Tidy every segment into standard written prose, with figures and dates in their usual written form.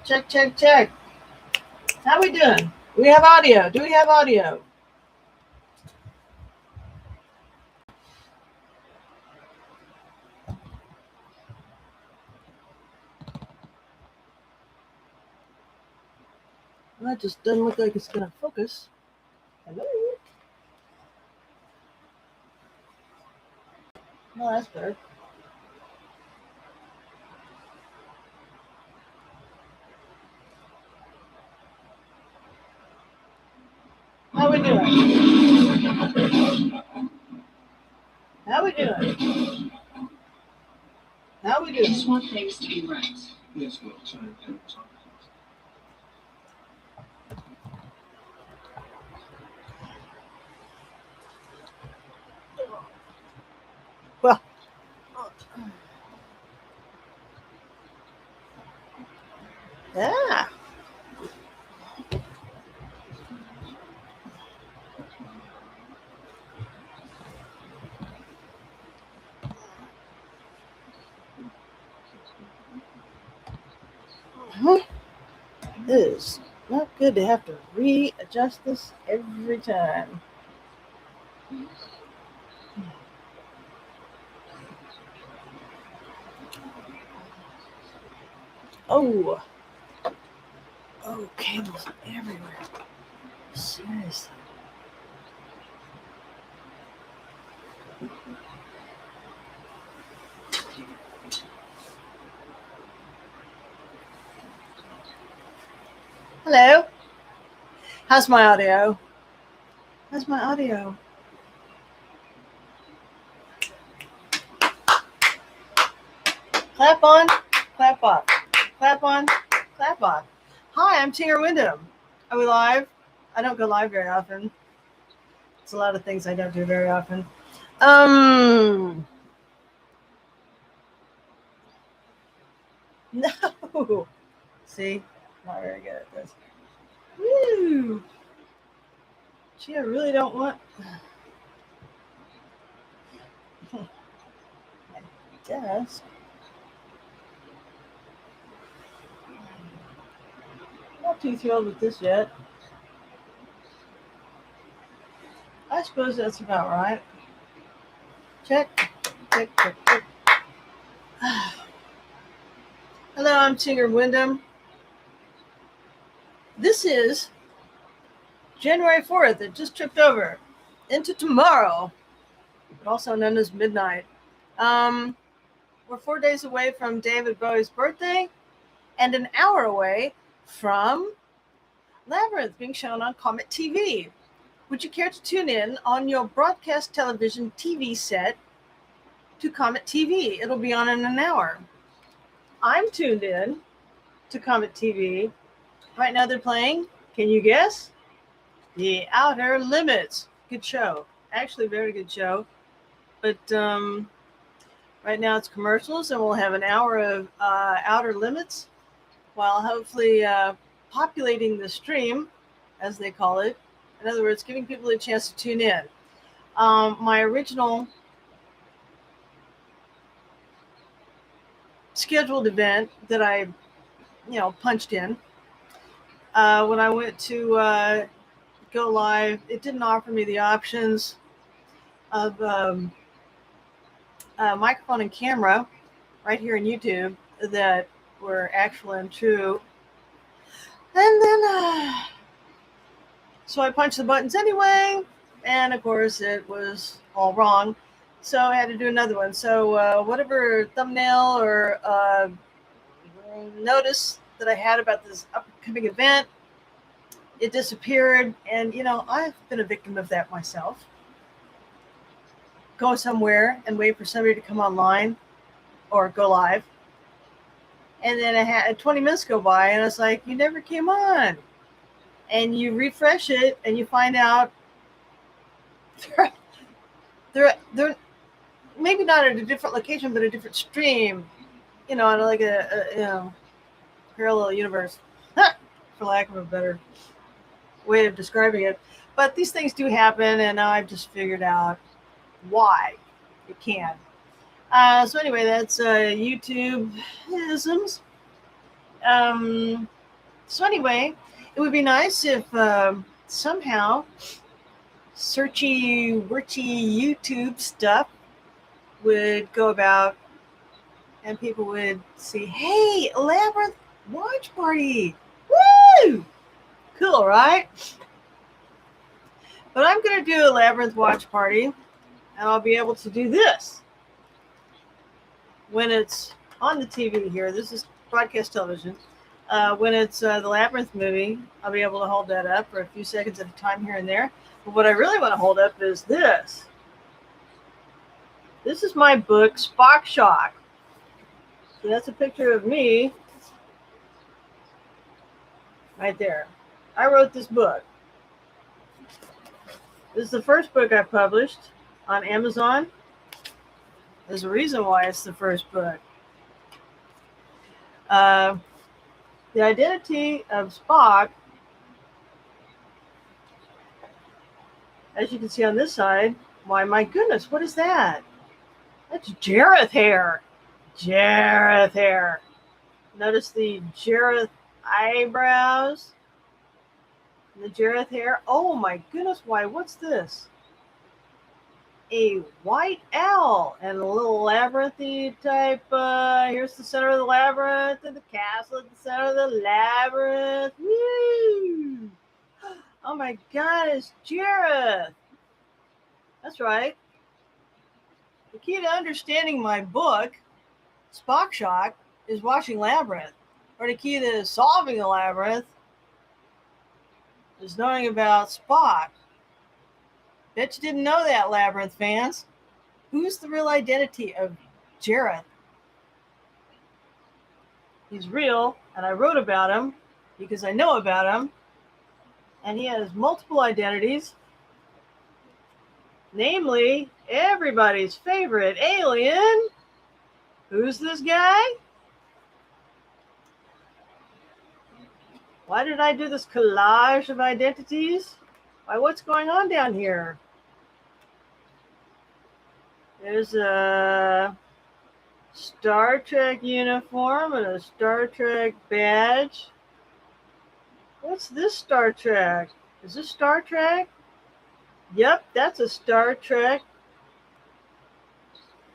Check, check, check. How we doing? We have audio. Do we have audio? Well, that just doesn't look like it's going to focus. Hello? Well, that's better. How we doing? How we doing? How we doing? Just want things to be right. Yes, well, time. Well, yeah. It is not good to have to readjust this every time. Oh, cables everywhere. Seriously. Hello. How's my audio? How's my audio? Clap on, clap off. Clap on, clap off. Hi, I'm Tinger Windom. Are we live? I don't go live very often. It's a lot of things I don't do very often. No. See, not very good at this. Woo. Gee, I really don't want. My desk. Not too thrilled with this yet. I suppose that's about right. Check, check, check, check. Hello, I'm Tinger Windom. This is January 4th. It just tripped over into tomorrow, but also known as midnight. We're 4 days away from David Bowie's birthday and an hour away from Labyrinth being shown on COMET TV. Would you care to tune in on your broadcast television TV set to COMET TV? It'll be on in an hour. I'm tuned in to COMET TV. Right now they're playing, can you guess? The Outer Limits. Good show. Actually, very good show. But right now it's commercials, and we'll have an hour of Outer Limits while hopefully populating the stream, as they call it. In other words, giving people a chance to tune in. My original scheduled event that I, punched in, when I went to go live, it didn't offer me the options of microphone and camera right here in YouTube that were actual and true. And then, so I punched the buttons anyway, and of course it was all wrong. So I had to do another one. So whatever thumbnail or notice that I had about this upcoming event, it disappeared. And, I've been a victim of that myself. Go somewhere and wait for somebody to come online or go live. And then I had 20 minutes go by, and it's like, you never came on. And you refresh it, and you find out they're maybe not at a different location, but a different stream, like a parallel universe, for lack of a better way of describing it. But these things do happen, and now I've just figured out why it can. So anyway, that's YouTube isms. So anyway, it would be nice if somehow searchy, worchy YouTube stuff would go about and people would see, hey, Labyrinth watch party. Woo! Cool, right? But I'm going to do a Labyrinth watch party, and I'll be able to do this when it's on the TV here. This is broadcast television. When it's the Labyrinth movie, I'll be able to hold that up for a few seconds at a time here and there. But what I really want to hold up is this. This is my book, Spock Shock. So that's a picture of me right there. I wrote this book. This is the first book I published on Amazon. There's a reason why it's the first book. The identity of Spock, as you can see on this side, why, my goodness, what is that? That's Jareth hair. Jareth hair. Notice the Jareth eyebrows. The Jareth hair. Oh my goodness, why, what's this? A white owl and a little labyrinthy type. Here's the center of the labyrinth and the castle at the center of the labyrinth. Woo! Oh my God, it's Jareth. That's right. The key to understanding my book, Spock Shock, is watching Labyrinth. Or the key to solving the labyrinth is knowing about Spock. Bet you didn't know that, Labyrinth fans. Who's the real identity of Jareth? He's real, and I wrote about him because I know about him. And he has multiple identities. Namely, everybody's favorite alien. Who's this guy? Why did I do this collage of identities? Why, what's going on down here? There's a Star Trek uniform and a Star Trek badge. What's this Star Trek? Is this Star Trek? Yep, that's a Star Trek.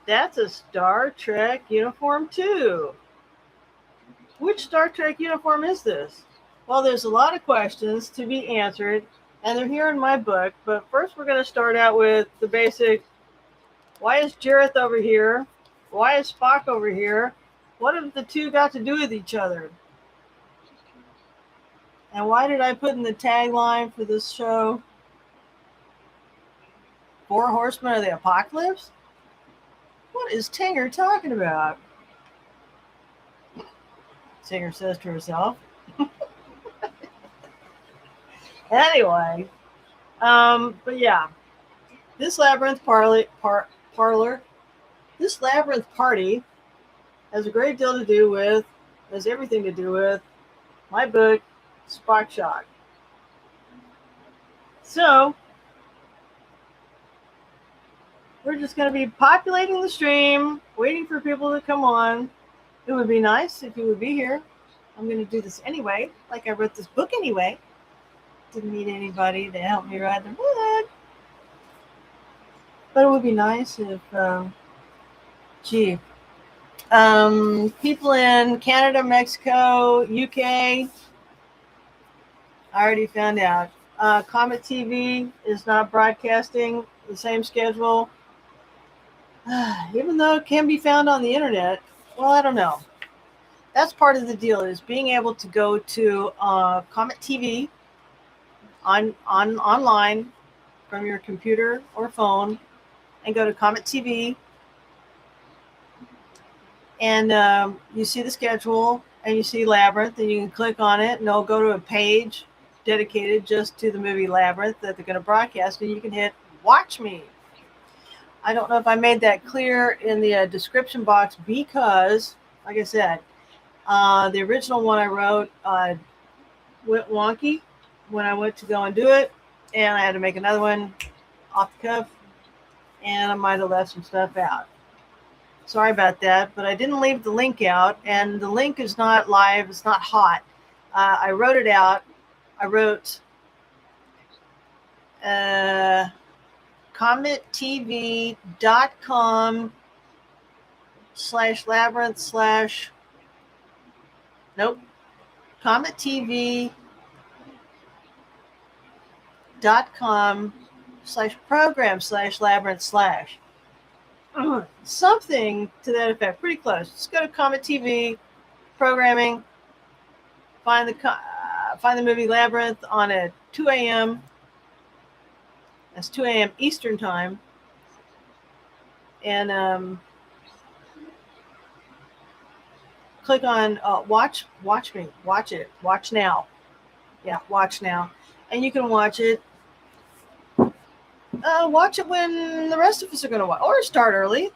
That's a Star Trek uniform too. Which Star Trek uniform is this? Well, there's a lot of questions to be answered, and they're here in my book. But first, we're going to start out with the basic. Why is Jareth over here? Why is Spock over here? What have the two got to do with each other? And why did I put in the tagline for this show, 4 Horsemen of the Apocalypse? What is Tinger talking about? Tinger says to herself. Anyway, but yeah, this Labyrinth this Labyrinth party has a great deal to do with, has everything to do with my book, Spock Shock. So, we're just going to be populating the stream, waiting for people to come on. It would be nice if you would be here. I'm going to do this anyway, like I wrote this book anyway. Didn't need anybody to help me write the book. But it would be nice if, people in Canada, Mexico, UK, I already found out. COMET TV is not broadcasting the same schedule, even though it can be found on the internet. Well, I don't know. That's part of the deal, is being able to go to COMET TV online from your computer or phone and go to COMET TV, and you see the schedule and you see Labyrinth, and you can click on it and it'll go to a page dedicated just to the movie Labyrinth that they're going to broadcast, and you can hit watch me. I don't know if I made that clear in the description box because, like I said, the original one I wrote went wonky when I went to go and do it, and I had to make another one off the cuff, and I might have left some stuff out. Sorry about that, but I didn't leave the link out, and the link is not live. It's not hot. I wrote it out. I wrote comettv.com/labyrinth/ nope, comettv.com/program/labyrinth/ something to that effect. Pretty close. Just go to Comet TV programming. Find the movie Labyrinth on at 2 a.m. That's 2 a.m. Eastern time, and click on watch now. Yeah, watch now, and you can watch it. Watch it when the rest of us are going to watch, or start early.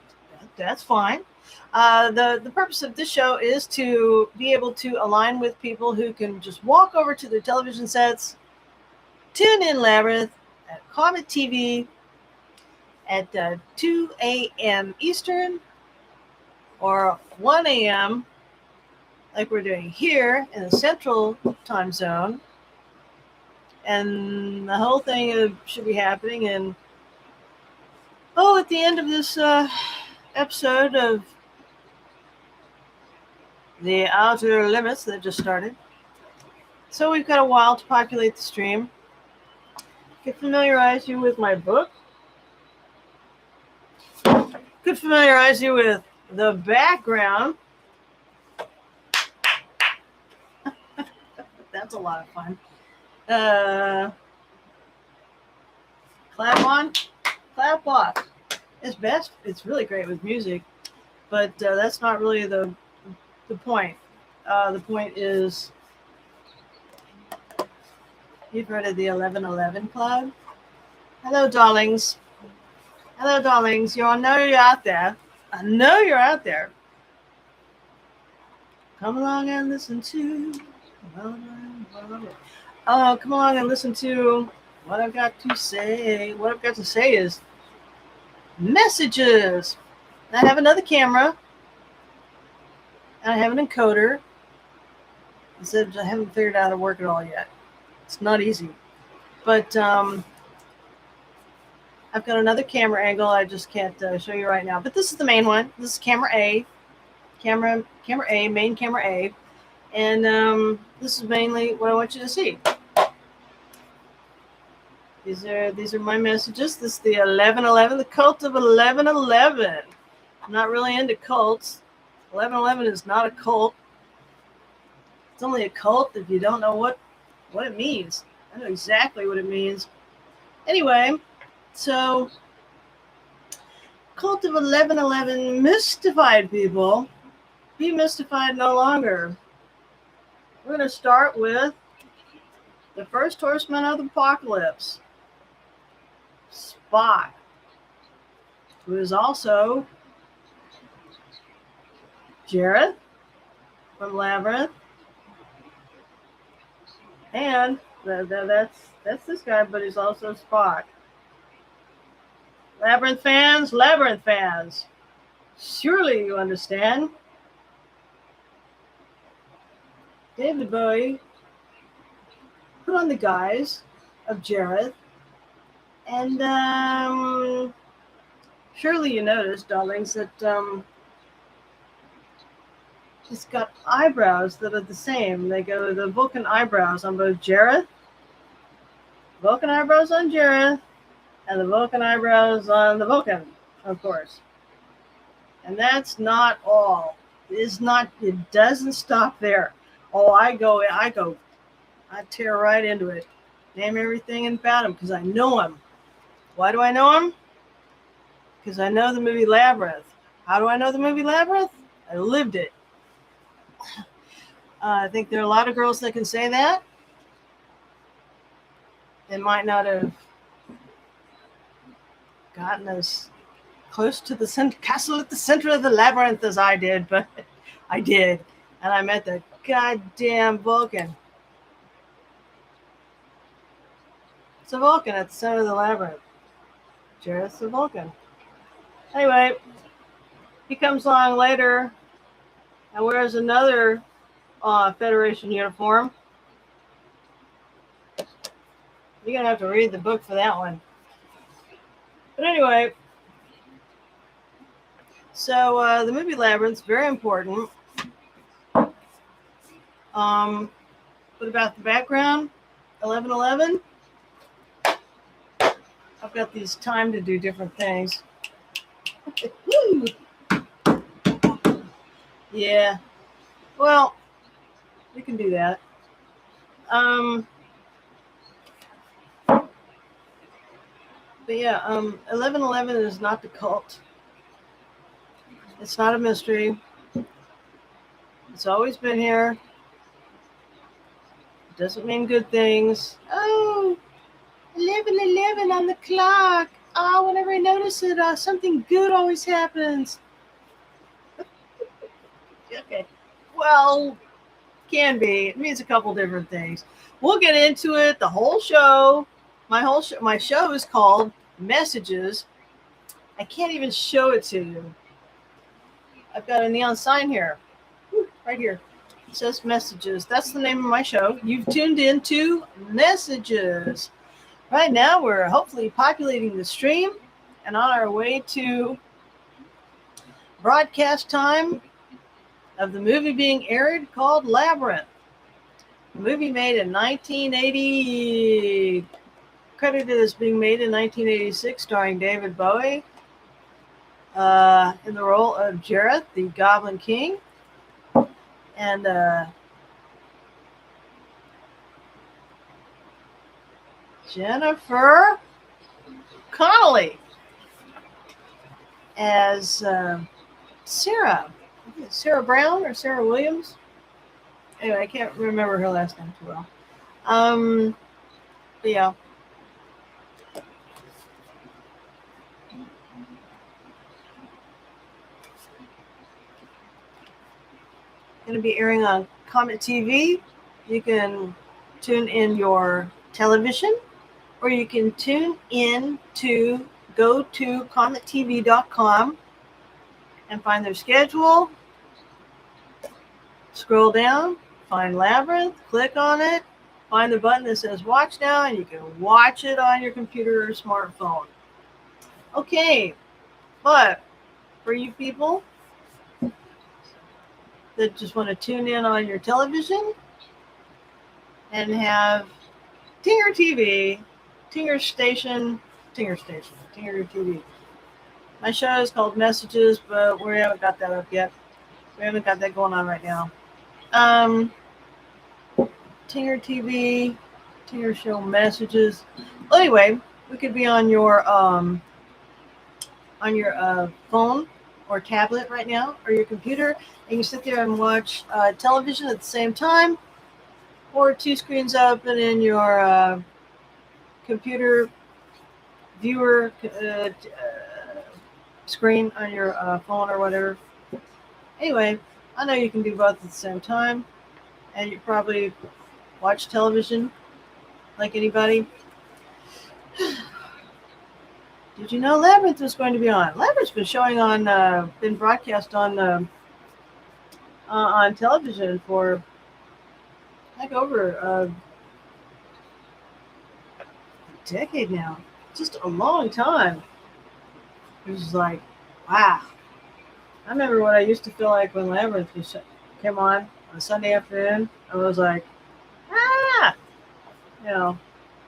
That's fine. The purpose of this show is to be able to align with people who can just walk over to their television sets, tune in Labyrinth at Comet TV at 2 a.m. Eastern or 1 a.m. like we're doing here in the Central Time Zone. And the whole thing should be happening at the end of this episode of The Outer Limits that just started. So we've got a while to populate the stream. Could familiarize you with my book. Could familiarize you with the background. That's a lot of fun. Clap on, clap off. It's best. It's really great with music, but that's not really the point. The point is, you've heard of the 1111 Club? Hello, darlings. Hello, darlings. I know you're out there. I know you're out there. Come along and listen to. Come along and listen to what I've got to say. What I've got to say is messages. I have another camera. And I have an encoder. I haven't figured out how to work it all yet. It's not easy. But I've got another camera angle. I just can't show you right now. But this is the main one. This is camera A. Camera A, main camera A. And this is mainly what I want you to see. These are my messages. This is the 1111, the cult of 1111. I'm not really into cults. 1111 is not a cult. It's only a cult if you don't know what it means. I know exactly what it means. Anyway, so cult of 1111 mystified people. Be mystified no longer. We're going to start with the first horseman of the apocalypse, Spock, who is also Jareth from Labyrinth, and that's this guy, but he's also Spock. Labyrinth fans, surely you understand. David Bowie put on the guise of Jareth, and surely you noticed, darlings, that it's got eyebrows that are the same. They go the Vulcan eyebrows on both Jareth, Vulcan eyebrows on Jareth, and the Vulcan eyebrows on the Vulcan, of course. And that's not all. It doesn't stop there. Oh, I tear right into it. Name everything about him because I know him. Why do I know him? Because I know the movie Labyrinth. How do I know the movie Labyrinth? I lived it. I think there are a lot of girls that can say that. They might not have gotten as close to the castle at the center of the labyrinth as I did, but I did. And I met the goddamn Vulcan. It's a Vulcan at the center of the labyrinth. Jareth's a Vulcan. Anyway, He comes along later and wears another Federation uniform. You're going to have to read the book for that one. But anyway, so the movie Labyrinth, very important. What about the background? 11:11. I've got these time to do different things. Yeah. Well, we can do that. But yeah, 11:11 is not the cult. It's not a mystery. It's always been here. It doesn't mean good things. Oh, 11:11 on the clock. Oh, whenever I notice it, something good always happens. Okay. Well, can be. It means a couple different things. We'll get into it. The whole show. My show is called Messages. I can't even show it to you. I've got a neon sign here. Right here. It says Messages. That's the name of my show. You've tuned into Messages. Right now, we're hopefully populating the stream and on our way to broadcast time of the movie being aired called Labyrinth. A movie made in 1980, credited as being made in 1986, starring David Bowie in the role of Jareth, the Goblin King, and Jennifer Connelly as Sarah Brown or Sarah Williams. Anyway, I can't remember her last name too well. But yeah. Going to be airing on COMET TV. You can tune in your television, or you can tune in to go to comettv.com and find their schedule. Scroll down, find Labyrinth, click on it, find the button that says watch now, and you can watch it on your computer or smartphone. Okay, but for you people that just want to tune in on your television and have Tinger TV, Tinger TV. My show is called Messages, but we haven't got that up yet. We haven't got that going on right now. Tinger TV, Tinger Show Messages. Well, anyway, we could be on your phone or tablet right now, or your computer, and you sit there and watch television at the same time, or two screens open in your computer viewer screen on your phone or whatever. Anyway, I know you can do both at the same time, and you probably watch television like anybody. Did you know Labyrinth was going to be on? Labyrinth's been showing on, been broadcast on television for like over a decade now. Just a long time. It was like, wow. I remember what I used to feel like when Labyrinth came on a Sunday afternoon. I was like, ah! You know,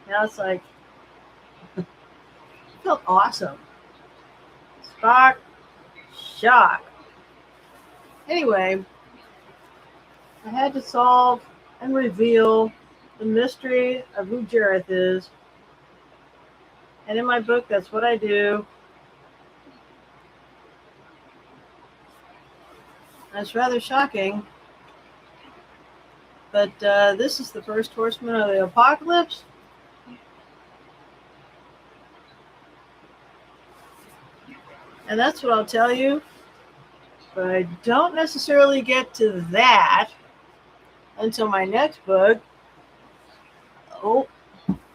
now it's like, it felt awesome. Shock. Anyway, I had to solve and reveal the mystery of who Jareth is. And in my book, that's what I do. That's rather shocking. But this is the first Horseman of the Apocalypse. And that's what I'll tell you. But I don't necessarily get to that until my next book. Oh,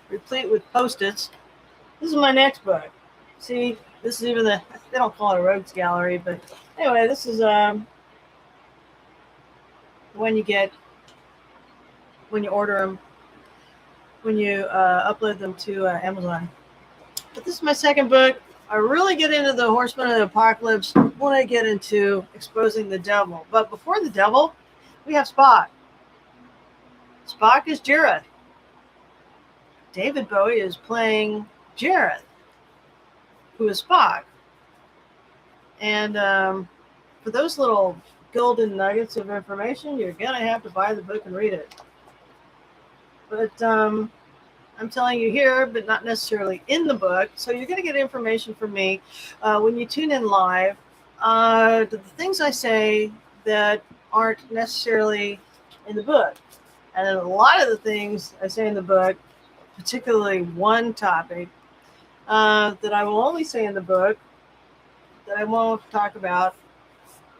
replete with Post-its. This is my next book. See, This is even they don't call it a rogues gallery, but anyway, this is the one you get when you order them, when you upload them to Amazon. But this is my second book. I really get into the Horsemen of the Apocalypse when I get into exposing the devil. But before the devil, we have Spock. Spock is Jareth. David Bowie is playing Jareth, who is Spock. And for those little golden nuggets of information, you're going to have to buy the book and read it. But I'm telling you here, but not necessarily in the book. So you're going to get information from me when you tune in live. The things I say that aren't necessarily in the book. And a lot of the things I say in the book, particularly one topic that I will only say in the book, that I won't talk about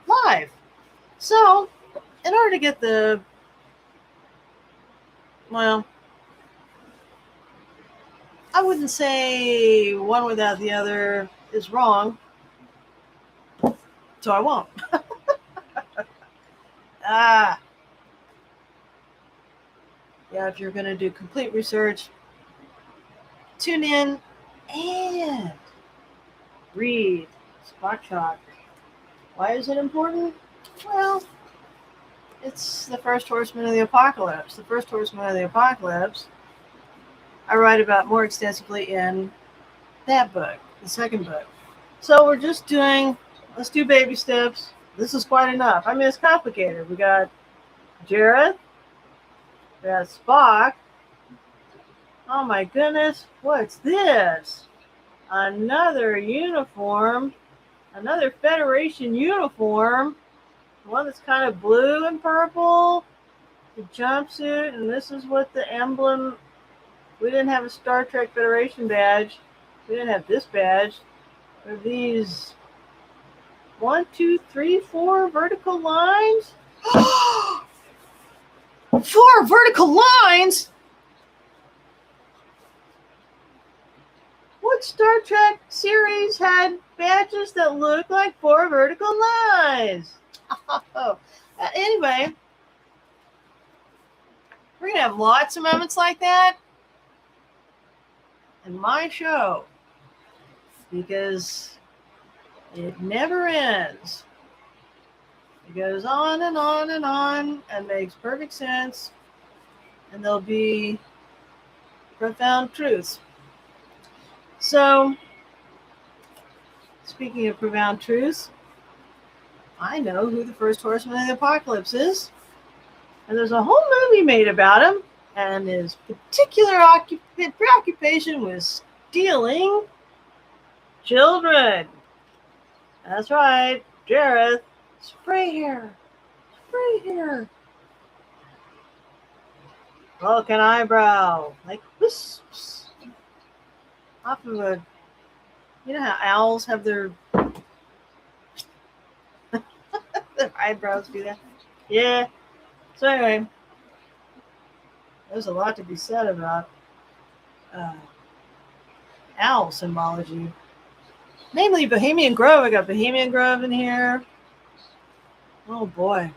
live. So in order to get the, well, I wouldn't say one without the other is wrong, so I won't. Yeah, if you're going to do complete research, tune in and read Spock Shock. Why is it important? Well, it's the first Horseman of the Apocalypse. The first Horseman of the Apocalypse I write about more extensively in that book, the second book. So we're just let's do baby steps. This is quite enough. I mean, it's complicated. We got Jareth. We got Spock. Oh my goodness, what's this? Another uniform. Another Federation uniform. One that's kind of blue and purple. The jumpsuit, and this is what the emblem. We didn't have a Star Trek Federation badge. We didn't have this badge. Are these 1, 2, 3, 4 vertical lines? 4 vertical lines? What Star Trek series had badges that look like 4 vertical lines? Anyway, we're going to have lots of moments like that in my show, because it never ends. It goes on and on and on and makes perfect sense, and there'll be profound truths. So, speaking of profound truths, I know who the first Horseman of the Apocalypse is, and there's a whole movie made about him, and his particular preoccupation was stealing children. That's right, Jareth. Spray here. Spray here. Vulcan eyebrow. Like wisps. Off of a... You know how owls have their eyebrows do that? Yeah. So anyway, there's a lot to be said about owl symbology. Namely Bohemian Grove. I got Bohemian Grove in here. Oh boy.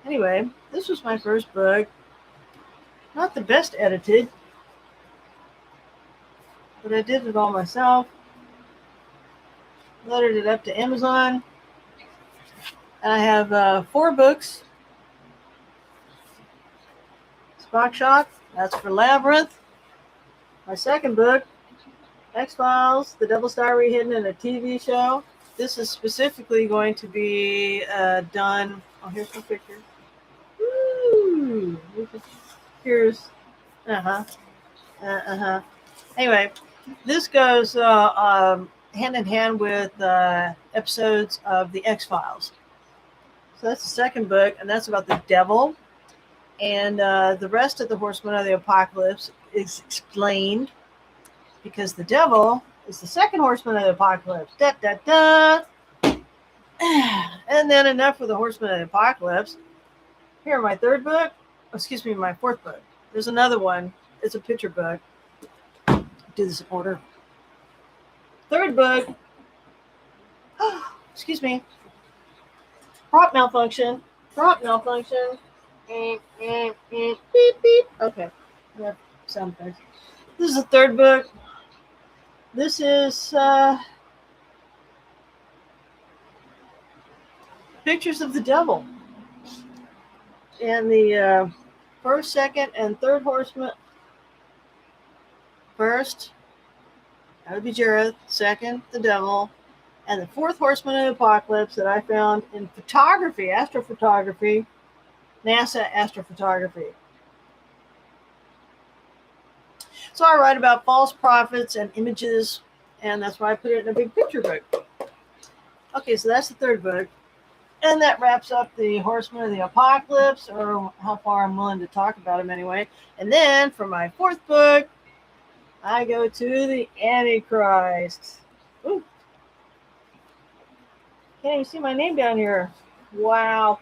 Anyway, this was my first book. Not the best edited, but I did it all myself. Loaded it up to Amazon. And I have 4 books. Spock Shock, that's for Labyrinth. My second book, X-Files, The Double Star Hidden in a TV show. This is specifically going to be done. Oh, here's my picture. Woo! Here's, Anyway, this goes hand in hand with episodes of the X-Files. So that's the second book, and that's about the devil. And the rest of the Horsemen of the Apocalypse is explained, because the devil is the second Horseman of the Apocalypse. Da, da, da. And then enough with the Horsemen of the Apocalypse. Here, my third book. My fourth book. There's another one. It's a picture book. do this in order. Third book. Excuse me. Prop malfunction. Prop malfunction. Beep, beep. Okay. Yeah, sound effects. This is the third book. This is Pictures of the Devil. And the first, second, and third horseman. First, that would be Jareth. Second, the devil. And the fourth horseman of the apocalypse that I found in photography, astrophotography, NASA astrophotography. So I write about false prophets and images, and that's why I put it in a big picture book. Okay, so that's the third book. And that wraps up the Horsemen of the Apocalypse, or how far I'm willing to talk about them anyway. And then for my fourth book, I go to the Antichrist. Ooh. Can't even see my name down here. Wow.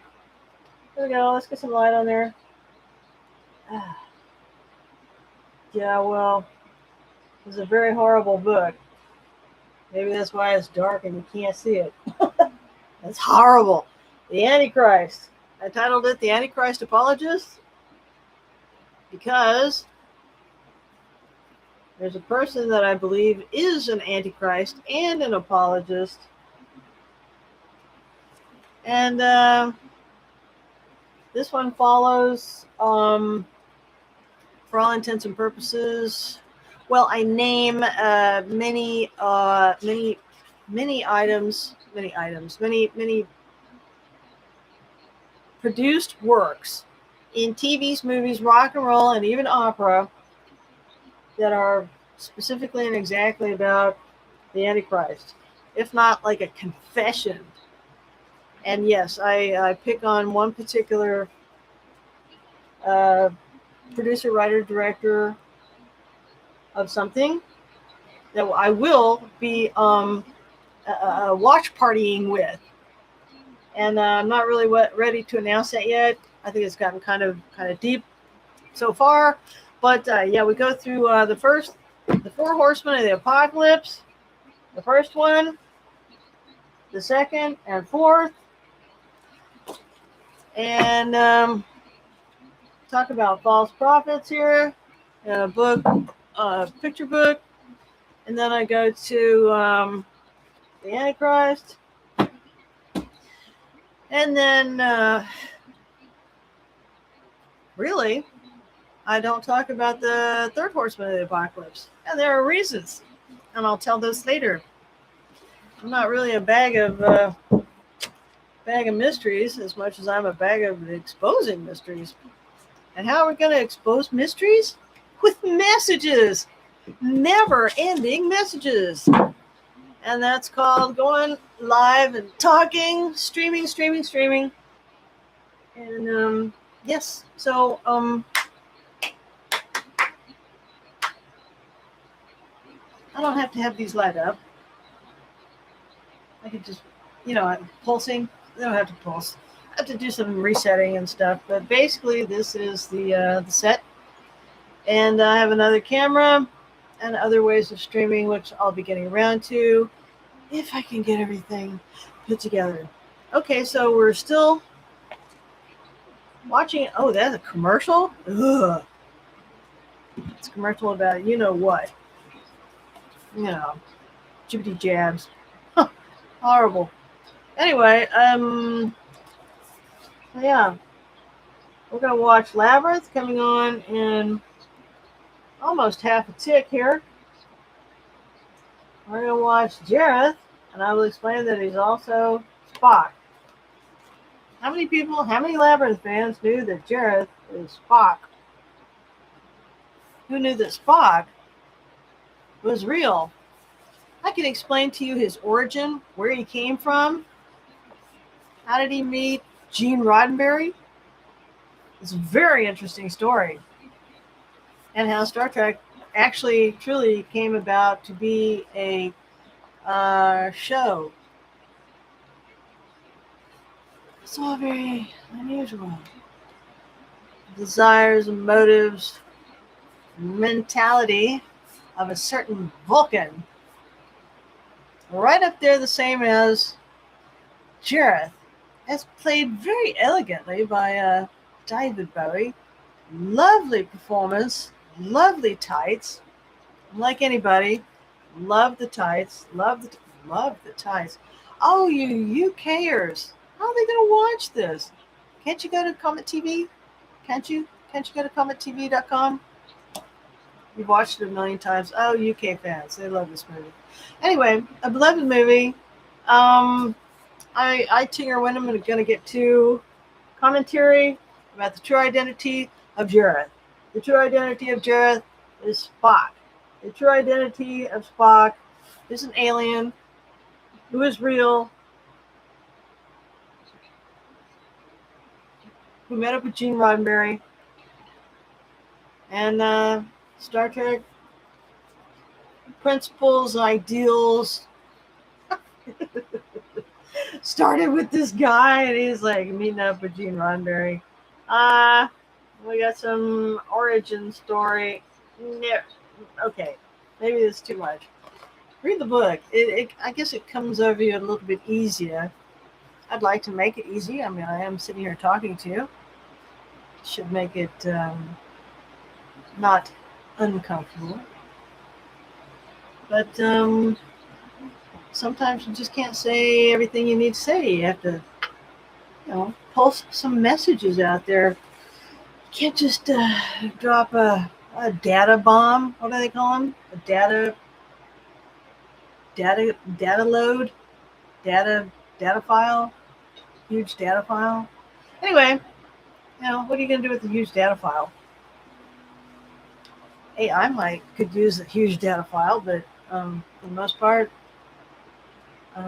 There we go. Let's get some light on there. Yeah, well, it's a very horrible book. Maybe that's why it's dark and you can't see it. That's horrible. The Antichrist. I titled it The Antichrist Apologist because there's a person that I believe is an Antichrist and an apologist. And this one follows, for all intents and purposes, well, I name many produced works in TVs, movies, rock and roll, and even opera that are specifically and exactly about the Antichrist, if not like a confession. And yes, I pick on one particular producer, writer, director of something that I will be watch partying with. And I'm not really ready to announce that yet. I think it's gotten kind of deep so far. But yeah, we go through the four horsemen of the apocalypse, the first one, the second, and fourth. And talk about false prophets here in a book, picture book. And then I go to the Antichrist. And then really, I don't talk about the third horseman of the apocalypse. And there are reasons. And I'll tell those later. I'm not really a bag of mysteries as much as I'm a bag of exposing mysteries. And how are we going to expose mysteries? With messages. Never-ending messages. And that's called going live and talking, streaming. And yes, so I don't have to have these light up. I could just, pulsing. I don't have to pulse. I have to do some resetting and stuff. But basically, this is the set. And I have another camera and other ways of streaming, which I'll be getting around to if I can get everything put together. Okay, so we're still watching. Oh, that's a commercial? Ugh. It's a commercial about what. Jibbity jabs. Horrible. Anyway, yeah. We're going to watch Labyrinth coming on in almost half a tick here. We're going to watch Jareth, and I will explain that he's also Spock. How many Labyrinth fans knew that Jareth is Spock? Who knew that Spock was real? I can explain to you his origin, where he came from. How did he meet Gene Roddenberry? It's a very interesting story. And how Star Trek actually truly came about to be a show. It's all very unusual. Desires and motives, mentality of a certain Vulcan. Right up there, the same as Jareth, as played very elegantly by David Bowie. Lovely performance, lovely tights. Like anybody, love the tights, love the tights. Oh, you UKers, how are they going to watch this? Can't you go to Comet TV? Can't you? Can't you go to comettv.com? You've watched it a million times. Oh, UK fans, they love this movie. Anyway, a beloved movie. I Tinger Windom, am going to get to commentary about the true identity of Jareth. The true identity of Jareth is Spock. The true identity of Spock is an alien who is real, who met up with Gene Roddenberry, and Star Trek principles and ideals started with this guy, and he's like meeting up with Gene Roddenberry. We got some origin story. No, okay, maybe it's too much. Read the book. I guess it comes over you a little bit easier. I'd like to make it easy. I mean, I am sitting here talking to you. Should make it not uncomfortable. But sometimes you just can't say everything you need to say. You have to, post some messages out there. You can't just drop a data bomb. What do they call them? A data load, data file, huge data file. Anyway, what are you going to do with a huge data file? Hey, I could use a huge data file, but for the most part, what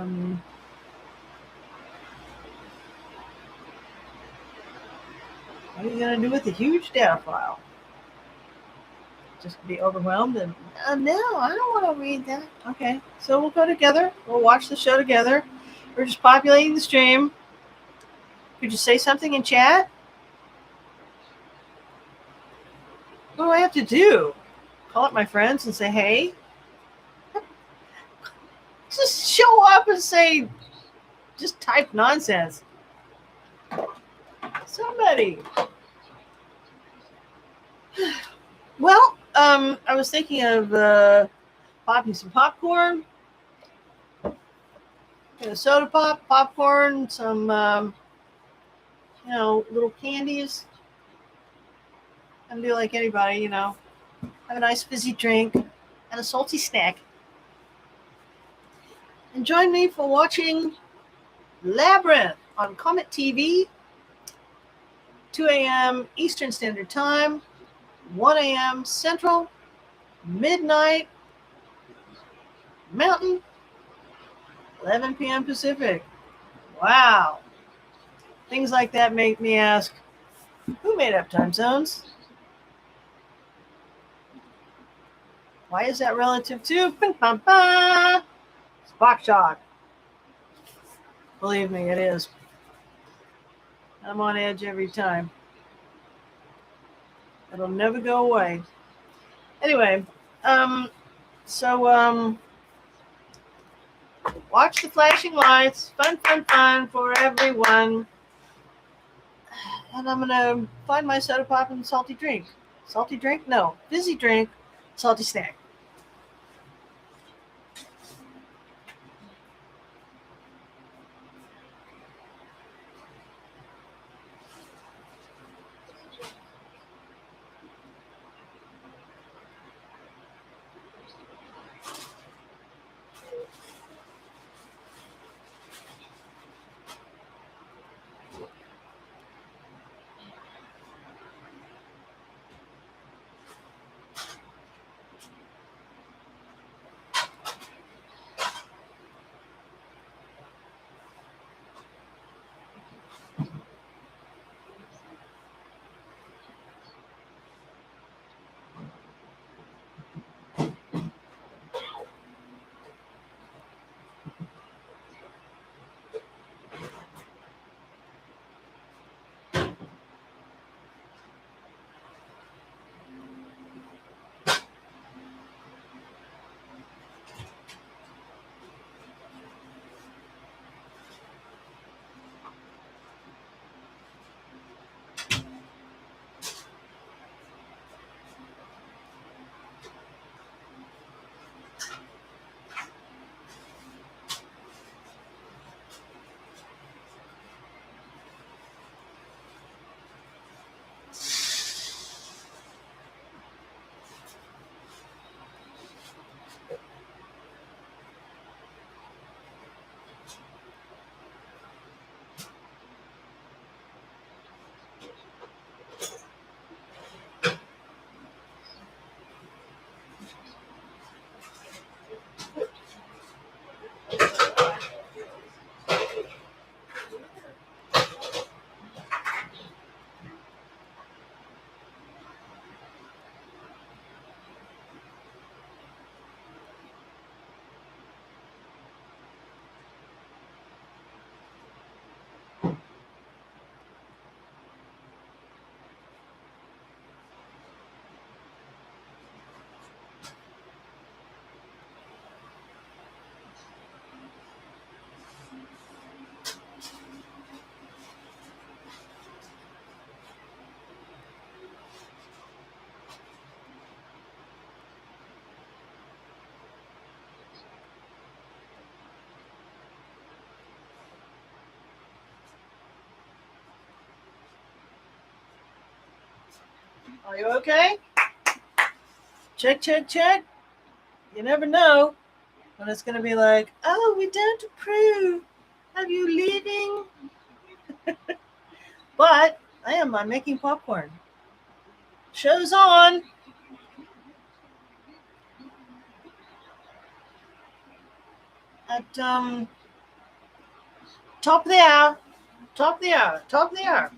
are you going to do with a huge data file? Just be overwhelmed and no, I don't want to read that. Okay, so we'll go together. We'll watch the show together. We're just populating the stream. Could you say something in chat? What do I have to do? Call up my friends and say, hey? Just show up and say, just type nonsense. Somebody. Well, I was thinking of popping some popcorn, soda pop, popcorn, some, little candies. And do like anybody, have a nice fizzy drink and a salty snack. And join me for watching Labyrinth on Comet TV, 2 a.m. Eastern Standard Time, 1 a.m. Central, midnight Mountain, 11 p.m. Pacific. Wow. Things like that make me ask, who made up time zones? Why is that relative to Spock Shock? Believe me, it is. I'm on edge every time. It'll never go away. Anyway, watch the flashing lights. Fun for everyone. And I'm going to find my soda pop and salty drink. Salty drink? No. Fizzy drink, salty snack. Are you okay? Check, check, check. You never know when it's going to be like, oh, we don't approve. Are you leaving? But I'm making popcorn. Show's on. At top of the hour. Top of the hour. Top of the hour.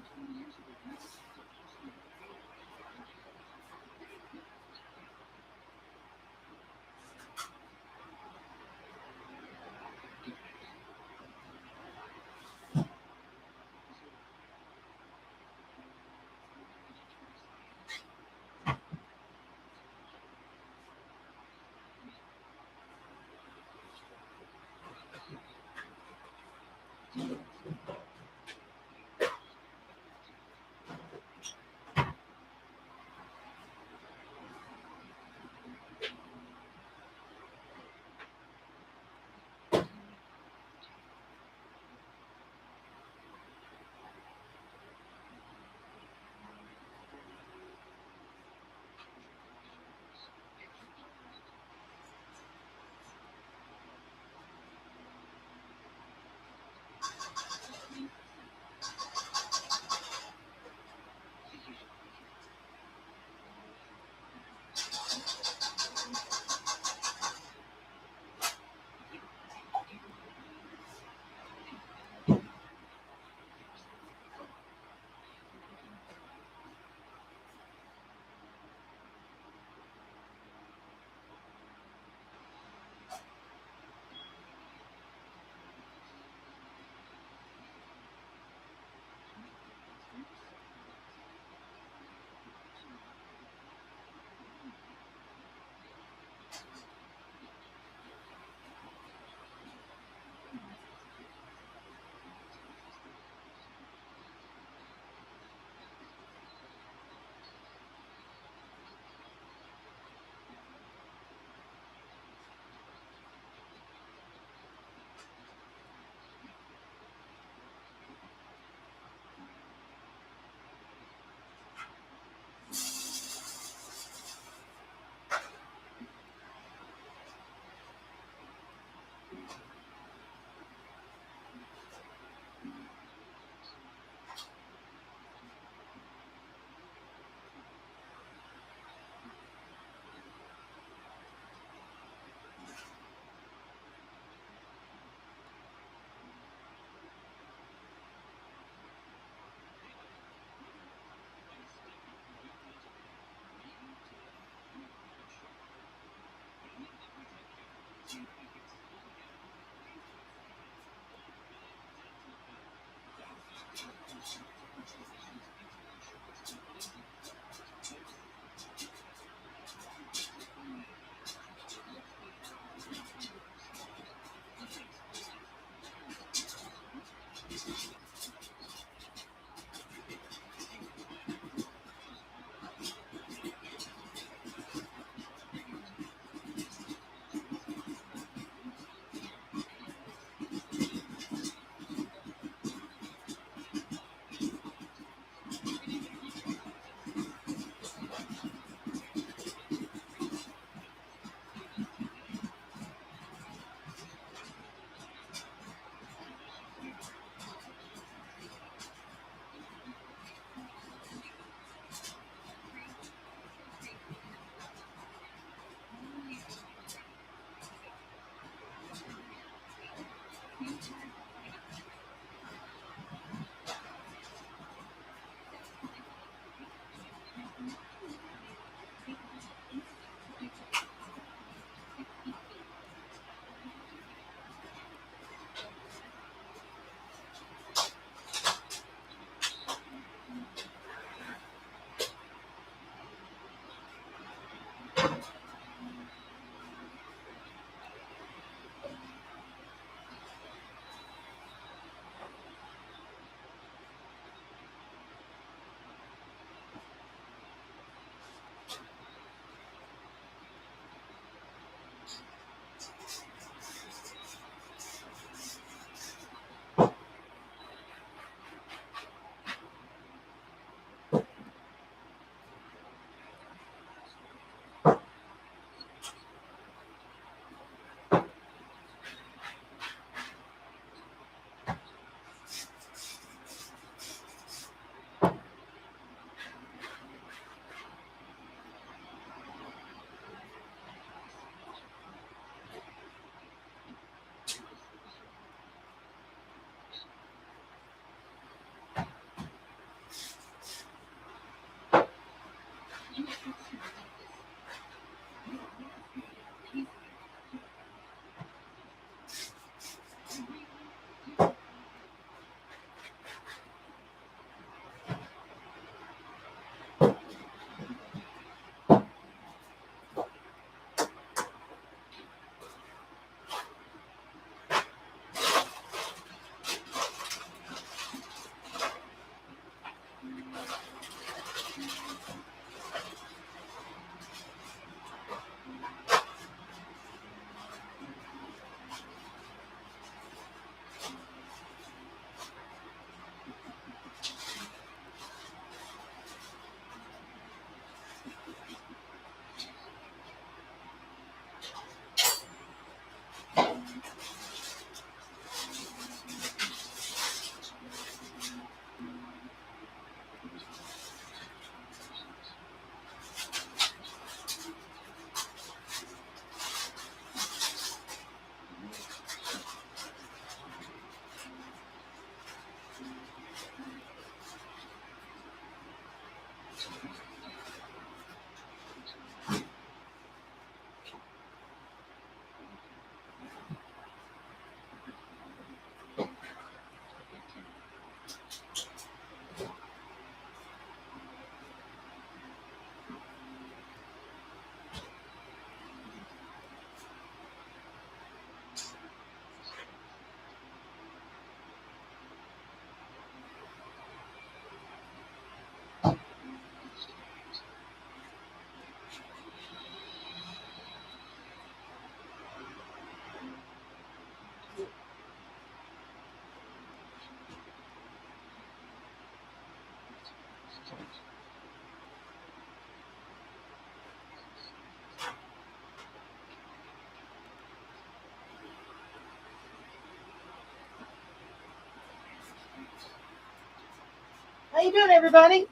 How you doing, everybody?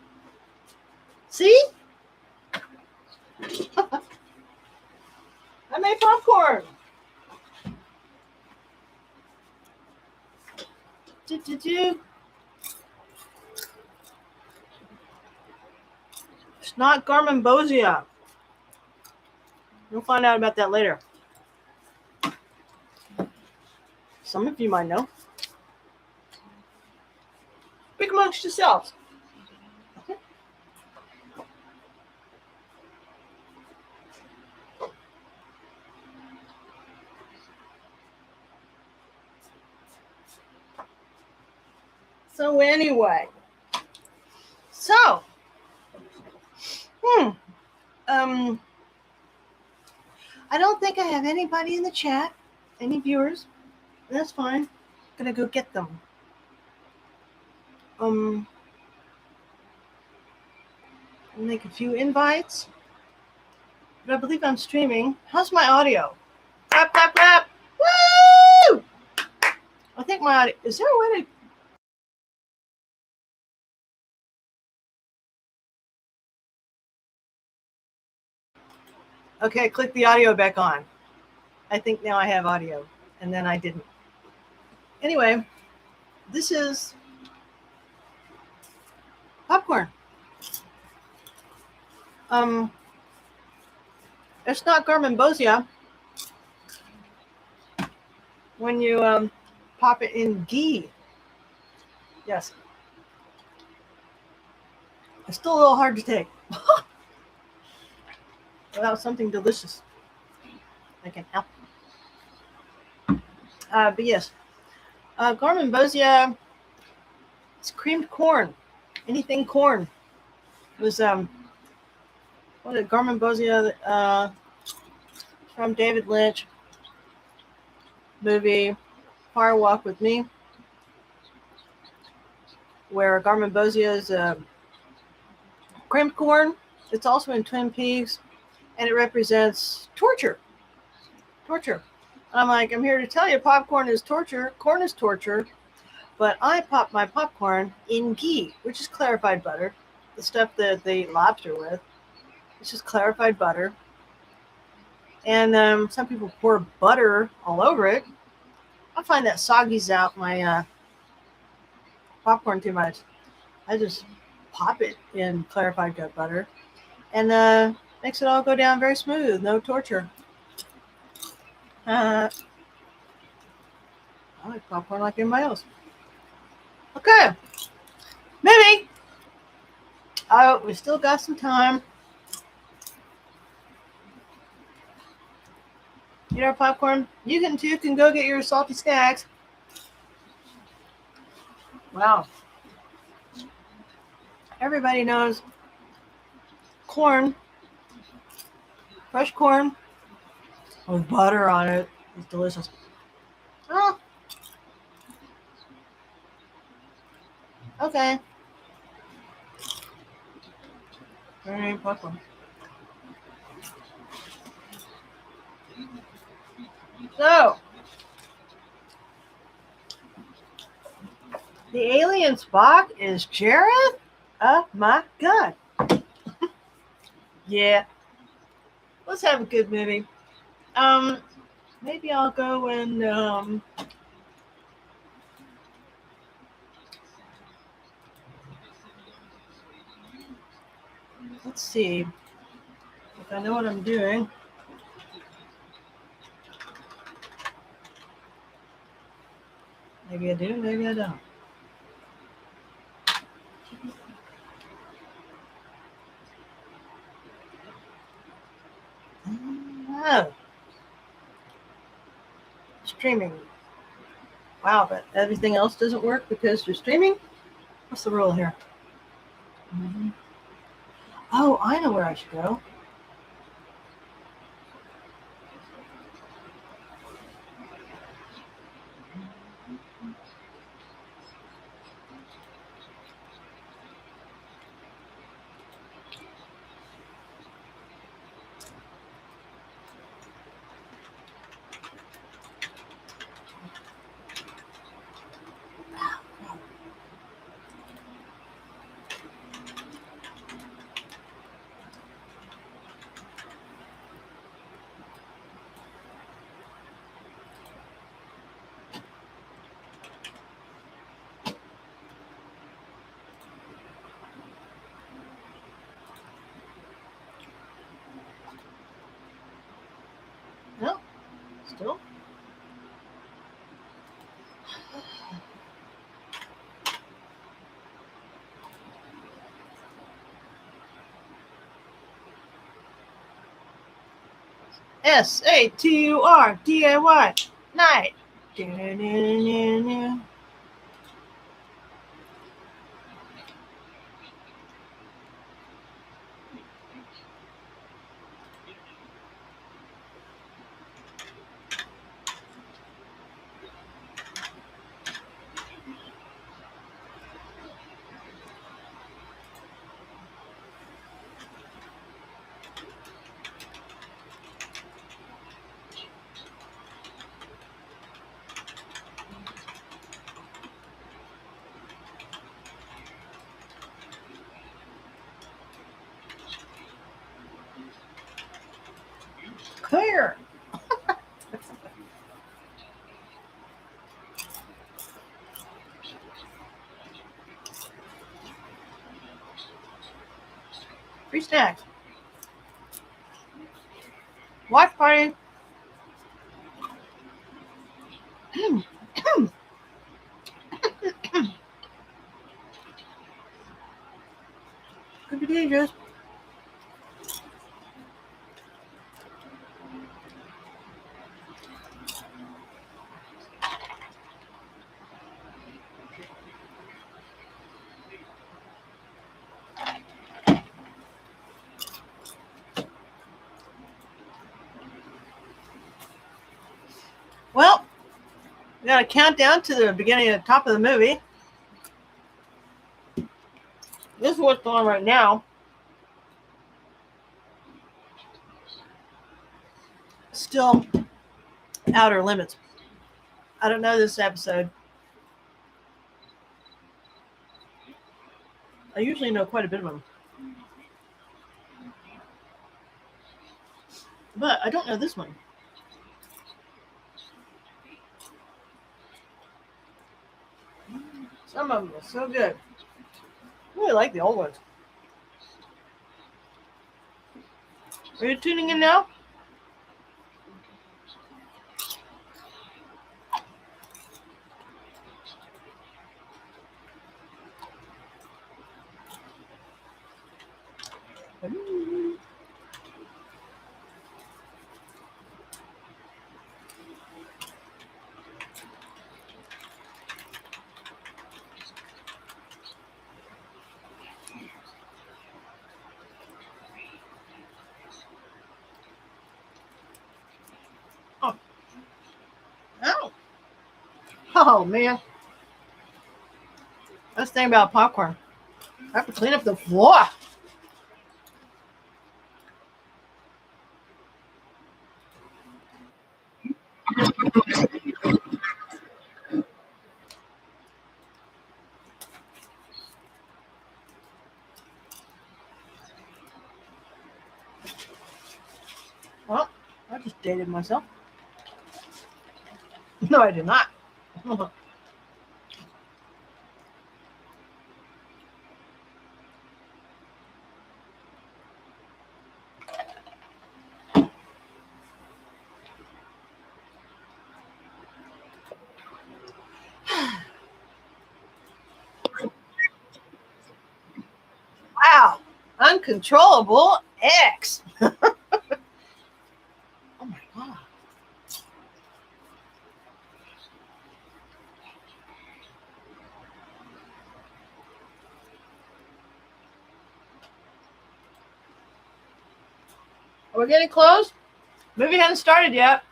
See? I made popcorn. Do. It's not Garmonbosia. We'll find out about that later. Some of you might know. Speak amongst yourselves. So anyway, I don't think I have anybody in the chat, any viewers. That's fine. I'm gonna go get them. I'll make a few invites, but I believe I'm streaming. How's my audio? Clap, clap, clap! Woo! I think my audio. Is there a way to? Okay, click the audio back on. I think now I have audio, and then I didn't. Anyway, this is popcorn. It's not Garmonbosia when you pop it in ghee. Yes. It's still a little hard to take without something delicious. I can help. But yes, Garmonbosia. It's creamed corn. Anything corn. It was what is it? Garmonbosia from David Lynch movie Fire Walk with Me, where Garmonbosia is creamed corn. It's also in Twin Peaks, and it represents torture. Torture. I'm like, I'm here to tell you, popcorn is torture. Corn is torture. But I pop my popcorn in ghee, which is clarified butter, the stuff that they eat lobster with. It's just clarified butter. And some people pour butter all over it. I find that soggies out my popcorn too much. I just pop it in clarified gut butter and makes it all go down very smooth, no torture. I like popcorn like anybody else. Okay, maybe. We still got some time. Eat our popcorn. You can too. Can go get your salty snacks. Wow. Everybody knows corn, fresh corn with butter on it. It's delicious. Oh. Okay. All right, popcorn. So, the alien Spock is Jareth? Oh my God. Yeah. Let's have a good movie. Maybe I'll go and Let's see if I know what I'm doing. Maybe I do, maybe I don't. Oh. Streaming. Wow, but everything else doesn't work because you're streaming? What's the rule here? Oh, I know where I should go. No, still. SATURDAY. Night. Clear. Free snacks. Watch party. Could be dangerous. Well, we got a countdown to the beginning of the top of the movie. This is what's going on right now. Still Outer Limits. I don't know this episode. I usually know quite a bit of them. But I don't know this one. Some of them are so good. I really like the old ones. Are you tuning in now? Oh. Oh. Oh, man. That's the thing about popcorn. I have to clean up the floor. Well, I just dated myself. No, I did not. Uncontrollable X. Oh my God. We're getting close. Movie hasn't started yet.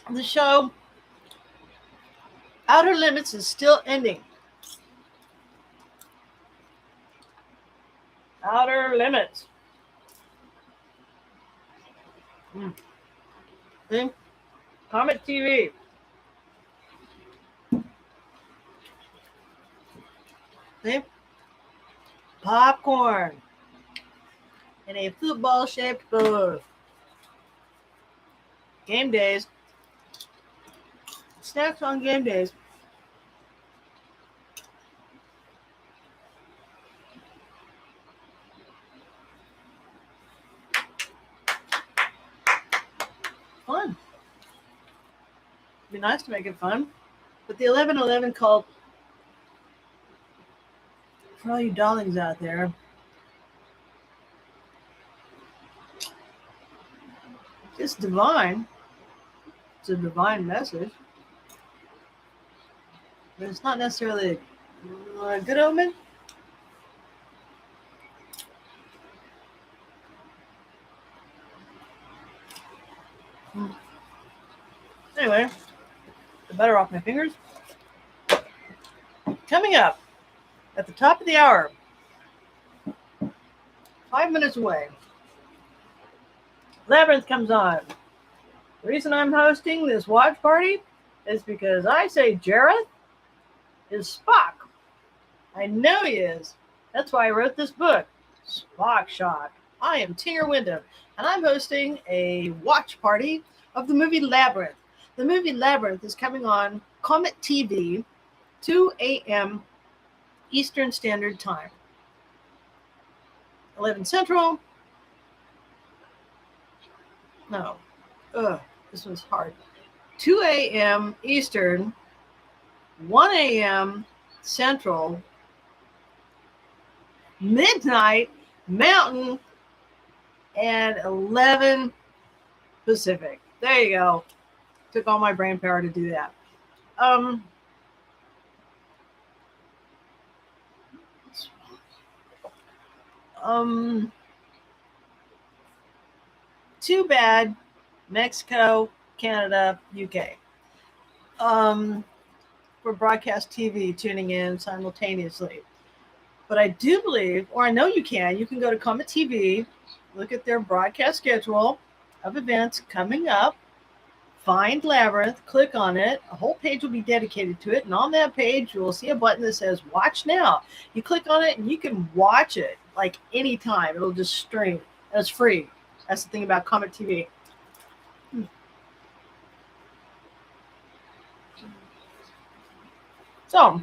The show Outer Limits is still ending. Outer Limits. See? Comet TV. See? Popcorn in a football-shaped bowl. Game days. Snacks on game days. Fun. It'd be nice to make it fun. But the 11/11 cult, for all you darlings out there, it's divine. It's a divine message. But it's not necessarily a good omen. Anyway, the better off my fingers. Coming up at the top of the hour, 5 minutes away, Labyrinth comes on. The reason I'm hosting this watch party is because I say Jareth is Spock. I know he is. That's why I wrote this book, Spock Shock. I am Tinger Windom, and I'm hosting a watch party of the movie Labyrinth. The movie Labyrinth is coming on COMET TV, 2 a.m. Eastern Standard Time. 11 Central. No. This one's hard. 2 a.m. Eastern, 1 a.m. Central, midnight Mountain, and 11 Pacific. There you go. Took all my brain power to do that. Too bad, Mexico, Canada, UK. For broadcast TV tuning in simultaneously. But I do believe, or I know you can go to COMET TV, look at their broadcast schedule of events coming up, find Labyrinth, click on it. A whole page will be dedicated to it. And on that page, you will see a button that says Watch Now. You click on it and you can watch it like anytime. It'll just stream. And it's free. That's the thing about COMET TV. So,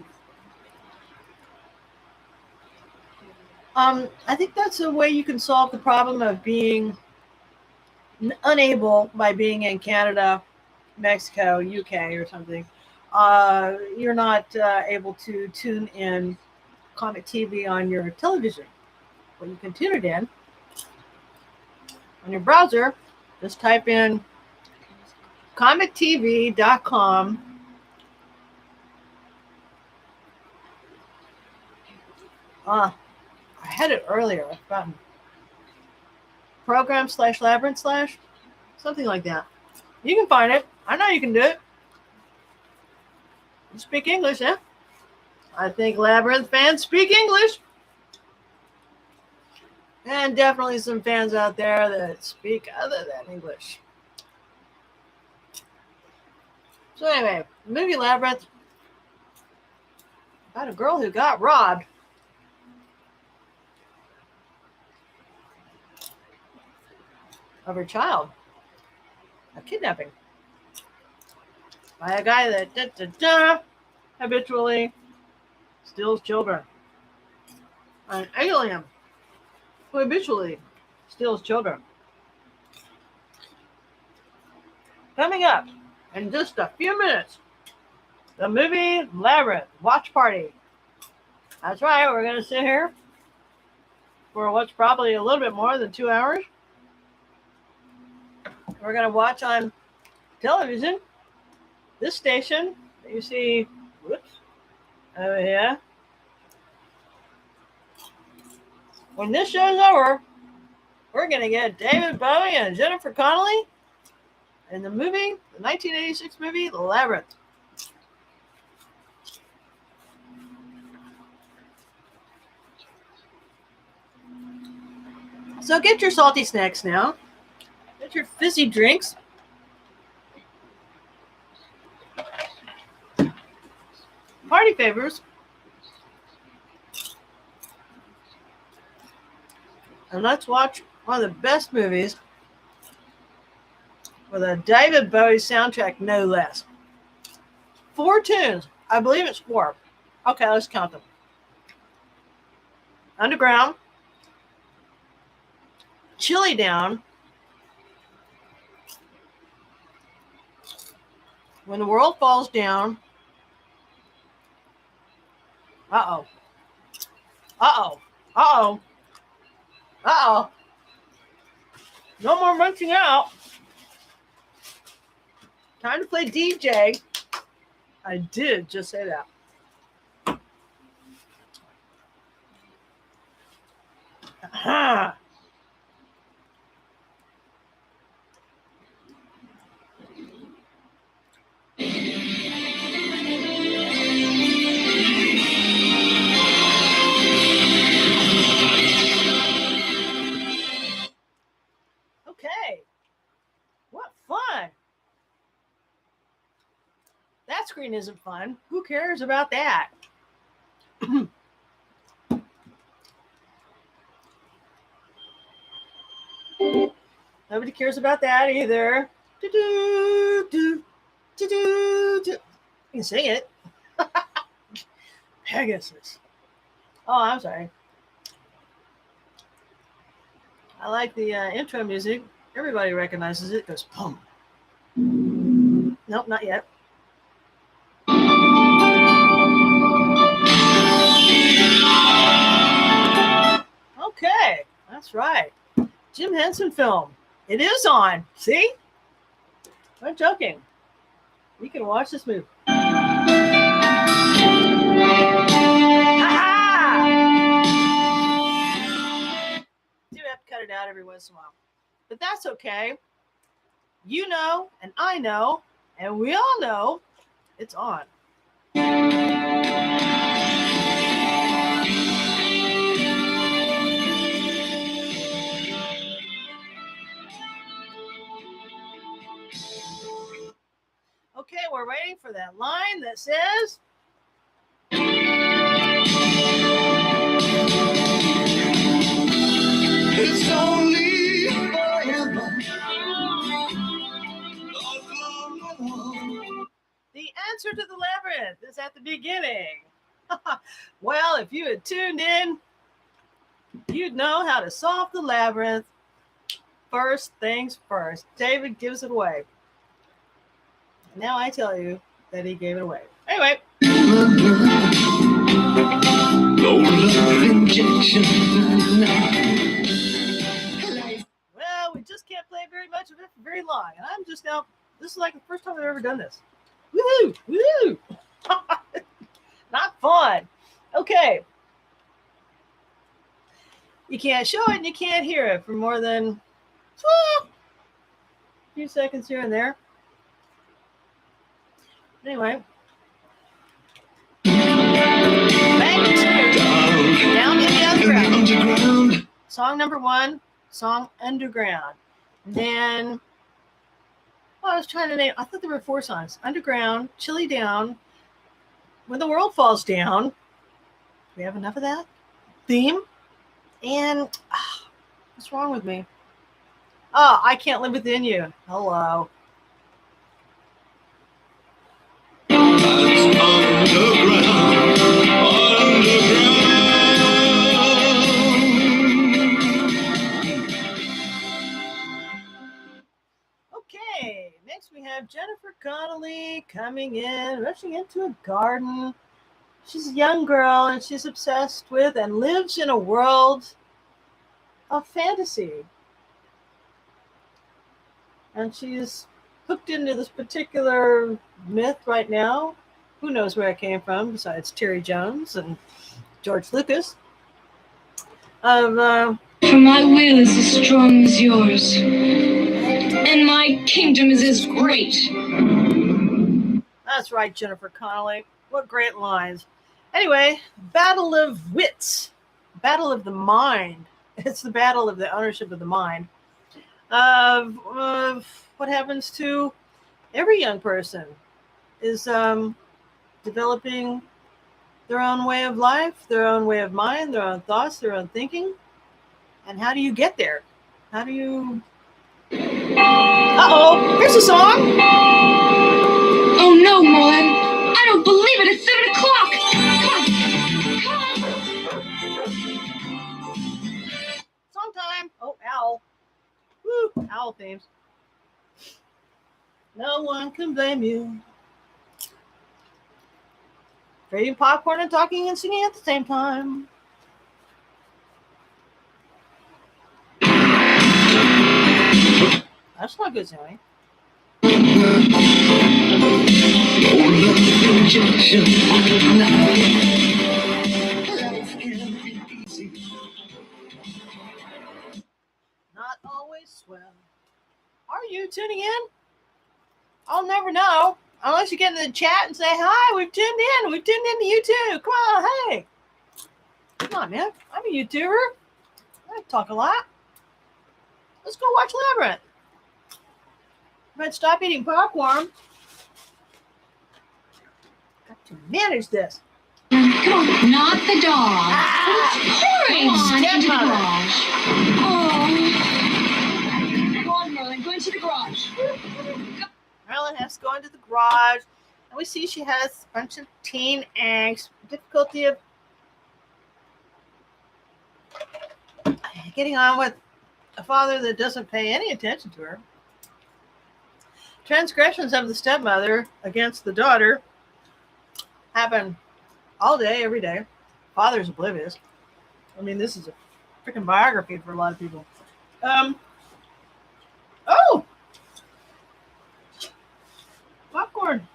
I think that's a way you can solve the problem of being unable by being in Canada, Mexico, UK, or something. You're not able to tune in COMET TV on your television. Well, you can tune it in on your browser. Just type in comettv.com. I had it earlier. I've forgotten. Program/Labyrinth/ something like that. You can find it. I know you can do it. You speak English, eh? I think Labyrinth fans speak English. And definitely some fans out there that speak other than English. So anyway, the movie Labyrinth about a girl who got robbed. Of her child. A kidnapping. By a guy that habitually steals children. An alien who habitually steals children. Coming up in just a few minutes, the movie Labyrinth watch party. That's right. We're going to sit here for what's probably a little bit more than 2 hours. We're going to watch on television this station that you see, whoops, over here. When this show's over, we're going to get David Bowie and Jennifer Connelly in the movie, the 1986 movie, Labyrinth. So get your salty snacks now. Get your fizzy drinks. Party favors. And let's watch one of the best movies with a David Bowie soundtrack, no less. 4 tunes. I believe it's 4. Okay, let's count them. Underground. Chilly Down. When the World Falls Down. Uh-oh. Uh-oh. Uh-oh. Uh-oh. No more munching out. Time to play DJ. I did just say that. Aha. Okay. What fun. That screen isn't fun. Who cares about that? Nobody cares about that either. Do-do-do, do-do-do. You can sing it. Pegasus. Oh, I'm sorry. I like the intro music. Everybody recognizes it. It goes pum. Nope, not yet. Okay, that's right. Jim Henson film. It is on. See? I'm not joking. You can watch this movie. Ha-ha! Do have to cut it out every once in a while. But that's okay. You know, and I know, and we all know it's on. Okay, we're waiting for that line that says... It's only forever. The answer to the labyrinth is at the beginning. Well, if you had tuned in, you'd know how to solve the labyrinth. First things first. David gives it away. Now I tell you that he gave it away. Anyway. No love injection. Well, we just can't play very much of it for very long. And I'm just now, this is like the first time I've ever done this. Woohoo! Woohoo! Not fun. Okay. You can't show it and you can't hear it for more than a few seconds here and there. Anyway. Back to Down in the Underground. Song number 1, song Underground. And then, I was trying to name, I thought there were 4 songs. Underground, Chilly Down, When the World Falls Down. Do we have enough of that? Theme. And, what's wrong with me? Oh, I Can't Live Within You. Hello. Okay, next we have Jennifer Connelly coming in, rushing into a garden. She's a young girl, and she's obsessed with and lives in a world of fantasy. And she's hooked into this particular myth right now. Who knows where it came from besides Terry Jones and George Lucas? For my will is as strong as yours, and my kingdom is as great. That's right, Jennifer Connelly. What great lines. Anyway, battle of wits, battle of the mind. It's the battle of the ownership of the mind. Of what happens to every young person is developing their own way of life, their own way of mind, their own thoughts, their own thinking. And how do you get there? How do you... Uh-oh, here's a song. Oh no, Mon! I don't believe it! It's 7 o'clock! Come on! Song time. Oh, owl. Woo, owl themes. No one can blame you for eating popcorn and talking and singing at the same time. That's not good, Sammy. Not always swell. Are you tuning in? I'll never know unless you get in the chat and say, hi, we've tuned in. We've tuned into you too. Come on, hey. Come on, man. I'm a YouTuber. I talk a lot. Let's go watch Labyrinth. But stop eating popcorn. Got to manage this. Come on, not the dog. Come on, into the Mother. garage. Oh. Go on, Merlin, go into the garage. Marilyn has to go into the garage. And we see she has a bunch of teen angst, difficulty of getting on with a father that doesn't pay any attention to her. Transgressions of the stepmother against the daughter happen all day, every day. Father's oblivious. I mean, this is a freaking biography for a lot of people. Oh! Popcorn.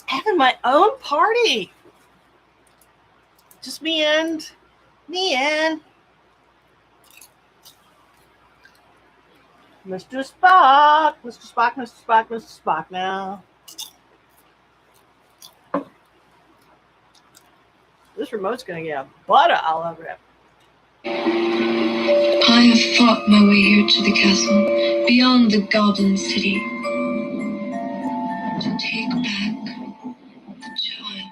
Having my own party. Just me and Mr. Spock. Mr. Spock, Mr. Spock, Mr. Spock now. This remote's going to get butter all over it. I have fought my way here to the castle, beyond the Goblin City, to take back the child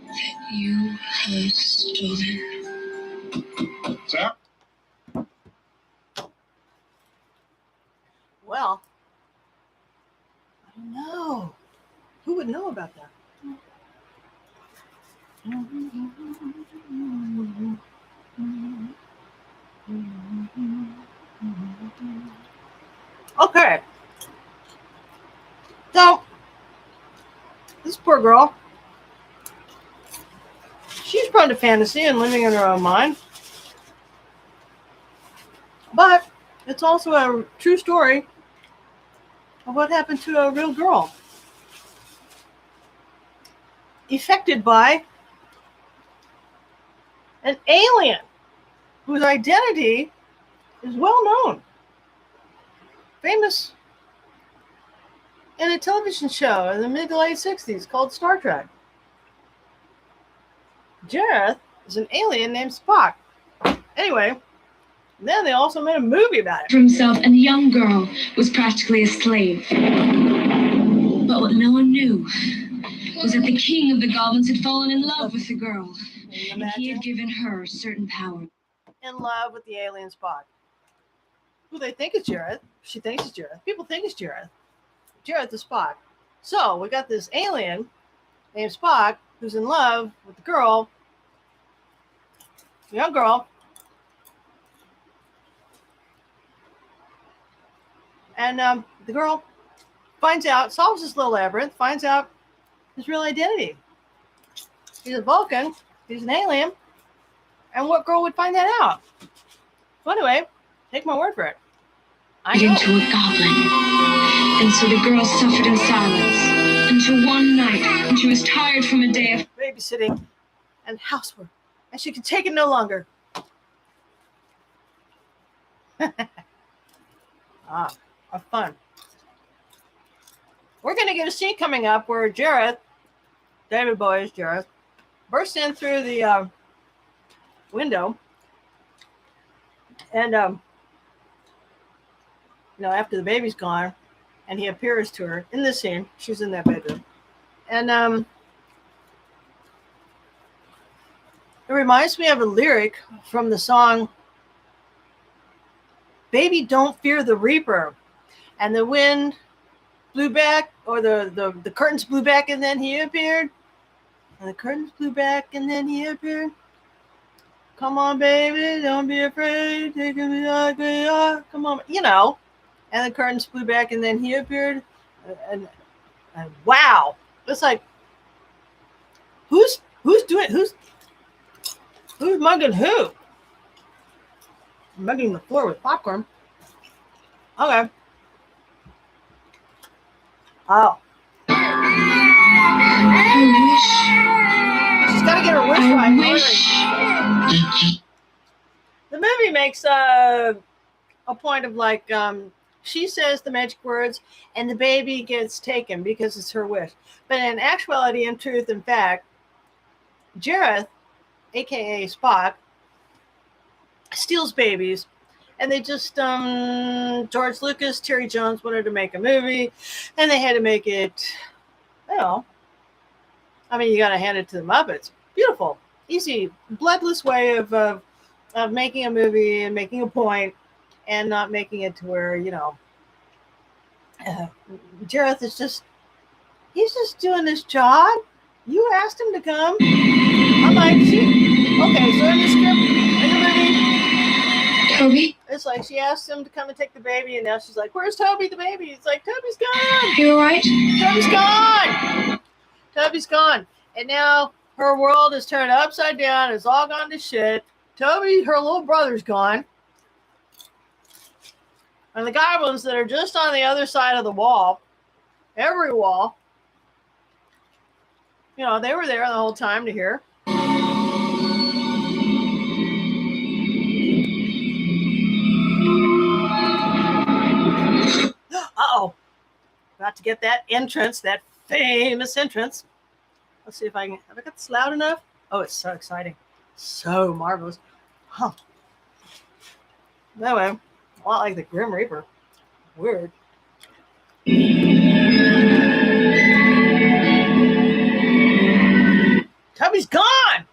that you have stolen. Sir? Well, I don't know. Who would know about that? Okay. So, this poor girl, she's prone to fantasy and living in her own mind. But it's also a true story of what happened to a real girl. Affected by an alien whose identity is well known. Famous in a television show in the mid to late 60s called Star Trek. Jareth is an alien named Spock. Anyway, then they also made a movie about it. For himself, and the young girl was practically a slave. But what no one knew was that the king of the goblins had fallen in love with the girl, and he had given her certain power. In love with the alien Spock, who they think is Jareth. She thinks it's Jareth. People think it's Jareth. Jareth is Spock. So we got this alien named Spock who's in love with the girl, the young girl, and the girl finds out, solves this little labyrinth, finds out his real identity. He's a Vulcan. He's an alien. And what girl would find that out? So anyway, take my word for it. I know. Into a goblin. And so the girl suffered in silence until one night, when she was tired from a day of babysitting and housework, and she could take it no longer. Have fun. We're going to get a scene coming up where Jareth, David Bowie's Jareth, bursts in through the window, and after the baby's gone, and he appears to her in this scene. She's in that bedroom, and it reminds me of a lyric from the song "Baby, Don't Fear the Reaper," and the wind blew back, or the curtains blew back, and then he appeared, and the curtains blew back, and then he appeared. Come on, baby, don't be afraid. Take me like we are. Come on, And the curtains blew back, and then he appeared. And wow, it's like, who's mugging who? Mugging the floor with popcorn. Okay. Oh. She's got to get her wish right. The movie makes a point of like, she says the magic words and the baby gets taken because it's her wish. But in actuality, in truth, in fact, Jareth, aka Spock, steals babies, and they just George Lucas, Terry Jones wanted to make a movie, and they had to make it, you got to hand it to the Muppets. Beautiful, easy, bloodless way of making a movie and making a point, and not making it to where Jareth is he's just doing his job. You asked him to come. I'm like, okay, so in the script, in the movie, Toby? It's like she asked him to come and take the baby, and now she's like, where's Toby, the baby? It's like, Toby's gone. You all right? Toby's gone. Toby's gone. And now her world is turned upside down. It's all gone to shit. Toby, her little brother's gone. And the goblins that are just on the other side of the wall, every wall, they were there the whole time to hear. Uh-oh. About to get that entrance, that famous entrance. Let's see if I got this loud enough? Oh, it's so exciting. So marvelous. Huh. Anyway, a lot like the Grim Reaper. Weird. Toby's gone!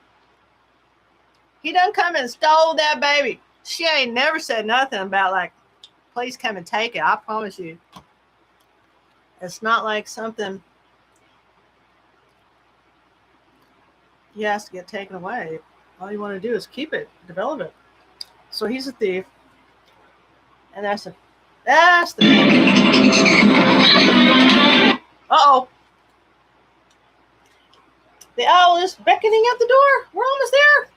He done come and stole that baby. She ain't never said nothing about like, please come and take it. I promise you. It's not like something he has to get taken away. All you want to do is keep it, develop it. So he's a thief. And that's the Uh-oh. The owl is beckoning at the door. We're almost there.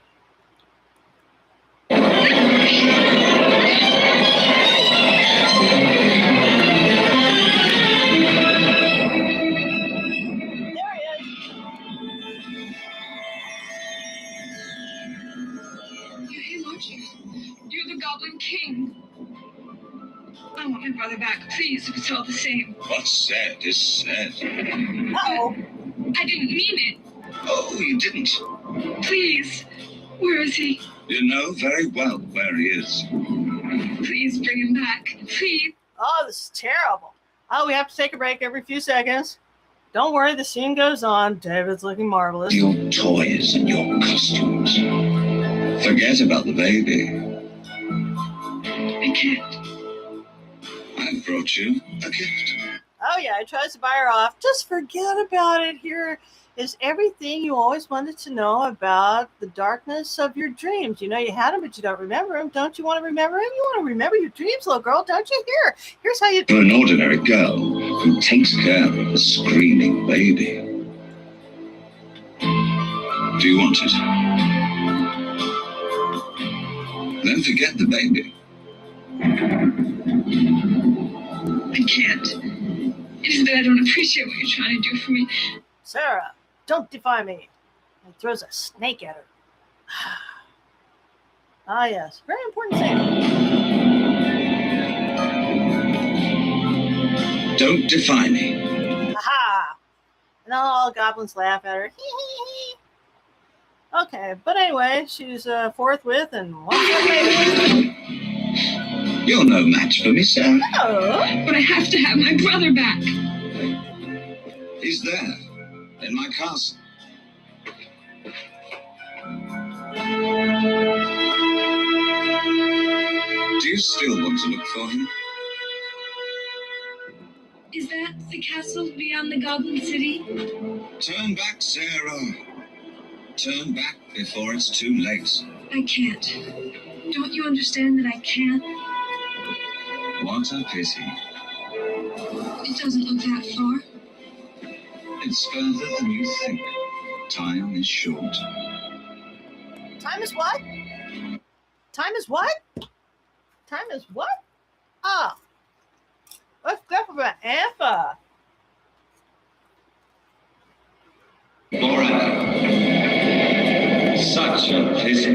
There he is. You're him, aren't you? You're the Goblin King. I want my brother back, please, if it's all the same. What's said is said. Uh-oh. I didn't mean it. Oh, you didn't. Please. Where is he? You know very well where he is. Please bring him back. Please. Oh, this is terrible. Oh, we have to take a break every few seconds. Don't worry, the scene goes on. David's looking marvelous. Your toys and your costumes. Forget about the baby. I can't. I've brought you a gift. Oh, yeah, he tries to buy her off. Just forget about it. Here is everything you always wanted to know about the darkness of your dreams. You know you had them, but you don't remember them. Don't you want to remember them? You want to remember your dreams, little girl, don't you? Here's how you... For an ordinary girl who takes care of a screaming baby. Do you want it? Then forget the baby. I can't. It is that I don't appreciate what you're trying to do for me. Sarah, don't defy me. And throws a snake at her. Ah, yes. Very important thing. Don't defy me. Aha! And all goblins laugh at her. Okay, but anyway, she's forthwith and wants her baby. You're no match for me, Sarah. No. But I have to have my brother back. He's there, in my castle. Do you still want to look for him? Is that the castle beyond the Goblin City? Turn back, Sarah. Turn back before it's too late. I can't. Don't you understand that I can't? What a pity. It doesn't look that far. It's further than you think. Time is short. Time is what? Time is what? Time is what? Ah. Let's go for an alpha. Forever. Such a pity.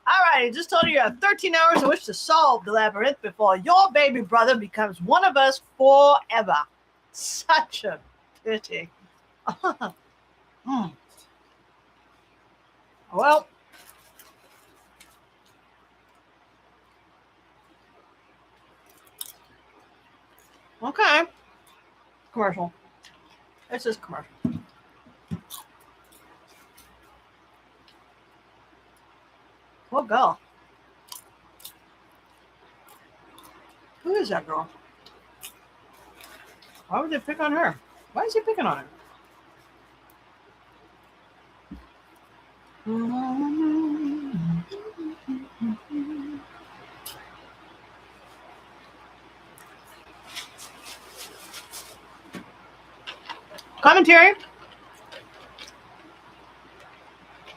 Alright, I just told you have 13 hours in which to solve the labyrinth before your baby brother becomes one of us forever. Such a pity. Well, okay. Commercial. It's just commercial. What girl? Who is that girl? Why would they pick on her? Why is he picking on her? Commentary?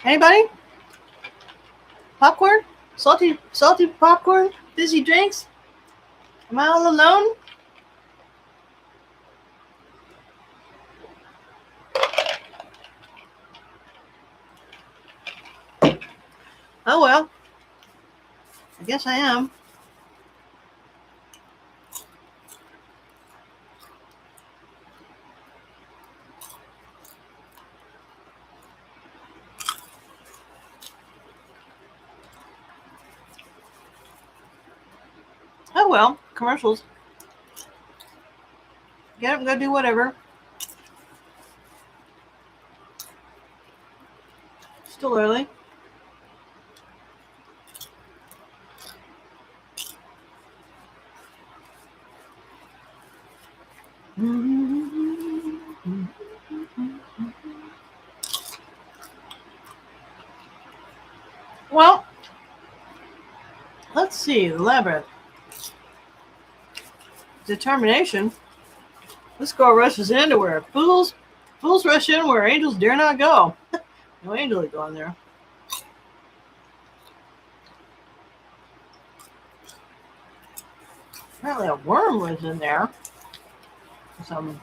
Anybody? Popcorn? Salty popcorn? Fizzy drinks? Am I all alone? Oh well. I guess I am. Oh well, commercials. Get up, go do whatever. Still early. Well, let's see. The Labyrinth. Determination. This girl rushes into where fools rush in where angels dare not go. No angel would go in there. Apparently a worm lives in there. Some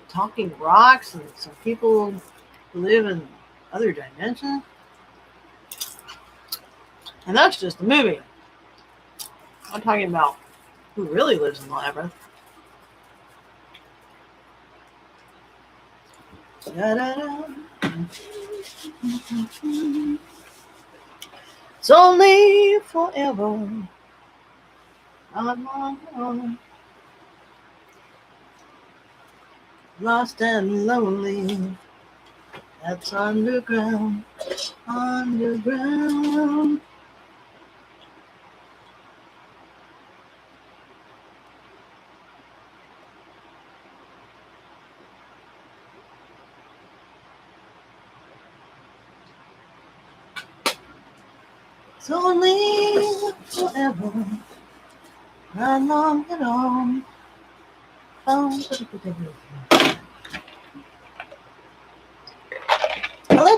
talking rocks and some people who live in other dimensions. And that's just the movie. I'm talking about who really lives in the labyrinth. Da-da-da. It's only forever. Lost and lonely. That's underground. Underground. It's only forever. Not long at all.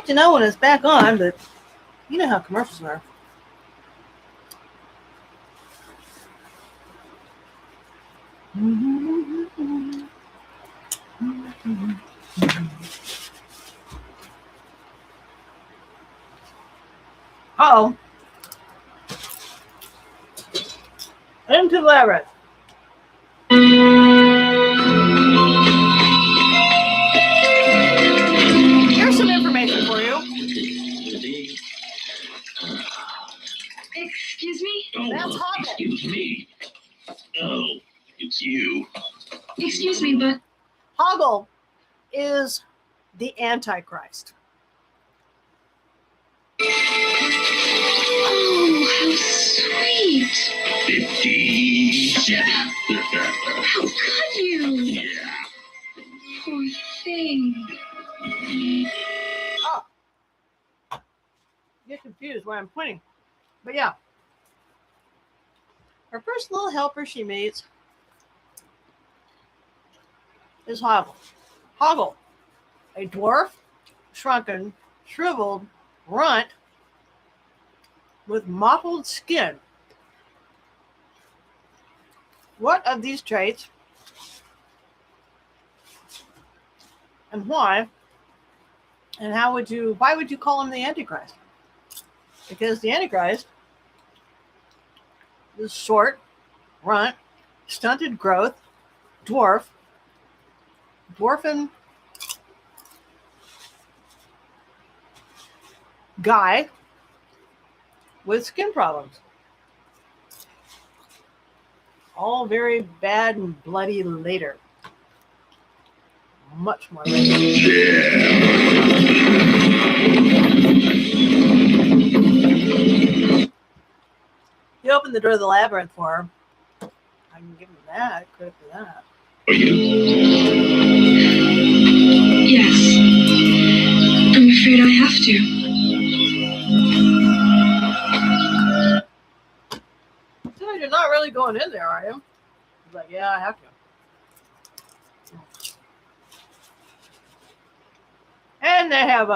let you know when it's back on, but you know how commercials are. Uh-oh. Into the Labyrinth. Here's some information for you. Excuse me? That's Hoggle. Excuse me. Oh, it's you. Excuse me, but Hoggle is the Antichrist. oh, how sweet. 57. How could you? Yeah. Poor thing. Oh. Get confused why I'm pointing. But yeah. Her first little helper she meets is Hoggle. Hoggle, a dwarf, shrunken, shriveled runt with mottled skin. What of these traits and why and why would you call him the Antichrist? Because the Antichrist is short, runt, stunted growth, dwarfen guy with skin problems. All very bad and bloody later. Much more later. You open the door of the labyrinth for her. I can give him that, credit for that. Are you? Yes. I'm afraid I have to. So you're not really going in there, are you? He's like, yeah, I have to. And they have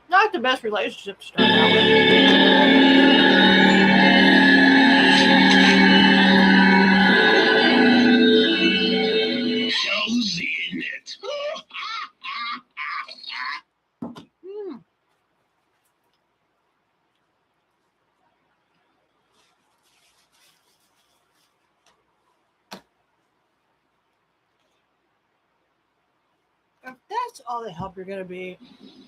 not the best relationship to start out with. Josie in it. If that's all the help you're going to be.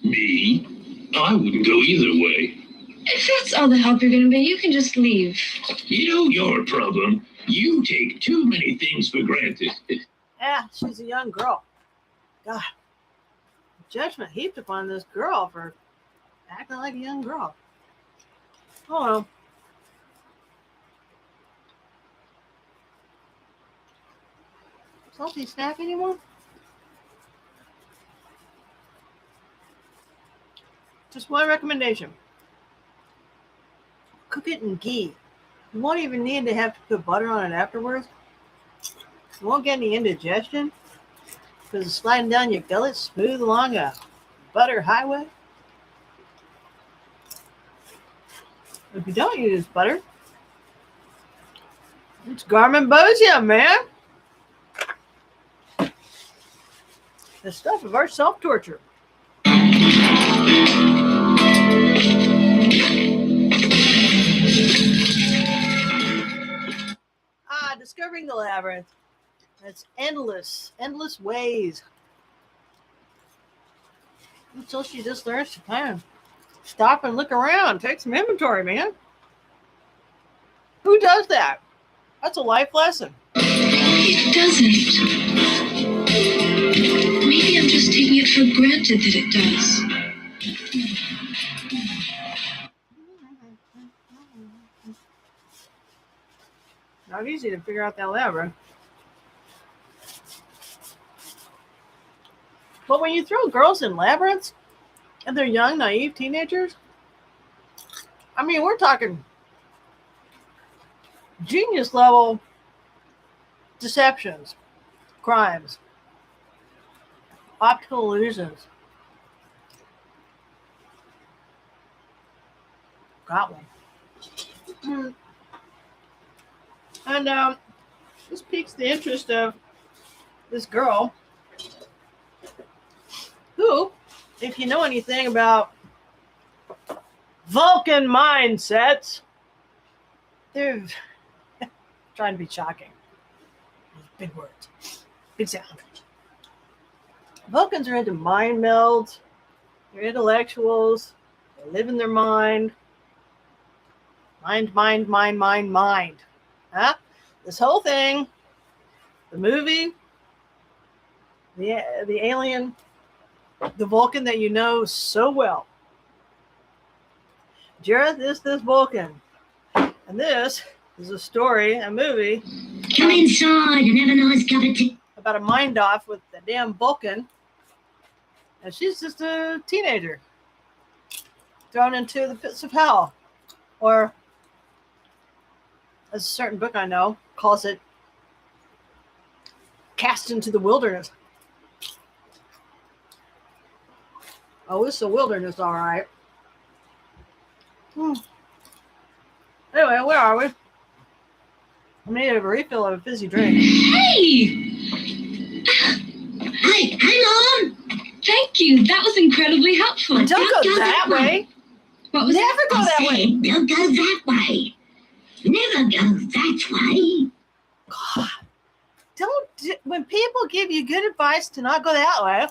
Me? I wouldn't go either way. If that's all the help you're going to be, you can just leave. You know your problem. You take too many things for granted. She's a young girl. God. Judgment heaped upon this girl for acting like a young girl. Oh well. Salty snack anymore? Just one recommendation. Cook it in ghee. You won't even need to have to put butter on it afterwards. You won't get any indigestion because it's sliding down your gullet smooth along a butter highway. If you don't use butter, it's garmonbosia, man. The stuff of our self-torture. Discovering the labyrinth. It's endless ways. Until she just learns to kind of stop and look around, take some inventory, man. Who does that? That's a life lesson. It doesn't. Maybe I'm just taking it for granted that it does. Not easy to figure out that labyrinth. But when you throw girls in labyrinths, and they're young, naive teenagers, I mean, we're talking genius level deceptions, crimes, optical illusions. got one. And this piques the interest of this girl who, if you know anything about Vulcan mindsets, they're trying to be shocking. Big words, big sound. Vulcans are into mind melds. They're intellectuals. They live in their mind. Mind. Huh? This whole thing, the movie, the alien, the Vulcan that you know so well. Jareth is this Vulcan. And this is a story, a movie. Come inside and have a nice cup of tea. About a mind off with the damn Vulcan. And she's just a teenager. Thrown into the pits of hell. Or, as a certain book I know calls it, cast into the wilderness. Oh, it's the wilderness, all right. Anyway, where are we? I need a refill of a fizzy drink. Hey, hang on. Thank you. That was incredibly helpful. Don't go that way. What was Never go that way. Don't go that way. Never go that way. God, when people give you good advice to not go that way,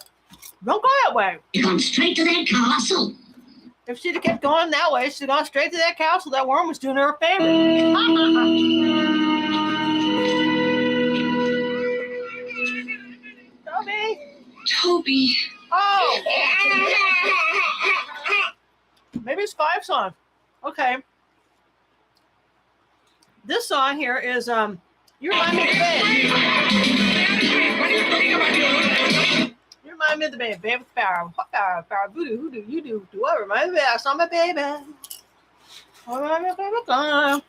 don't go that way. You've gone straight to that castle. If she'd have kept going that way, she'd have gone straight to that castle. That worm was doing her a favor. Toby. Oh! Maybe it's 5 songs. Okay. This song here is You Remind Me of the Babe. You remind me of the babe. Babe with Pharaoh. What Pharaoh? Pharaoh voodoo, hoodoo, you do. Do I remind me? I saw my baby. I remind me of baby gone.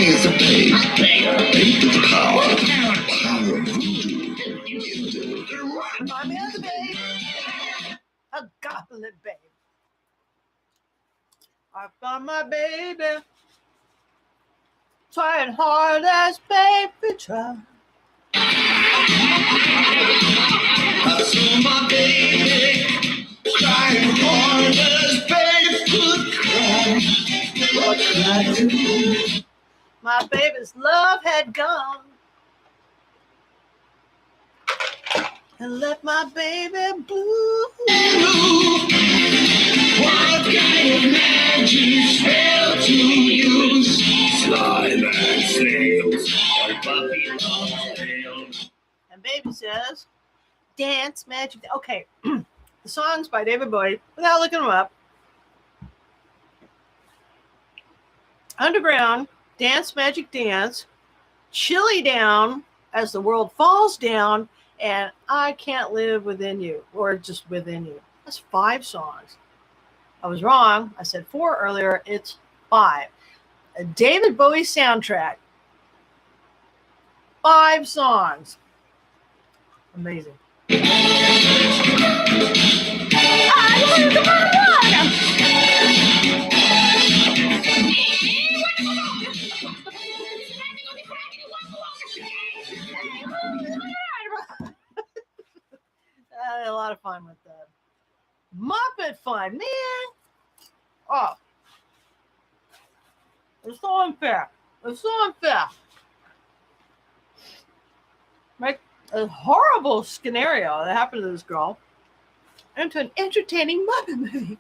It's a babe. Babe with power. Power of voodoo. Remind me of the babe. A goblin babe. I found my baby. Trying hard as baby try. I saw my baby. Trying hard as babe could cry. What could I do? My baby's love had gone and left my baby blue. What kind of magic spell to use? Slime and snails, or puppy tails. And baby says, dance magic. Okay, the song's by David Bowie, without looking them up. Underground. Dance, magic dance, chilly down as the world falls down, and I can't live within you, or just within you. That's 5 songs. I was wrong. I said 4 earlier. It's 5. A David Bowie soundtrack. 5 songs. Amazing. I had a lot of fun with that. Muppet fun, man. Oh. It's so unfair. It's so unfair. Right? A horrible scenario that happened to this girl into an entertaining Muppet movie.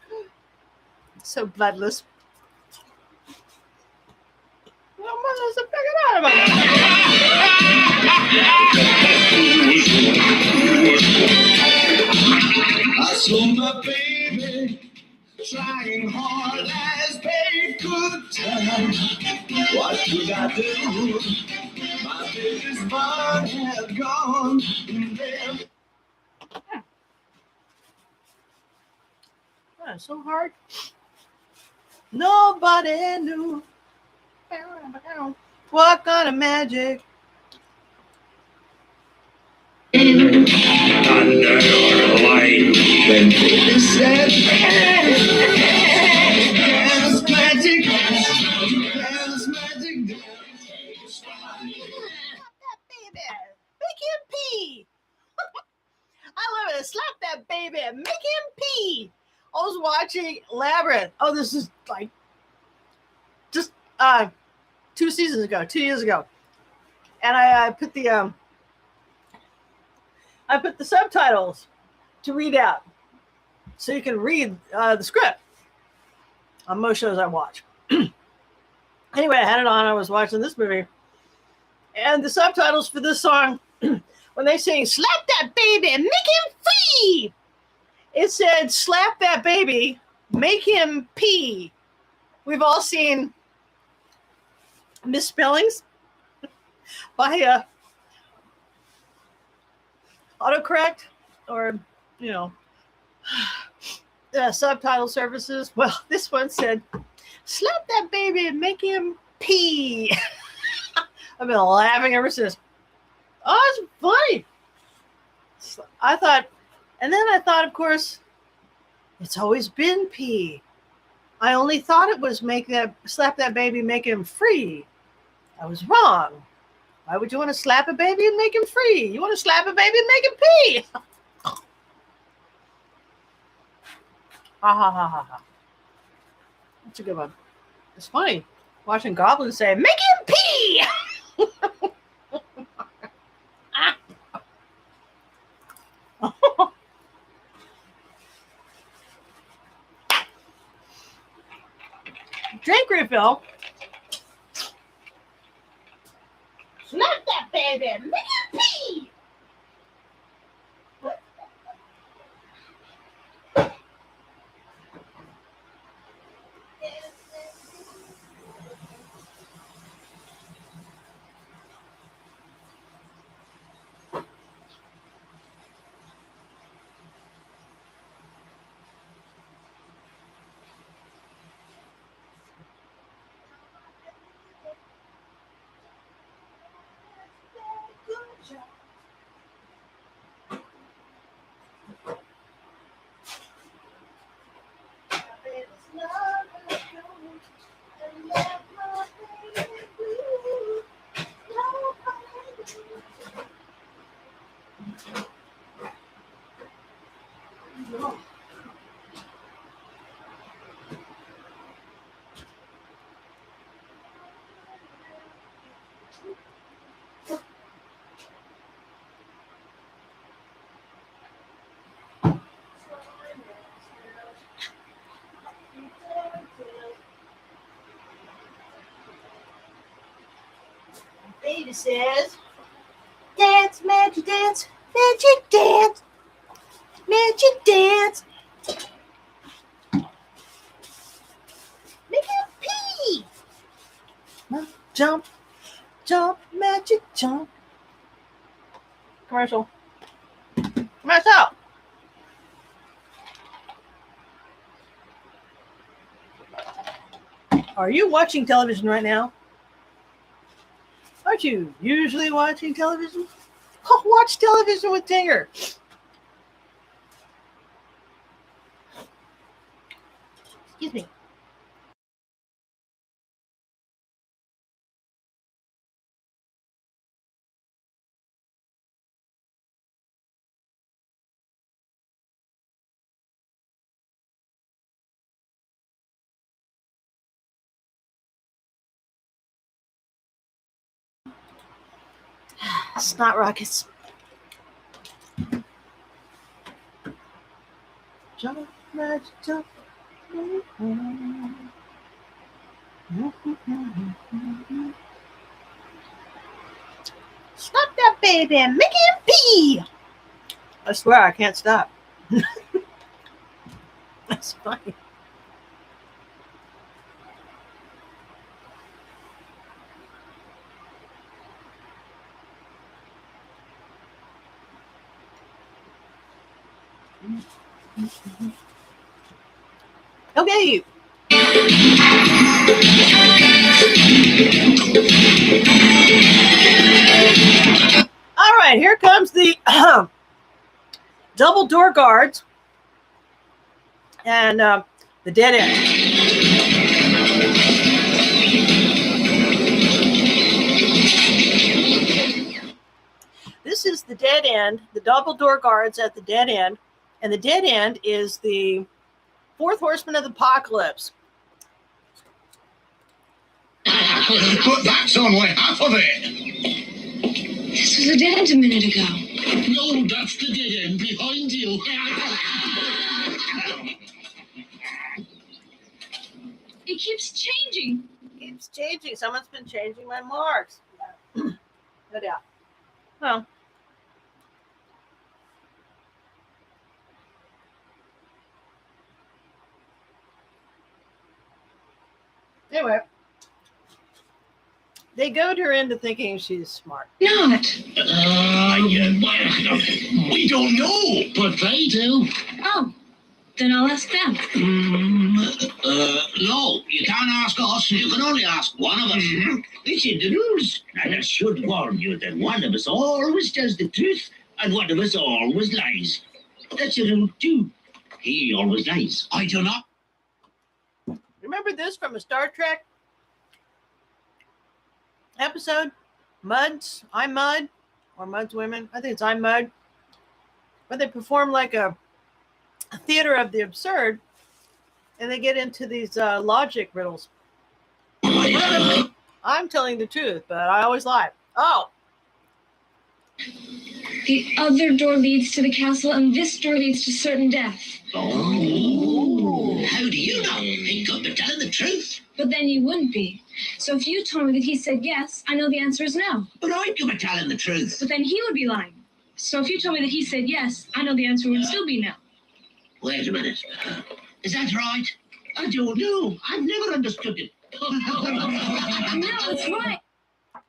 So bloodless. Well, mother's a figure out about it. I saw my baby trying hard as babe could try. What could I do? My baby's fun had gone. God, so hard. Nobody knew what kind of magic. Thunder or lightning. Then baby said, dance magic, dance magic, dance. That baby, make him pee. I love it. Slap that baby, make him pee. I was watching Labyrinth. Oh, this is like just 2 years ago, and I put the subtitles to read out, so you can read the script on most shows I watch. Anyway, I had it on. I was watching this movie, and the subtitles for this song, when they sing "Slap that baby, make him free," it said "Slap that baby, make him pee." We've all seen misspellings by autocorrect or subtitle services. Well, this one said, "Slap that baby and make him pee." I've been laughing ever since. Oh, it's funny. I thought, of course, it's always been pee. I only thought it was slap that baby, make him free. I was wrong. Why would you want to slap a baby and make him free? You want to slap a baby and make him pee. Ha ha ha ha ha. That's a good one. It's funny watching goblins say, "Make him pee." Drink refill. Slap that baby, make him pee. Baby says, "Dance, magic dance, magic dance, magic dance. Make him pee. Jump, jump, magic jump." Commercial. Commercial. Are you watching television right now? Aren't you usually watching television? Oh, watch television with Tinger. Excuse me. Snot rockets. Jump, magic jump. Stop that baby and make him pee. I swear I can't stop. That's funny. Okay. All right, here comes the double door guards and the dead end. This is the dead end, the double door guards at the dead end, and the dead end is the fourth horseman of the apocalypse. But that's only half of it. This was a dead end a minute ago. No, that's the dead end behind you. It keeps changing. It's changing. Someone's been changing my marks. No doubt. Well. Anyway, they goad her into thinking she's smart. Not. We don't know, but they do. Oh, then I'll ask them. No, you can't ask us. You can only ask one of us. It's in the rules. And I should warn you that one of us always tells the truth and one of us always lies. That's a rule too. He always lies. I do not. Remember this from a Star Trek episode? Muds, I'm Mud, or Mud's Women. I think it's I'm Mud. Where they perform like a theater of the absurd, and they get into these logic riddles. I'm telling the truth, but I always lie. Oh. The other door leads to the castle, and this door leads to certain death. Oh. How do you know? He could be telling the truth. But then you wouldn't be. So if you told me that he said yes, I know the answer is no. But I could be telling the truth. But then he would be lying. So if you told me that he said yes, I know the answer would still be no. Wait a minute. Is that right? I don't know. I've never understood it. No, it's right.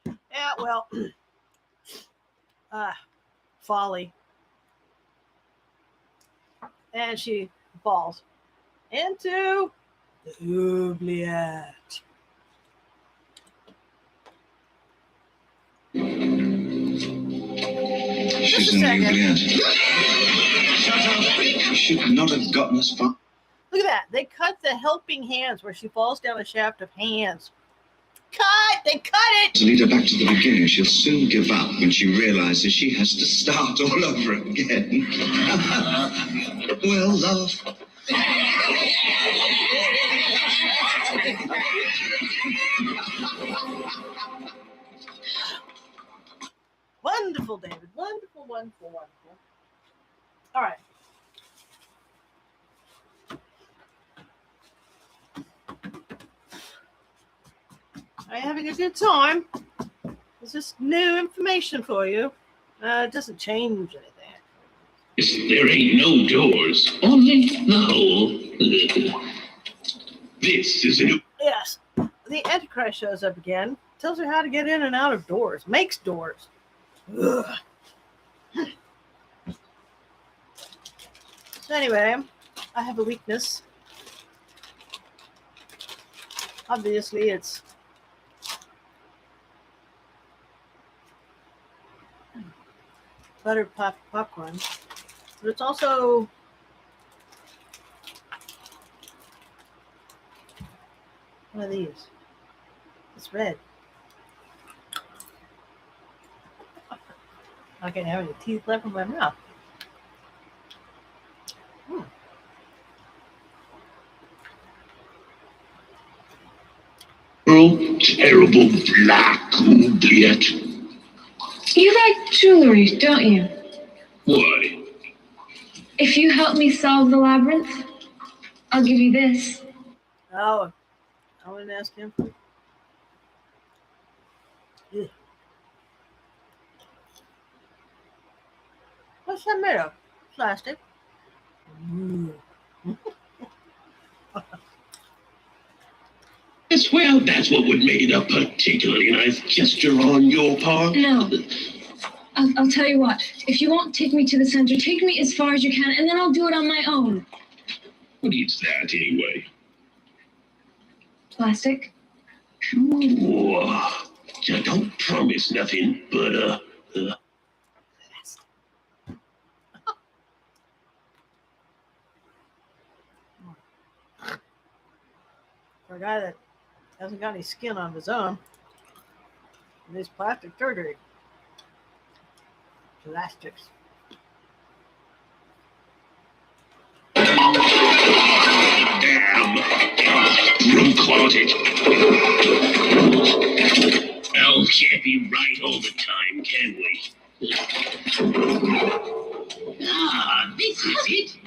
Yeah, well, folly. And she falls into the oubliette. She's in the oubliette. Shut up. You should not have gotten us far. Look at that. They cut the helping hands where she falls down a shaft of hands. Cut! They cut it! To lead her back to the beginning, she'll soon give up when she realizes she has to start all over again. Well, love. Wonderful, David. Wonderful, wonderful, wonderful. All right. Are you having a good time? Is this new information for you? It doesn't change anything. There ain't no doors, only the hole. This is a new... Yes. The Antichrist shows up again. Tells her how to get in and out of doors. Makes doors. Ugh. So anyway, I have a weakness. Obviously, it's buttered popcorn, but it's also one of these. It's red. I can't have any teeth left in my mouth. Oh, terrible black oubliette. You like jewelry, don't you? Why? If you help me solve the labyrinth, I'll give you this. Oh, I wouldn't ask him. Yeah. What's that made of? Plastic. Yes, well, that's what would make it a particularly nice gesture on your part. No. I'll tell you what. If you won't take me to the center, take me as far as you can, and then I'll do it on my own. Who needs that anyway? Plastic? Whoa. I don't promise nothing, but For a guy that hasn't got any skin on his own, these plastic surgery. Plastics. damn. Room closet. Oh, can't be right all the time, can we? Ah, this is it.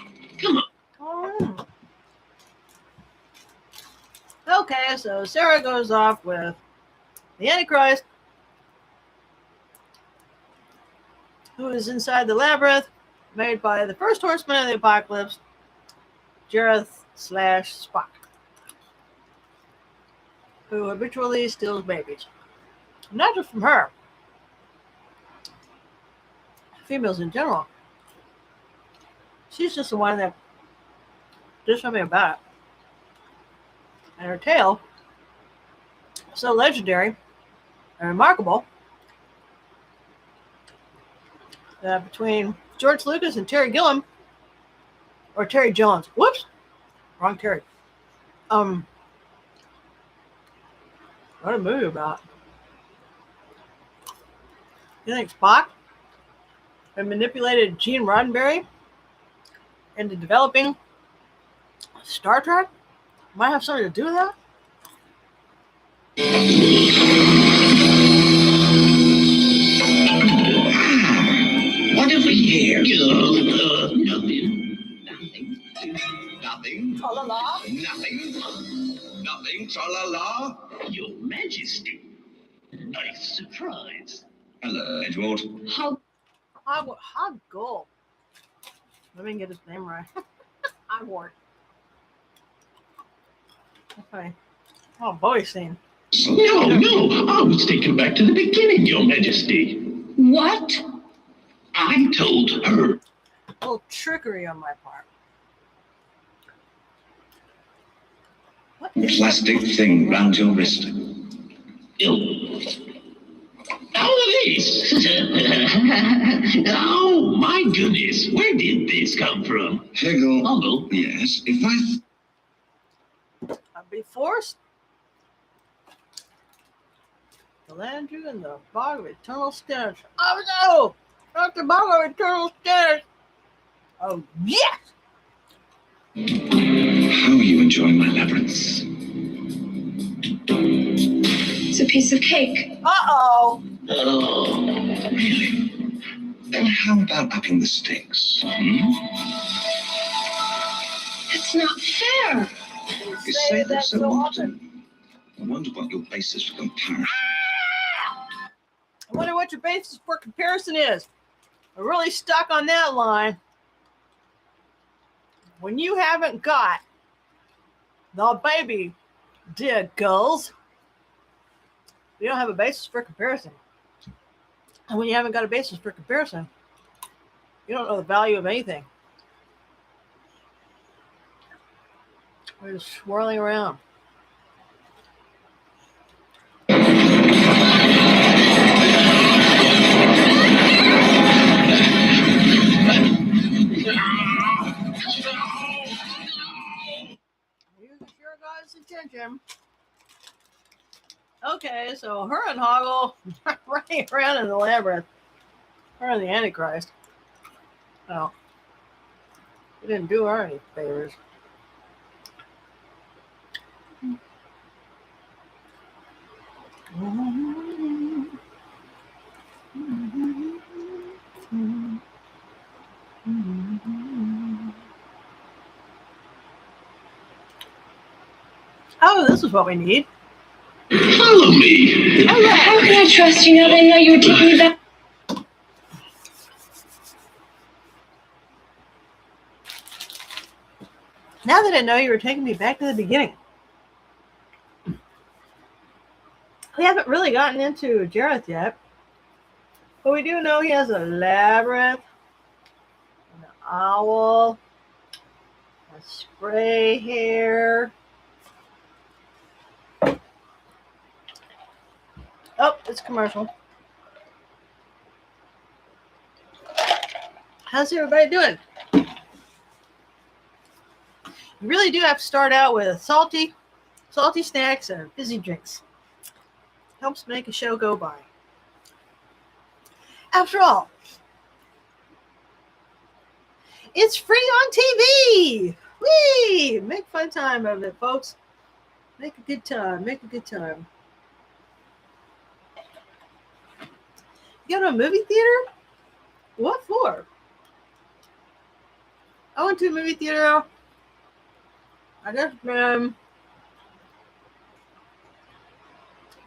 Come on. Oh. Okay, so Sarah goes off with the Antichrist, who is inside the labyrinth made by the first Horseman of the Apocalypse, Jareth / Spock, who habitually steals babies. Not just from her, females in general. She's just the one that did something about it. And her tale, so legendary and remarkable, that between George Lucas and Terry Gilliam, or Terry Jones, whoops, wrong Terry. What a movie about. You think Spock had manipulated Gene Roddenberry into developing Star Trek? Might have something to do with that? What have we here? Nothing. Tra-la-la. Nothing. Tra-la-la. Your Majesty. Nice surprise. Hello, Edgewater. Hoggold. Let me get his name right. Hogwarts. Okay. Oh, Bowie scene. No, I was taken back to the beginning, Your Majesty. What? I told her. A little trickery on my part. What is Plastic thing round your wrist. Oh, this. Oh, my goodness. Where did this come from? Hegel. Hoggle? Yes, if I'd be forced to land you in the bog of eternal stench. Oh no! Not the bog of eternal stench! Oh yes! How are you enjoying my labyrinths? It's a piece of cake. Uh-oh! Oh. Really? Then how about upping the stakes? That's not fair. You say that so often. I wonder what your basis for comparison. I wonder what your basis for comparison is. I'm really stuck on that line. When you haven't got the baby girls, you don't have a basis for comparison. And when you haven't got a basis for comparison, you don't know the value of anything. We're just swirling around. You sure got his attention. Okay, so her and Hoggle running around in the labyrinth. Her and the Antichrist. Well, we didn't do her any favors. Oh, this is what we need. Follow me. How can I trust you now that I know you were taking me back? Now that I know you were taking me back to the beginning. We haven't really gotten into Jareth yet. But we do know he has a labyrinth, an owl, a spray hair, It's a commercial. How's everybody doing? You really do have to start out with salty snacks and fizzy drinks. Helps make a show go by. After all, it's free on TV. Whee! Make fun time of it, folks. Make a good time. Make a good time. You go to a movie theater? What for? I went to a movie theater. I guess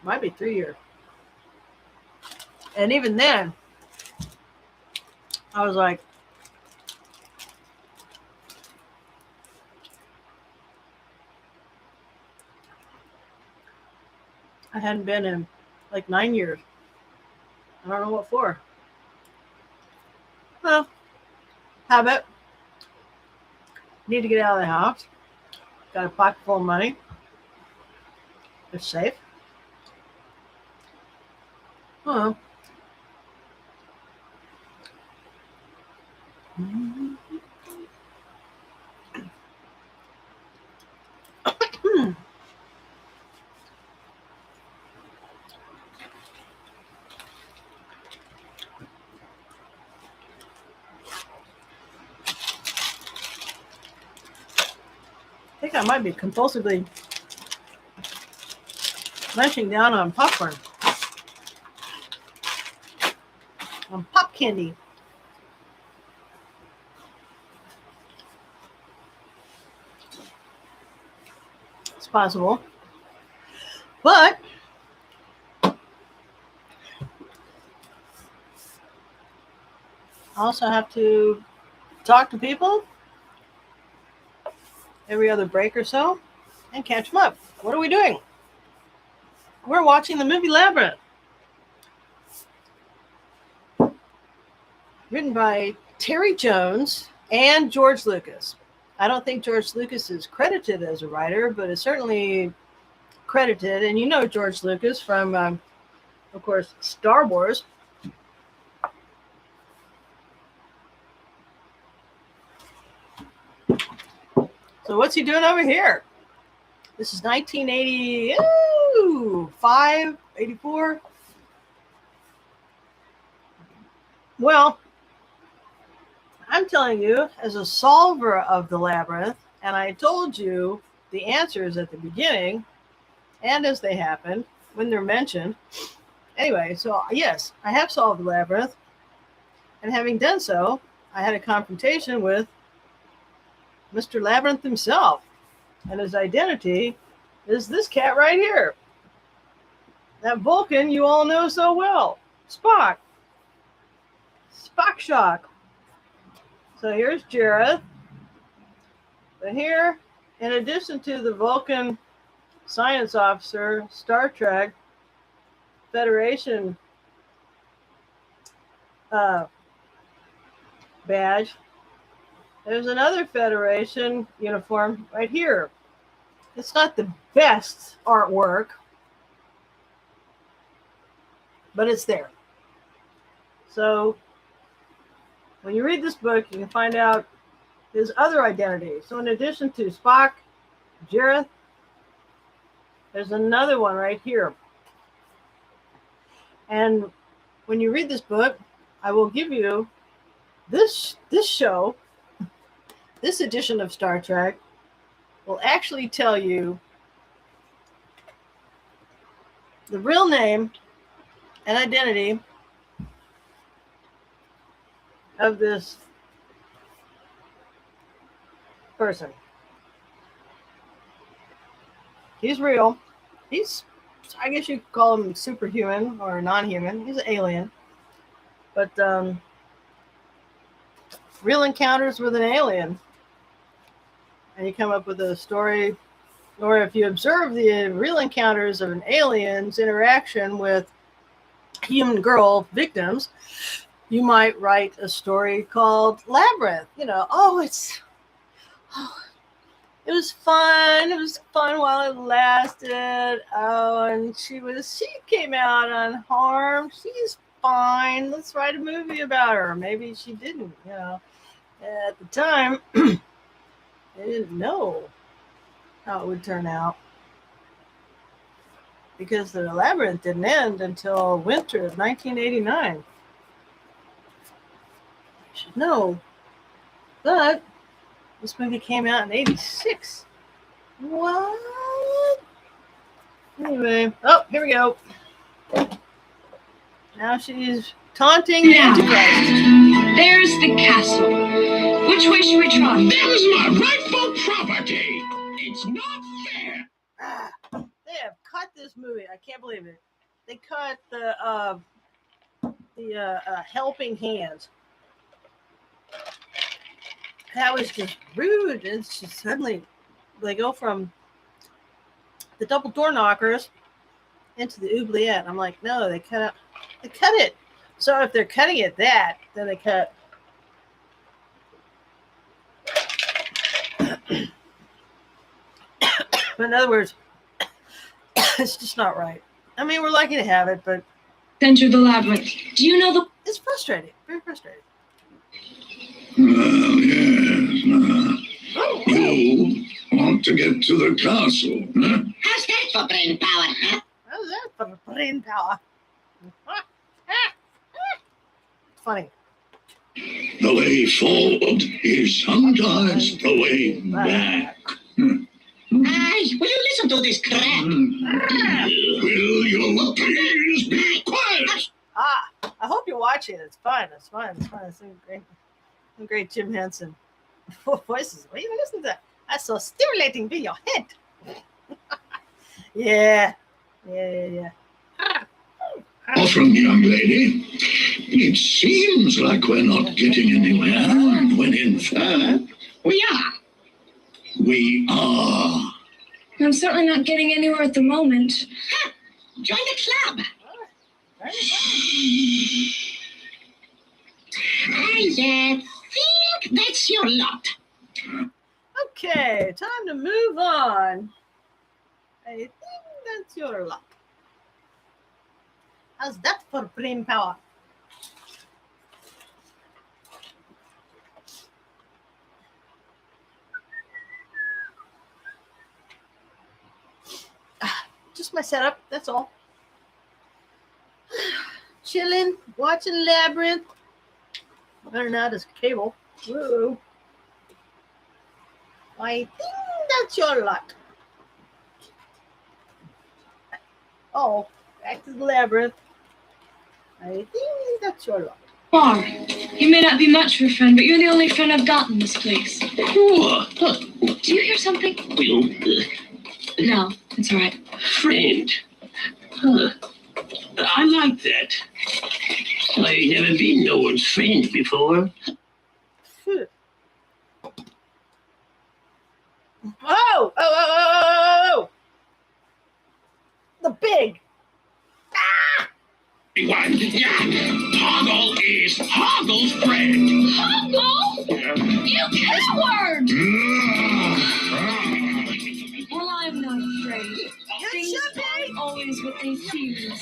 might be 3 years. And even then, I was like, I hadn't been in like 9 years. I don't know what for. Well, habit. Need to get out of the house. Got a pocket full of money. It's safe. Oh. I think I might be compulsively munching down on popcorn. On pop candy. It's possible. But I also have to talk to people every other break or so and catch them up. What are we doing? We're watching the movie Labyrinth. Written by Terry Jones and George Lucas. I don't think George Lucas is credited as a writer, but is certainly credited. And you know George Lucas from, of course, Star Wars. So what's he doing over here? This is 1985, 84. Well, I'm telling you, as a solver of the labyrinth, and I told you the answers at the beginning, and as they happen, when they're mentioned. Anyway, so yes, I have solved the labyrinth. And having done so, I had a confrontation with Mr. Labyrinth himself. And his identity is this cat right here. That Vulcan you all know so well. Spock. Spock Shock. So here's Jareth. But here, in addition to the Vulcan science officer, Star Trek Federation badge, there's another Federation uniform right here. It's not the best artwork, but it's there. So when you read this book, you can find out his other identity. So in addition to Spock, Jareth, there's another one right here. And when you read this book, I will give you this show. This edition of Star Trek will actually tell you the real name and identity of this person. He's real. He's, I guess you could call him superhuman or non-human. He's an alien. But real encounters with an alien. And you come up with a story, or if you observe the real encounters of an alien's interaction with human girl victims, you might write a story called Labyrinth. You know, It was fun. It was fun while it lasted. Oh, and she came out unharmed. She's fine. Let's write a movie about her. Maybe she didn't, At the time, they didn't know how it would turn out. Because the Labyrinth didn't end until winter of 1989. You should know. But this movie came out in 86. What? Anyway, oh, here we go. Now she's taunting the Antichrist. There's the castle. Which way should we try? There's my rightful property. It's not fair. They have cut this movie. I can't believe it. They cut the helping hands. That was just rude. It's just suddenly they go from the double door knockers into the oubliette. I'm like, no, they cut it. So if they're cutting it then they cut. But in other words, it's just not right. I mean, we're lucky to have it, but Enter the labyrinth. Do you know the? It's frustrating. Very frustrating. Yes. You want to get to the castle, huh? How's that for brain power, huh? How's that for brain power? Funny. The way forward is sometimes the way back. Aye, will you listen to this crap? Will you please be quiet? I hope you're watching. It's fun. It's some great Jim Henson voices. What are you even listening to that? That's so stimulating to your head. Yeah. Often, young lady, it seems like we're not getting anywhere, when in fact, We are. we are. I'm certainly not getting anywhere at the moment. Join the club. I think that's your lot. Okay, time to move on. I think that's your luck. How's that for brain power? Just my setup, that's all. Chilling, watching Labyrinth. Better not as cable. Whoa. I think that's your luck. Oh, back to the Labyrinth. I think that's your luck. Bar. You may not be much of a friend, but you're the only friend I've got in this place. Do you hear something? No, it's all right. Friend. Huh. I like that. I've never been no one's friend before. Oh! The big. One, yeah. Hoggle is Hoggle's friend. Hoggle? You coward! Well, I'm not afraid. Things aren't always what they seem.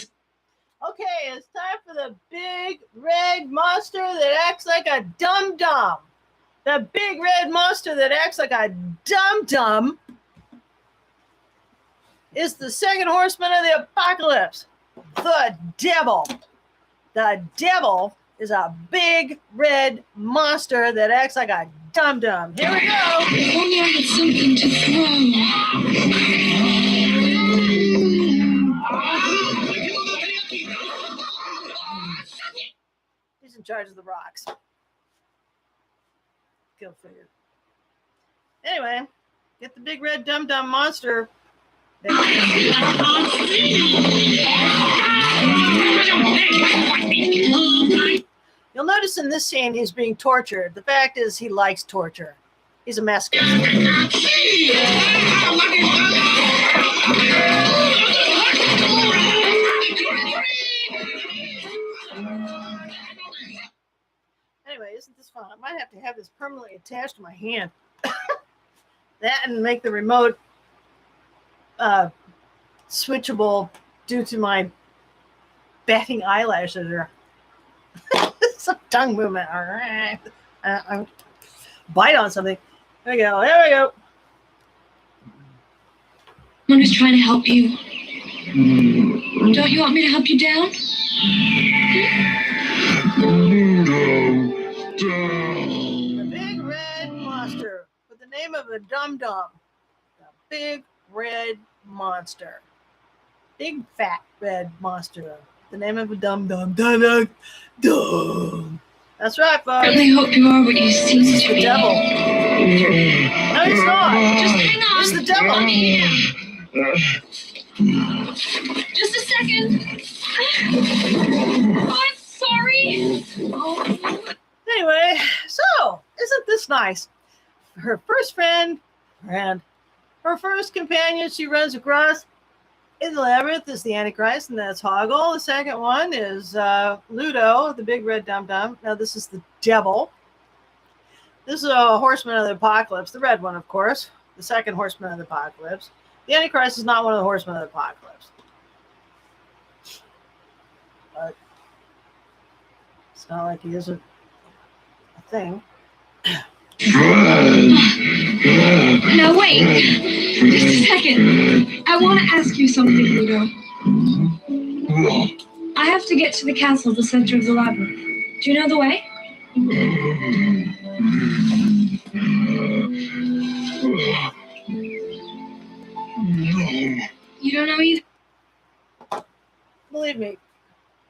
Okay, it's time for the big red monster that acts like a dum-dum. The big red monster that acts like a dum-dum is the second horseman of the apocalypse, the devil. The devil is a big red monster that acts like a dum-dum. Here we go. If only I had something to throw. He's in charge of the rocks. Go figure. Anyway, get the big red dum-dum monster. You'll notice in this scene he's being tortured. The fact is he likes torture. He's a masochist. Anyway, isn't this fun? I might have to have this permanently attached to my hand. That and make the remote switchable due to my batting eyelashes or some tongue movement. I bite on something. There we go. There we go. Someone who's trying to help you. Don't you want me to help you down? The big red monster with the name of a dum-dum. The big red monster. Big fat red monster. The name of a dum-dum. Dum-dum. That's right, I folks. really hope you are what you seem This is to the be. devil. No, he's not. Just hang on. It's the devil. Just a second. Oh, I'm sorry. Oh. Anyway, so isn't this nice? Her first friend, her first companion she runs across in the labyrinth is the Antichrist, and that's Hoggle. The second one is Ludo, the big red dum-dum. Now this is the devil. This is a horseman of the apocalypse, the red one, of course. The second horseman of the apocalypse. The Antichrist is not one of the horsemen of the apocalypse. But it's not like he isn't a thing. Now wait. Just a second. I want to ask you something, Ludo. I have to get to the castle at the center of the labyrinth. Do you know the way? You don't know either? Believe me,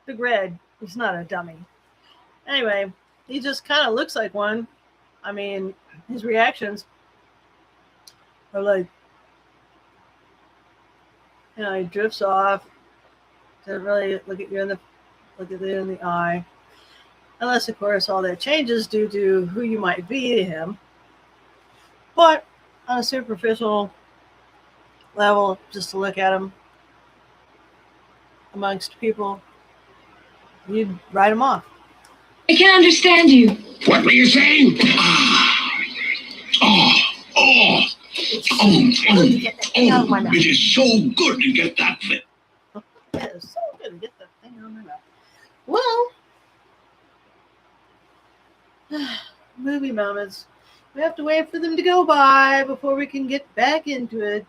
Big Red, he's not a dummy. Anyway, he just kind of looks like one. I mean, his reactions are like, you know, he drifts off, doesn't really look at you in the eye, unless of course all that changes due to who you might be to him. But on a superficial level, just to look at him amongst people, you'd write him off. I can't understand you. What were you saying? Out of my mouth. It is so good to get that fit. It is so good to get that thing out of my mouth. Well, movie moments. We have to wait for them to go by before we can get back into it.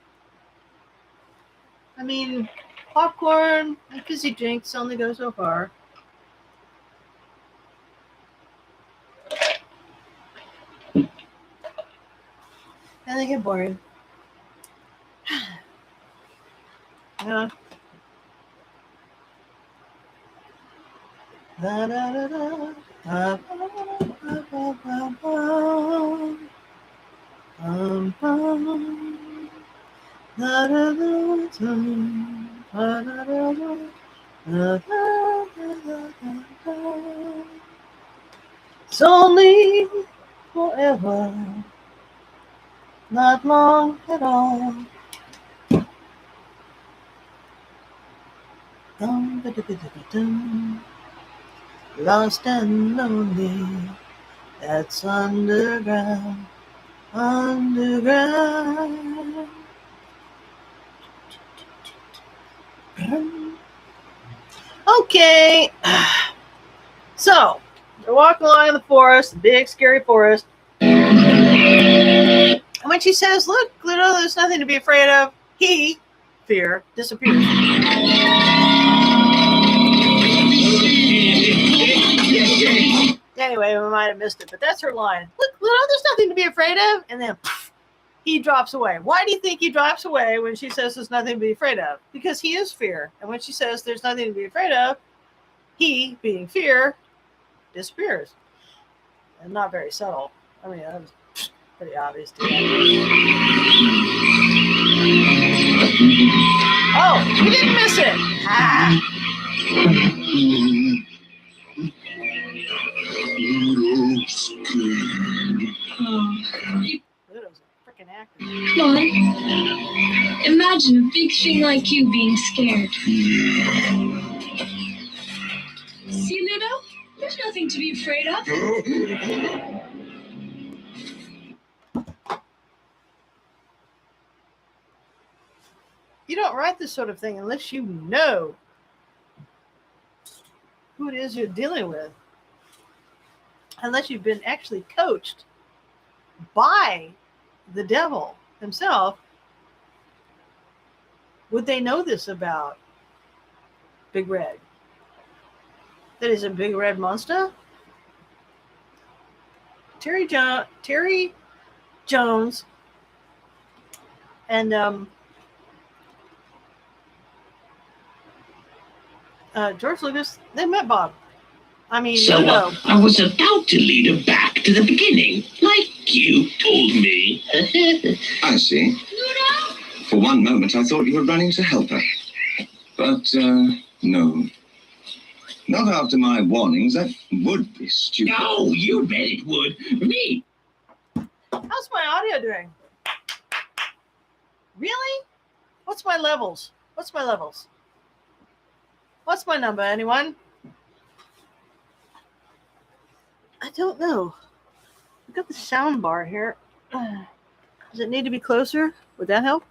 I mean, popcorn and fizzy drinks only go so far. And they get boring. Yeah. Da, da, da, da. Da, ba, ba, ba, ba, ba. Da, da, da, da. Da, da, da, da. Da, da, da, da, da. It's only forever, not long at all. Dum, ba, da, ba, da, ba, dum. Lost and lonely, that's underground, underground. Okay, so they're walking along in the forest, the big scary forest. And when she says, "Look, Ludo, there's nothing to be afraid of," he, fear, disappears. Anyway, we might have missed it, but that's her line. "Look, Ludo, there's nothing to be afraid of," and then he drops away. Why do you think he drops away when she says there's nothing to be afraid of? Because he is fear. And when she says there's nothing to be afraid of, he, being fear, disappears. And not very subtle. I mean, that was pretty obvious to me. Oh, we didn't miss it. Ah. Ludo's a freaking actor. Come on. Imagine a big thing like you being scared. See, Ludo? There's nothing to be afraid of. You don't write this sort of thing unless you know who it is you're dealing with. Unless you've been actually coached by the devil himself. Would they know this about Big Red? That is a big red monster? Terry Jones and George Lucas, they met Bob. I mean, So I was about to lead her back to the beginning, like you told me. I see. For one moment, I thought you were running to help her. But, no. Not after my warnings. That would be stupid. No, you bet it would. Me. How's my audio doing? Really? What's my levels? What's my levels? What's my number, anyone? I don't know. I've got the sound bar here. Does it need to be closer? Would that help?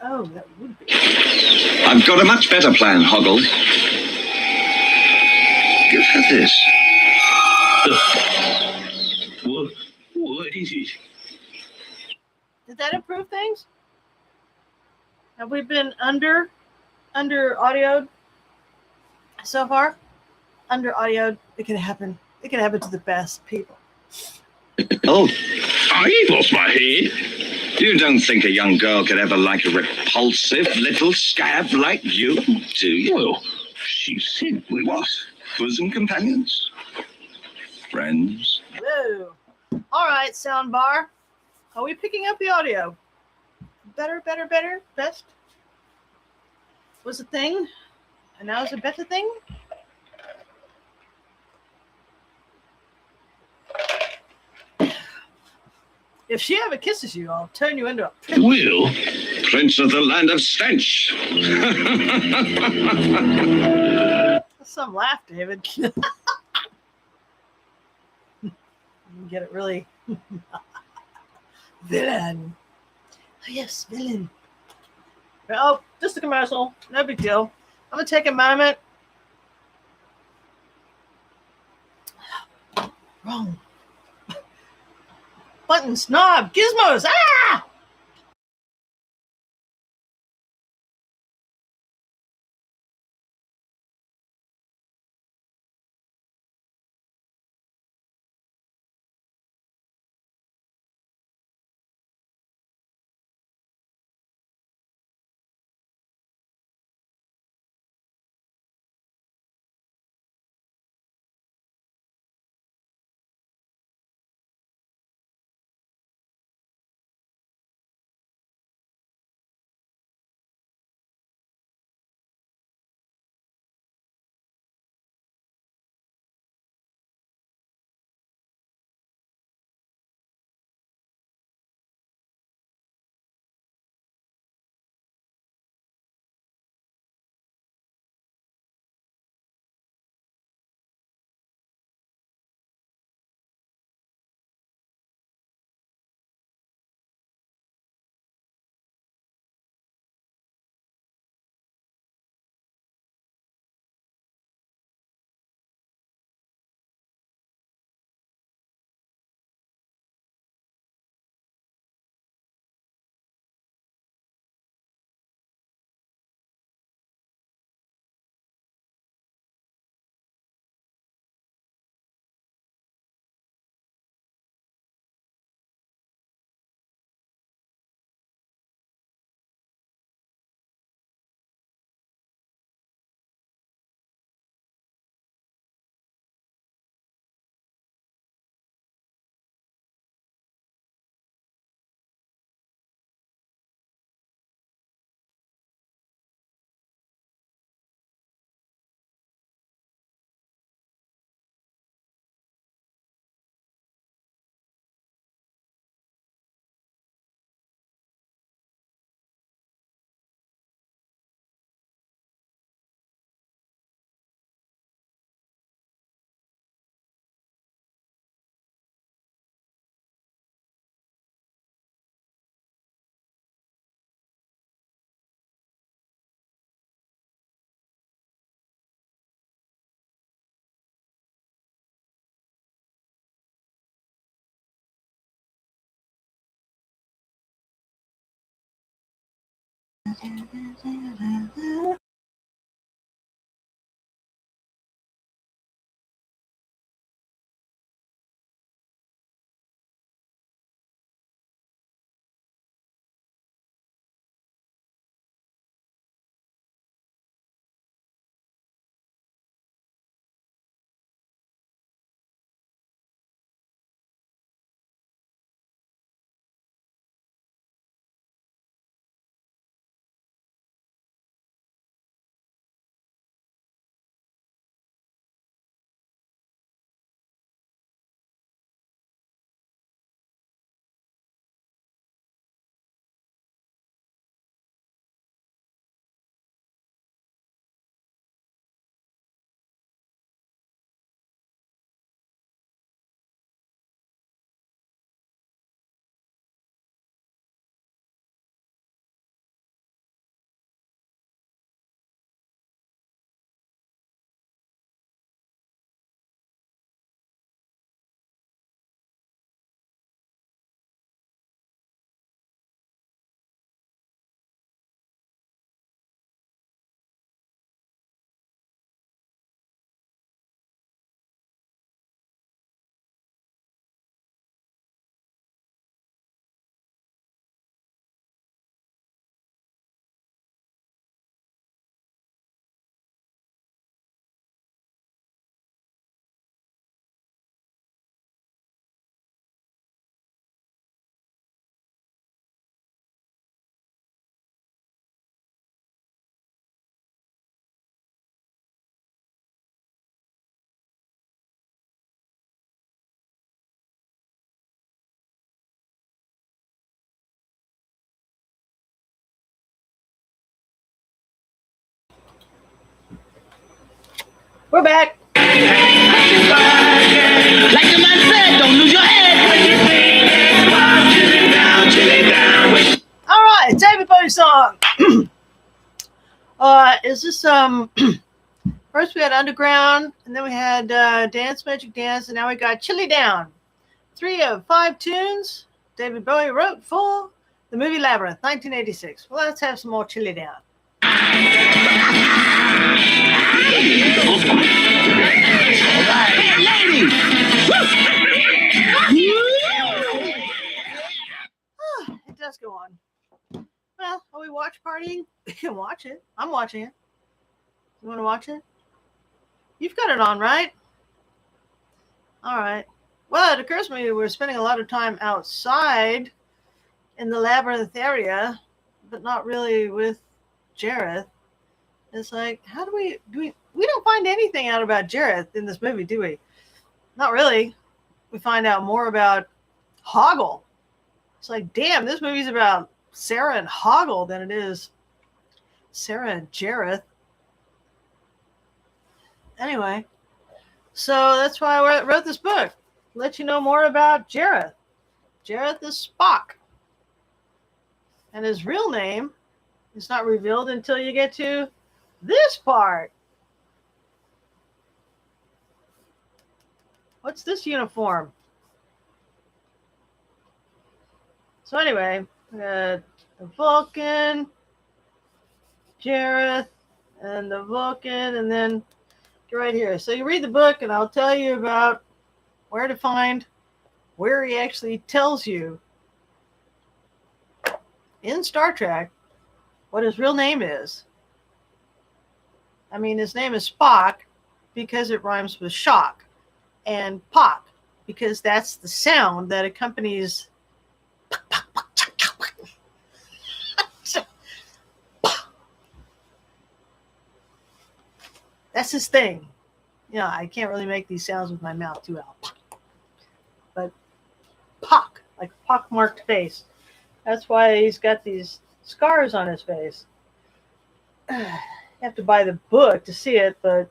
Oh, that would be. I've got a much better plan, Hoggle. Give her this. What is it? Did that improve things? Have we been under audioed so far? Under audioed. It can happen. It can happen to the best people. Oh, I ain't lost my head. you don't think a young girl could ever like a repulsive little scab like you, do you? Well, she said we was. Bosom companions? Friends? Whoa. All right, sound bar. Are we picking up the audio? Better, best? Was a thing, and now is a better thing? If she ever kisses you, I'll turn you into a prince. Will? Prince of the land of stench. That's some laugh, David. You get it really. Villain. Oh, yes, villain. Oh, just a commercial. No big deal. I'm going to take a moment. Wrong. Buttons, knob, gizmos. Ah! We're back. Like the man said, don't lose your head. All right, David Bowie song. Is this first we had Underground, and then we had Dance Magic Dance, and now we got Chilly Down. 3 of 5 tunes David Bowie wrote for the movie Labyrinth, 1986. Well, let's have some more Chilly Down. It does go on. Well, are we watch partying? You can watch it. I'm watching it. You want to watch it? You've got it on, right? All right. Well, it occurs to me we're spending a lot of time outside in the Labyrinth area, but not really with Jareth. It's like, how do we don't find anything out about Jareth in this movie, do we? Not really. We find out more about Hoggle. It's like, damn, this movie's about Sarah and Hoggle than it is Sarah and Jareth. Anyway, so that's why I wrote this book. Let you know more about Jareth. Jareth is Spock. And his real name is not revealed until you get to this part. What's this uniform? So anyway, we got the Vulcan, Jareth, and the Vulcan, and then right here. So you read the book, and I'll tell you about where to find where he actually tells you in Star Trek what his real name is. I mean, his name is Spock because it rhymes with shock, and pop because that's the sound that accompanies that's his thing. You know, I can't really make these sounds with my mouth too well. But pock, like pock-marked face. That's why he's got these scars on his face. You have to buy the book to see it, but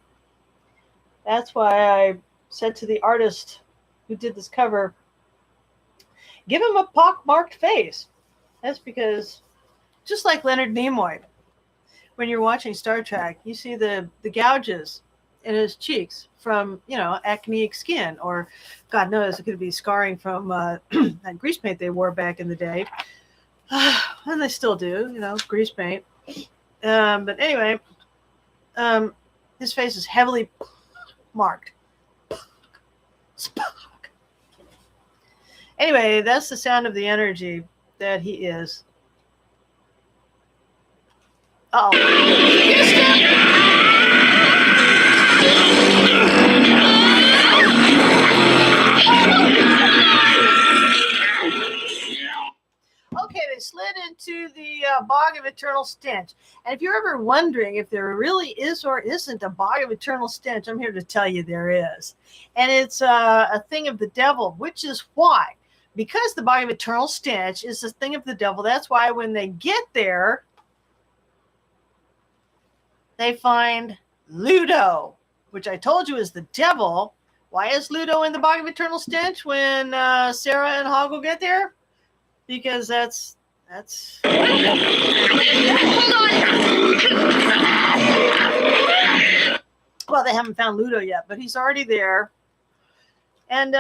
that's why I said to the artist who did this cover, give him a pock-marked face. That's because, just like Leonard Nimoy, when you're watching Star Trek, you see the gouges in his cheeks from, acneic skin, or God knows it could be scarring from that grease paint they wore back in the day. And they still do, grease paint. But anyway, his face is heavily marked. Anyway, that's the sound of the energy that he is. Oh. Okay, they slid into the bog of eternal stench. And if you're ever wondering if there really is or isn't a bog of eternal stench, I'm here to tell you there is. And it's a thing of the devil, which is why. Because the bog of eternal stench is a thing of the devil, that's why when they get there, they find Ludo, which I told you is the devil. Why is Ludo in the bog of eternal stench when Sarah and Hoggle get there? Because that's hold on. Well, they haven't found Ludo yet, but he's already there. And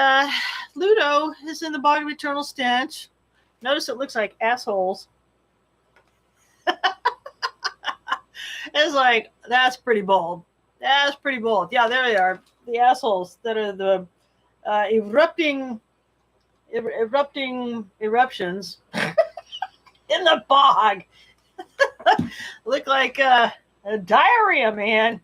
Ludo is in the bog of eternal stench. Notice it looks like assholes. It's like, that's pretty bold. That's pretty bold. Yeah, there they are. The assholes that are the erupting eruptions in the bog. Look like a diarrhea, man.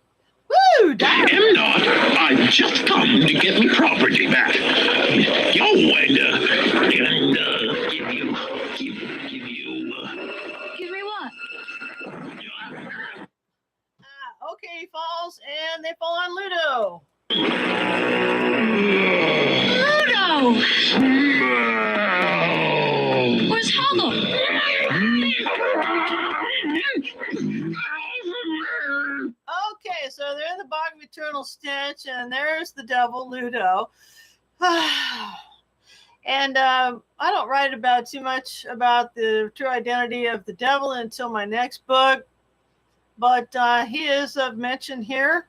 Woo! Damn not! I've just come to get me property back. Yo, and give you. Give me what? Okay, he falls, and they fall on Ludo. Ludo! Where's Hoggle? Okay, so they're in the bog of eternal stench, and there's the devil, Ludo. And I don't write about too much about the true identity of the devil until my next book, but he is of mention here.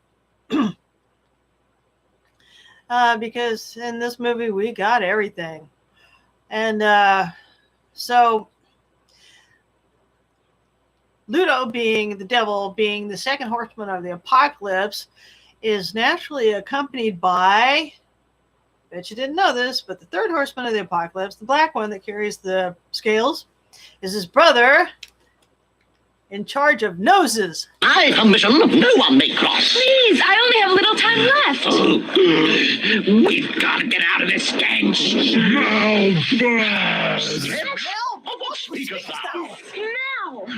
Because in this movie we got everything. And so Ludo, being the devil, being the second horseman of the apocalypse, is naturally accompanied by, bet you didn't know this, but the third horseman of the apocalypse, the black one that carries the scales, is his brother in charge of noses. I commission no one may cross. Please, I only have a little time left. Oh, we've got to get out of this stench. Smell Smell? of what speakest thou? Smell! I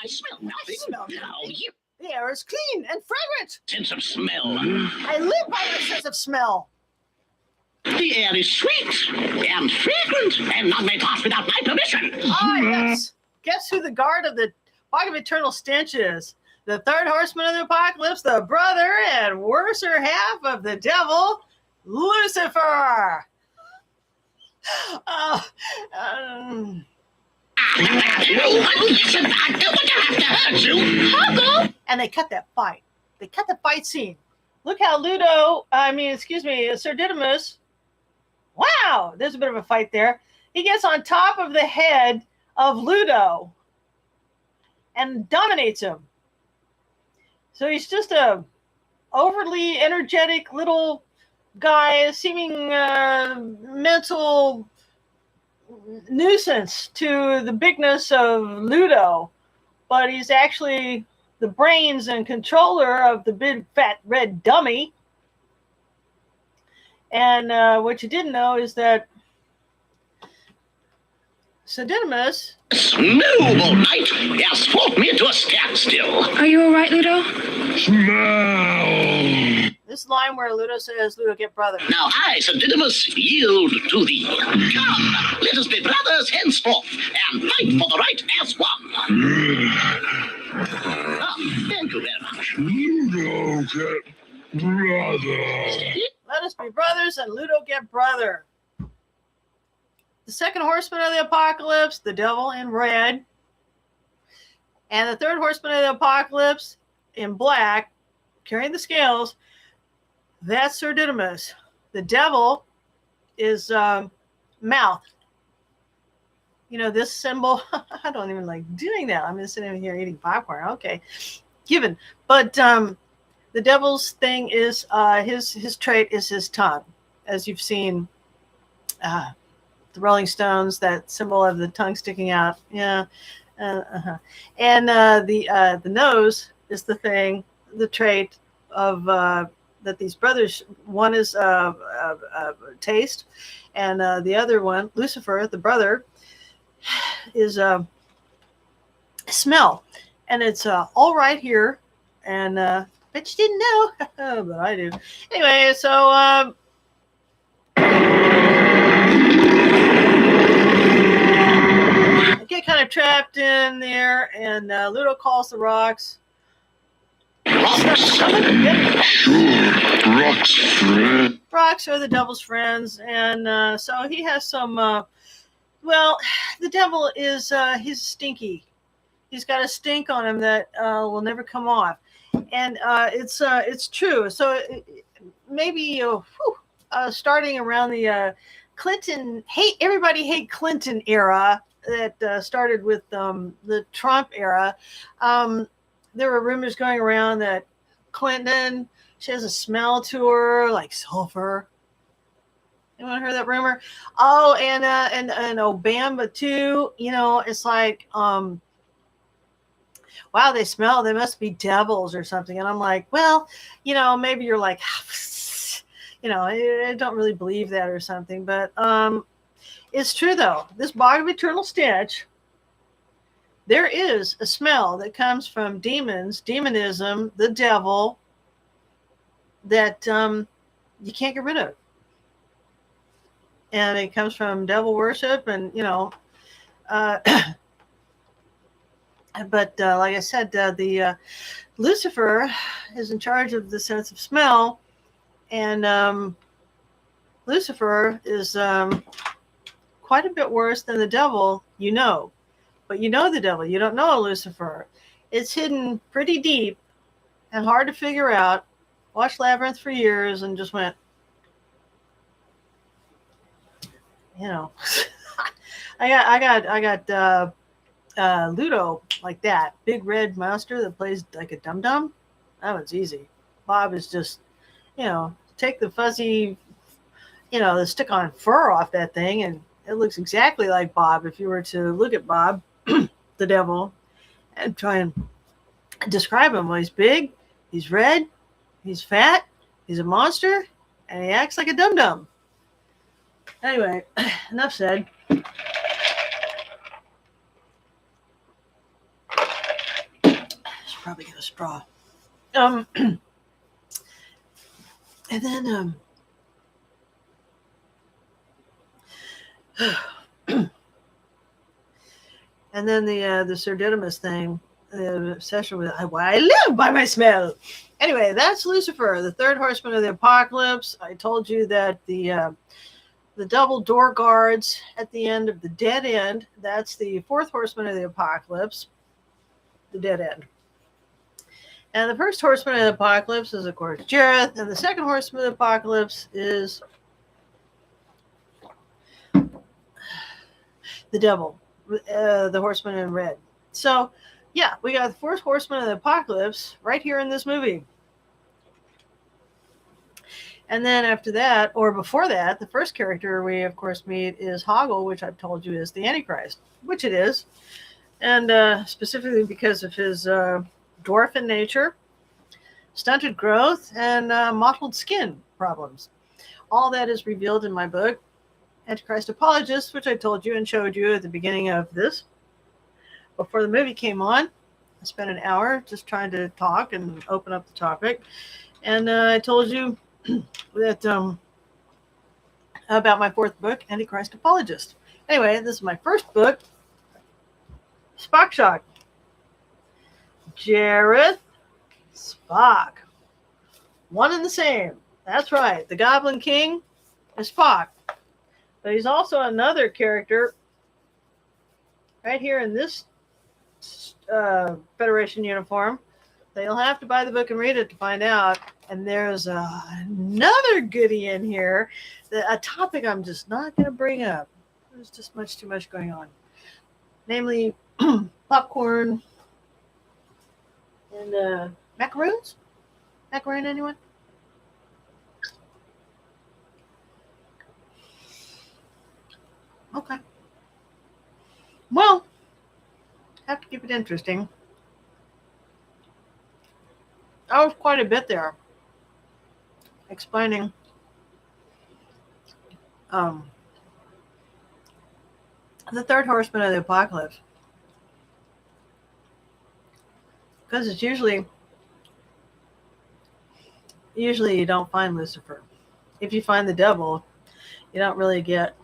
smell nothing. smell Now nothing. you The air is clean and fragrant. sense of smell. I live by my sense of smell. The air is sweet and fragrant, and none may pass without my permission. Ah, yes. Guess who the guard of the bog of eternal stench is? The third horseman of the apocalypse, the brother and worser half of the devil, Lucifer. And they cut that fight. They cut the fight scene. Look how Sir Didymus. Wow, there's a bit of a fight there. He gets on top of the head of Ludo and dominates him. So he's just a overly energetic little guy, seeming mental nuisance to the bigness of Ludo, but he's actually the brains and controller of the big fat red dummy. And what you didn't know is that Sir Didymus, Noble knight, has fought me to a standstill. Are you all right, Ludo? Smell. this line where Ludo says, Ludo, get brother. Now I, Sir Didymus, yield to thee. Come, let us be brothers henceforth, and fight for the right as one. Thank you very much. Ludo get brother. Let us be brothers and Ludo get brother. The second horseman of the apocalypse, the devil in red. And the third horseman of the apocalypse in black, carrying the scales, that's Sir Didymus. The devil is mouth. this symbol. I don't even like doing that. I'm just sitting here eating popcorn. Okay, given. But the devil's thing is his trait is his tongue, as you've seen. The Rolling Stones, that symbol of the tongue sticking out. Yeah. And the nose is the trait of that these brothers. One is taste, and the other one, Lucifer, the brother, is smell, and it's all right here. And bet you didn't know, but I do. Anyway, so. Get kind of trapped in there, and Ludo calls the rocks. Rocks are the devil's friends, and so he has some. The devil is he's stinky. He's got a stink on him that will never come off, and it's true. So maybe starting around the Clinton everybody hate Clinton era. That started with the Trump era. There were rumors going around that Clinton, she has a smell to her like sulfur. Anyone heard that rumor? Oh, and Obama too. It's like, wow, they smell. They must be devils or something. And I'm like, well, maybe you're like, I don't really believe that or something, but it's true, though. This bog of eternal stench, there is a smell that comes from demons, demonism, the devil, that you can't get rid of. And it comes from devil worship and, but like I said, the Lucifer is in charge of the sense of smell, and Lucifer is quite a bit worse than the devil, but the devil, you don't know Lucifer. It's hidden pretty deep and hard to figure out. Watched Labyrinth for years and just went, I got Ludo like that, big red monster that plays like a dum-dum. That one's easy. Bob is just, take the fuzzy, the stick-on fur off that thing, and it looks exactly like Bob. If you were to look at Bob, the devil, and try and describe him, well, he's big, he's red, he's fat, he's a monster, and he acts like a dum-dum. Anyway, enough said. I should probably get a straw. And then and then the Sir Didymus thing, the obsession with why I live by my smell. Anyway, that's Lucifer, the third horseman of the apocalypse. I told you that the double door guards at the end of the dead end, that's the fourth horseman of the apocalypse, the dead end. And the first horseman of the apocalypse is, of course, Jareth, and the second horseman of the apocalypse is the devil, the horseman in red. So, yeah, we got the fourth horseman of the apocalypse right here in this movie. And then after that, or before that, the first character we, of course, meet is Hoggle, which I've told you is the Antichrist, which it is. And specifically because of his dwarf in nature, stunted growth, and mottled skin problems. All that is revealed in my book, Antichrist Apologist, which I told you and showed you at the beginning of this. Before the movie came on, I spent an hour just trying to talk and open up the topic. And I told you that about my fourth book, Antichrist Apologist. Anyway, this is my first book, Spock Shock. Jareth, Spock. One and the same. That's right. The Goblin King is Spock. But he's also another character right here in this Federation uniform. So you'll have to buy the book and read it to find out. And there's another goodie in here, a topic I'm just not going to bring up. There's just too much going on. namely popcorn and macaroons. Macaroon, anyone? Okay. Well, have to keep it interesting. I was quite a bit there explaining the third horseman of the apocalypse. Because it's usually you don't find Lucifer. If you find the devil, you don't really get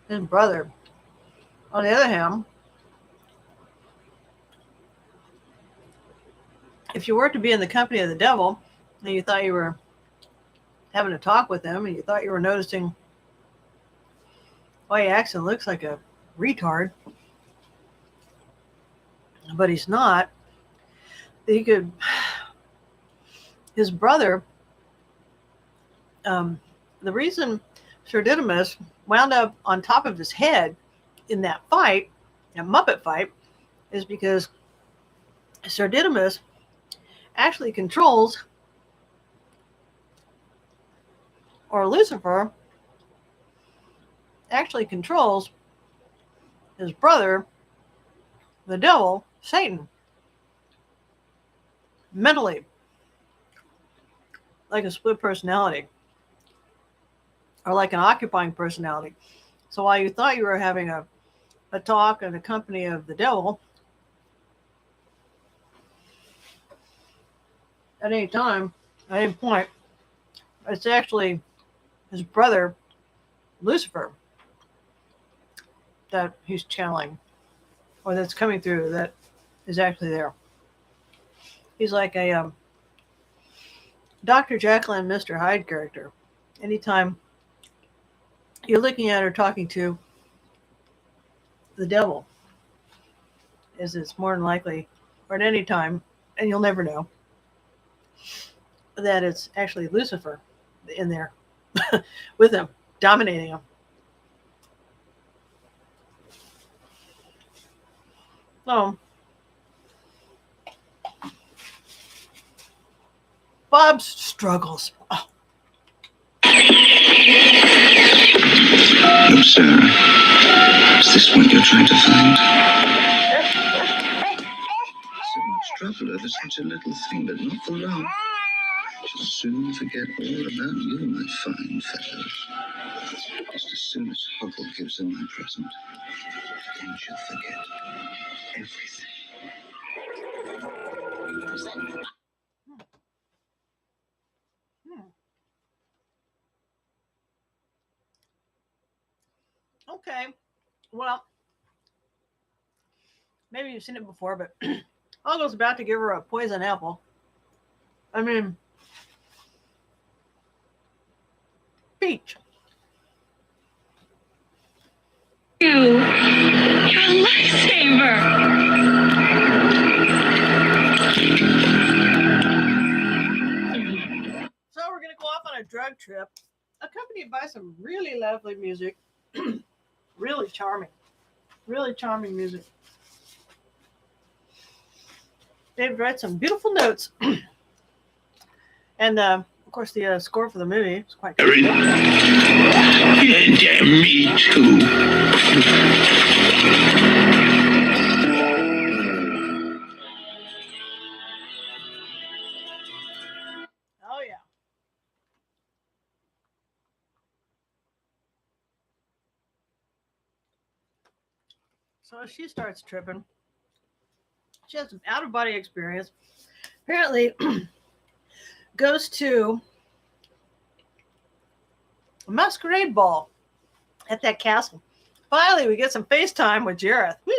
his brother. On the other hand, if you were to be in the company of the devil and you thought you were having a talk with him and you thought you were noticing why he acts and looks like a retard, but he's not, he could, his brother, the reason Sir Didymus wound up on top of his head in that fight, that Muppet fight, is because Sir Didymus actually controls, or Lucifer actually controls his brother, the devil, Satan, mentally, like a split personality or like an occupying personality. So while you thought you were having a talk in the company of the devil, at any time, at any point, it's actually his brother, Lucifer, that he's channeling, or that's coming through, that is actually there. He's like a Dr. Jekyll and Mr. Hyde character. Anytime you're looking at or talking to the devil, it's more than likely, or at any time, and you'll never know, that it's actually Lucifer in there with him, dominating him. So, Bob's struggles. Oh. Look, Sarah, is this what you're trying to find? So much trouble over such a little thing, but not for long. She'll soon forget all about you, my fine fellow. Just as soon as Hubble gives her my present, then she'll forget everything. Okay, well, maybe you've seen it before, but Uggle's about to give her a poison apple. I mean, peach. You're a lifesaver. So we're going to go off on a drug trip, accompanied by some really lovely music. Really charming music. They've read some beautiful notes. And of course the score for the movie is quite good. Yeah, me too. Oh yeah. So she starts tripping. She has an out-of-body experience. Apparently goes to a masquerade ball at that castle. Finally, we get some FaceTime with Jareth. Woo!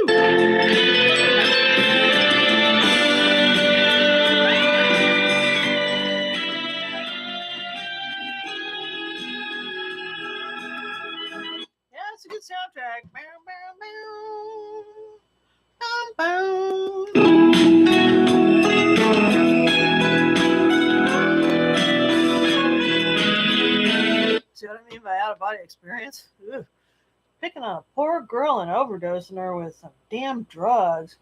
Yeah, it's a good soundtrack. Bow, bow, bow. Bow, bow. See what I mean by out-of-body experience. Ugh. Picking on a poor girl and overdosing her with some damn drugs.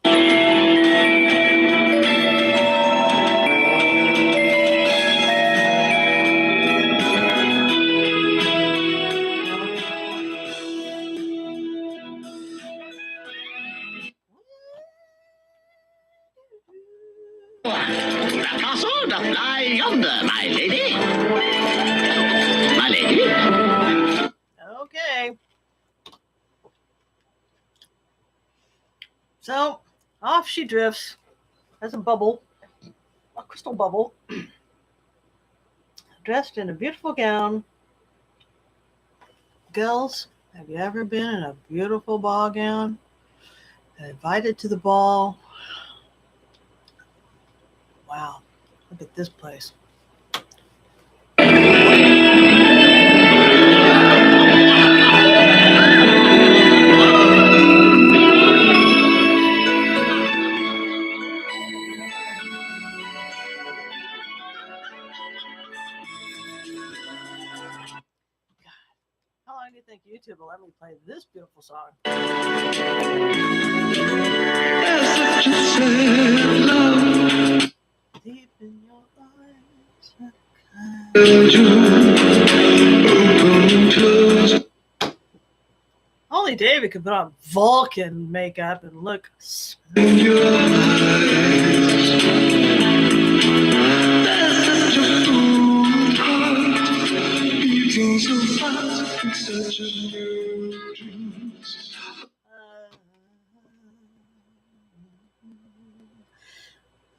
The castle doth lie yonder, my lady. My lady. Okay. So, off she drifts as a bubble, a crystal bubble, dressed in a beautiful gown. Girls, have you ever been in a beautiful ball gown and invited to the ball? Wow, look at this place. How long do you think YouTube will let me play this beautiful song? Deep in your eyes. Only David could put on Vulcan makeup and look.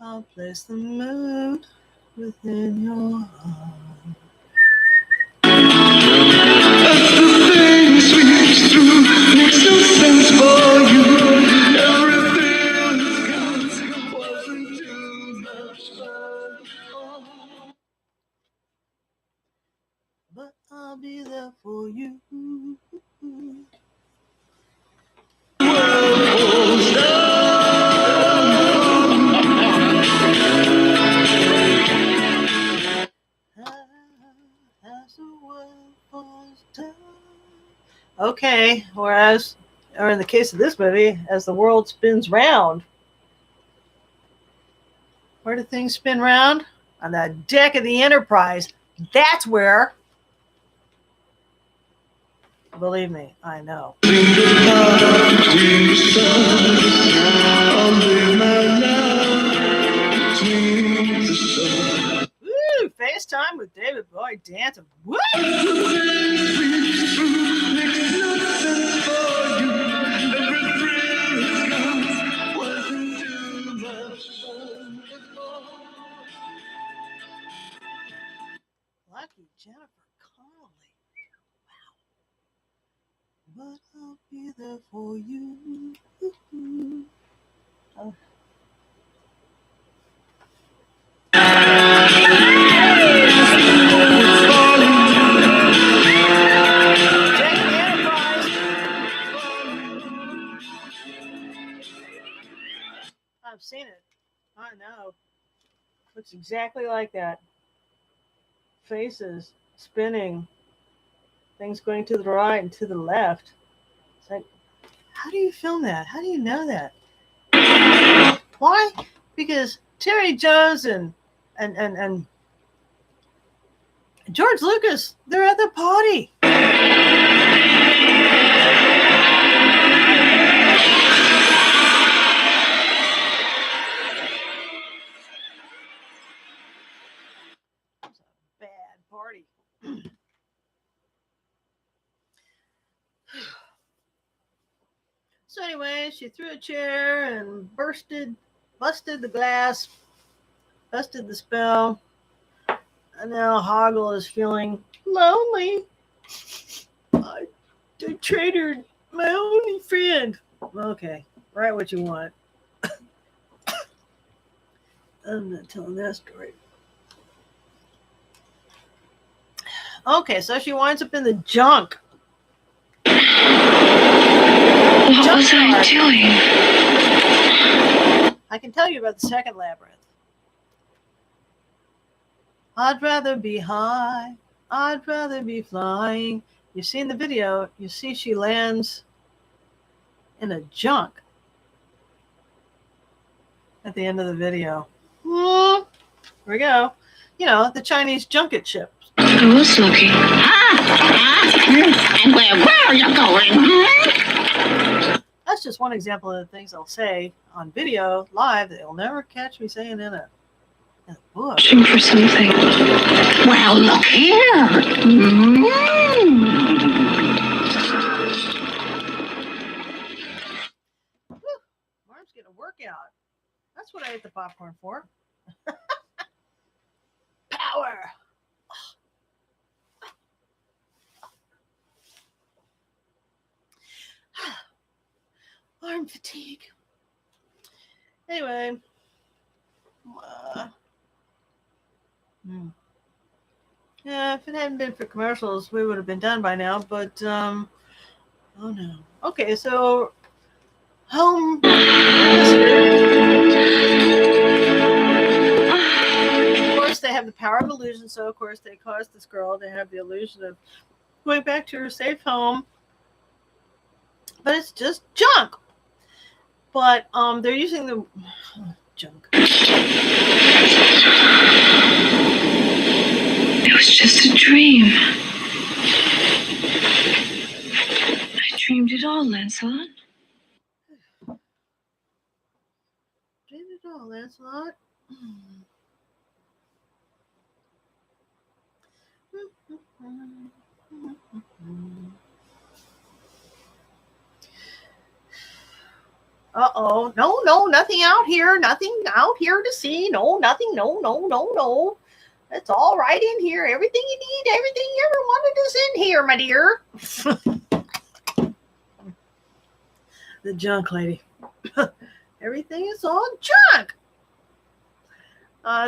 I'll place the moon within your heart. As the thing sweeps through, makes no sense for you. Everything wasn't too much fun. But I'll be there for you. Okay, whereas, or in the case of this movie, as the world spins round. Where do things spin round? On the deck of the Enterprise. That's where. Believe me, I know. Woo! FaceTime with David Bowie dancing. Woo! Lucky Jennifer Connelly. Wow. But I'll be there for you. Oh. I've seen it. I know. Looks exactly like that. Faces spinning. Things going to the right and to the left. It's like, how do you film that? How do you know that? Why? Because Terry Jones and George Lucas, they're at the party. It's a bad party. So anyway, she threw a chair and busted the glass, busted the spell, and now Hoggle is feeling lonely. I traitor my only friend. Okay, write what you want. I'm not telling that story. Okay, so she winds up in the junk. What was I doing? I can tell you about the second labyrinth. I'd rather be high I'd rather be flying. You've seen the video. You see she lands in a junk at the end of the video. Here we go. You know, the Chinese junket ship. I was lucky. And where are you going? That's just one example of the things I'll say on video live that you'll never catch me saying in a book. Searching for something. Well, look here. Marm's getting a workout. That's what I ate the popcorn for. Power. Arm fatigue. Anyway. Yeah, if it hadn't been for commercials, we would have been done by now, but oh no. Okay, so home of course they have the power of illusion, so of course they caused this girl to have the illusion of going back to her safe home. But it's just junk. But they're using the junk. It was just a dream. I dreamed it all, Lancelot. Dreamed it all, Lancelot. Uh-oh. No, nothing out here. Nothing out here to see. No, nothing. No. It's all right in here. Everything you need, everything you ever wanted is in here, my dear. The junk lady. Everything is all junk.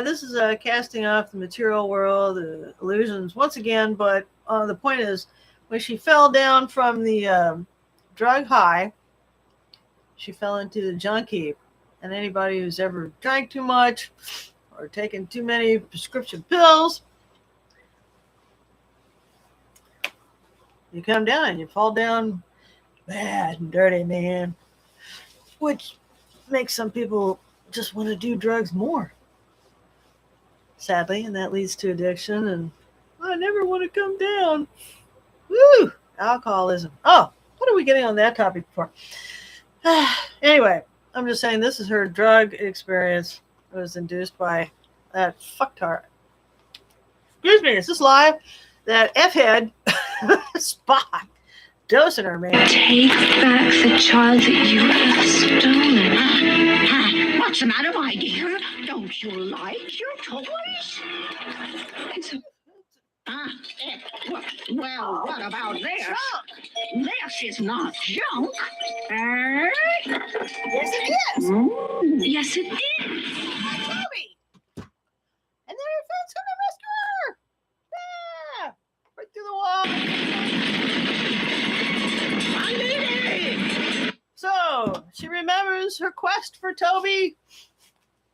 This is casting off the material world, the illusions once again, but the point is, when she fell down from the drug high, she fell into the junk heap. And anybody who's ever drank too much or taken too many prescription pills, you come down and you fall down bad and dirty, man. Which makes some people just want to do drugs more. Sadly, and that leads to addiction, and I never want to come down. Woo! Alcoholism. Oh, what are we getting on that topic for? Anyway, I'm just saying this is her drug experience. It was induced by that fucktard. Excuse me, is this live? That F-head Spock dosing her, man. Take back the child that you have stolen. What's the matter, my dear? Don't you like your toys? It's a Well, what about this? This is not junk. Yes, it is. yes, it did. Toby. And then her friend's gonna rescue her. Ah, right through the wall. So she remembers her quest for Toby,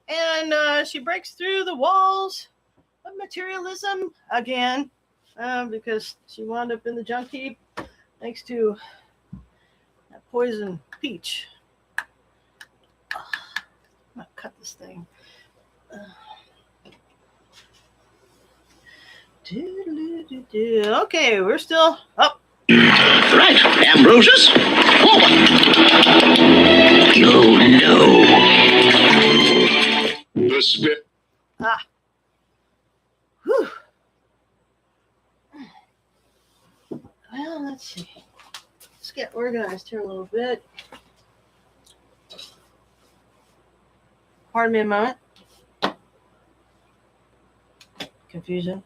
and she breaks through the walls of materialism again, because she wound up in the junk heap thanks to that poison peach. I'm gonna cut this thing. Okay, we're still up. Right, Ambrosius. Forward. Oh, no. The spit. Whew. Well, let's see. Let's get organized here a little bit. Pardon me a moment. Confusion.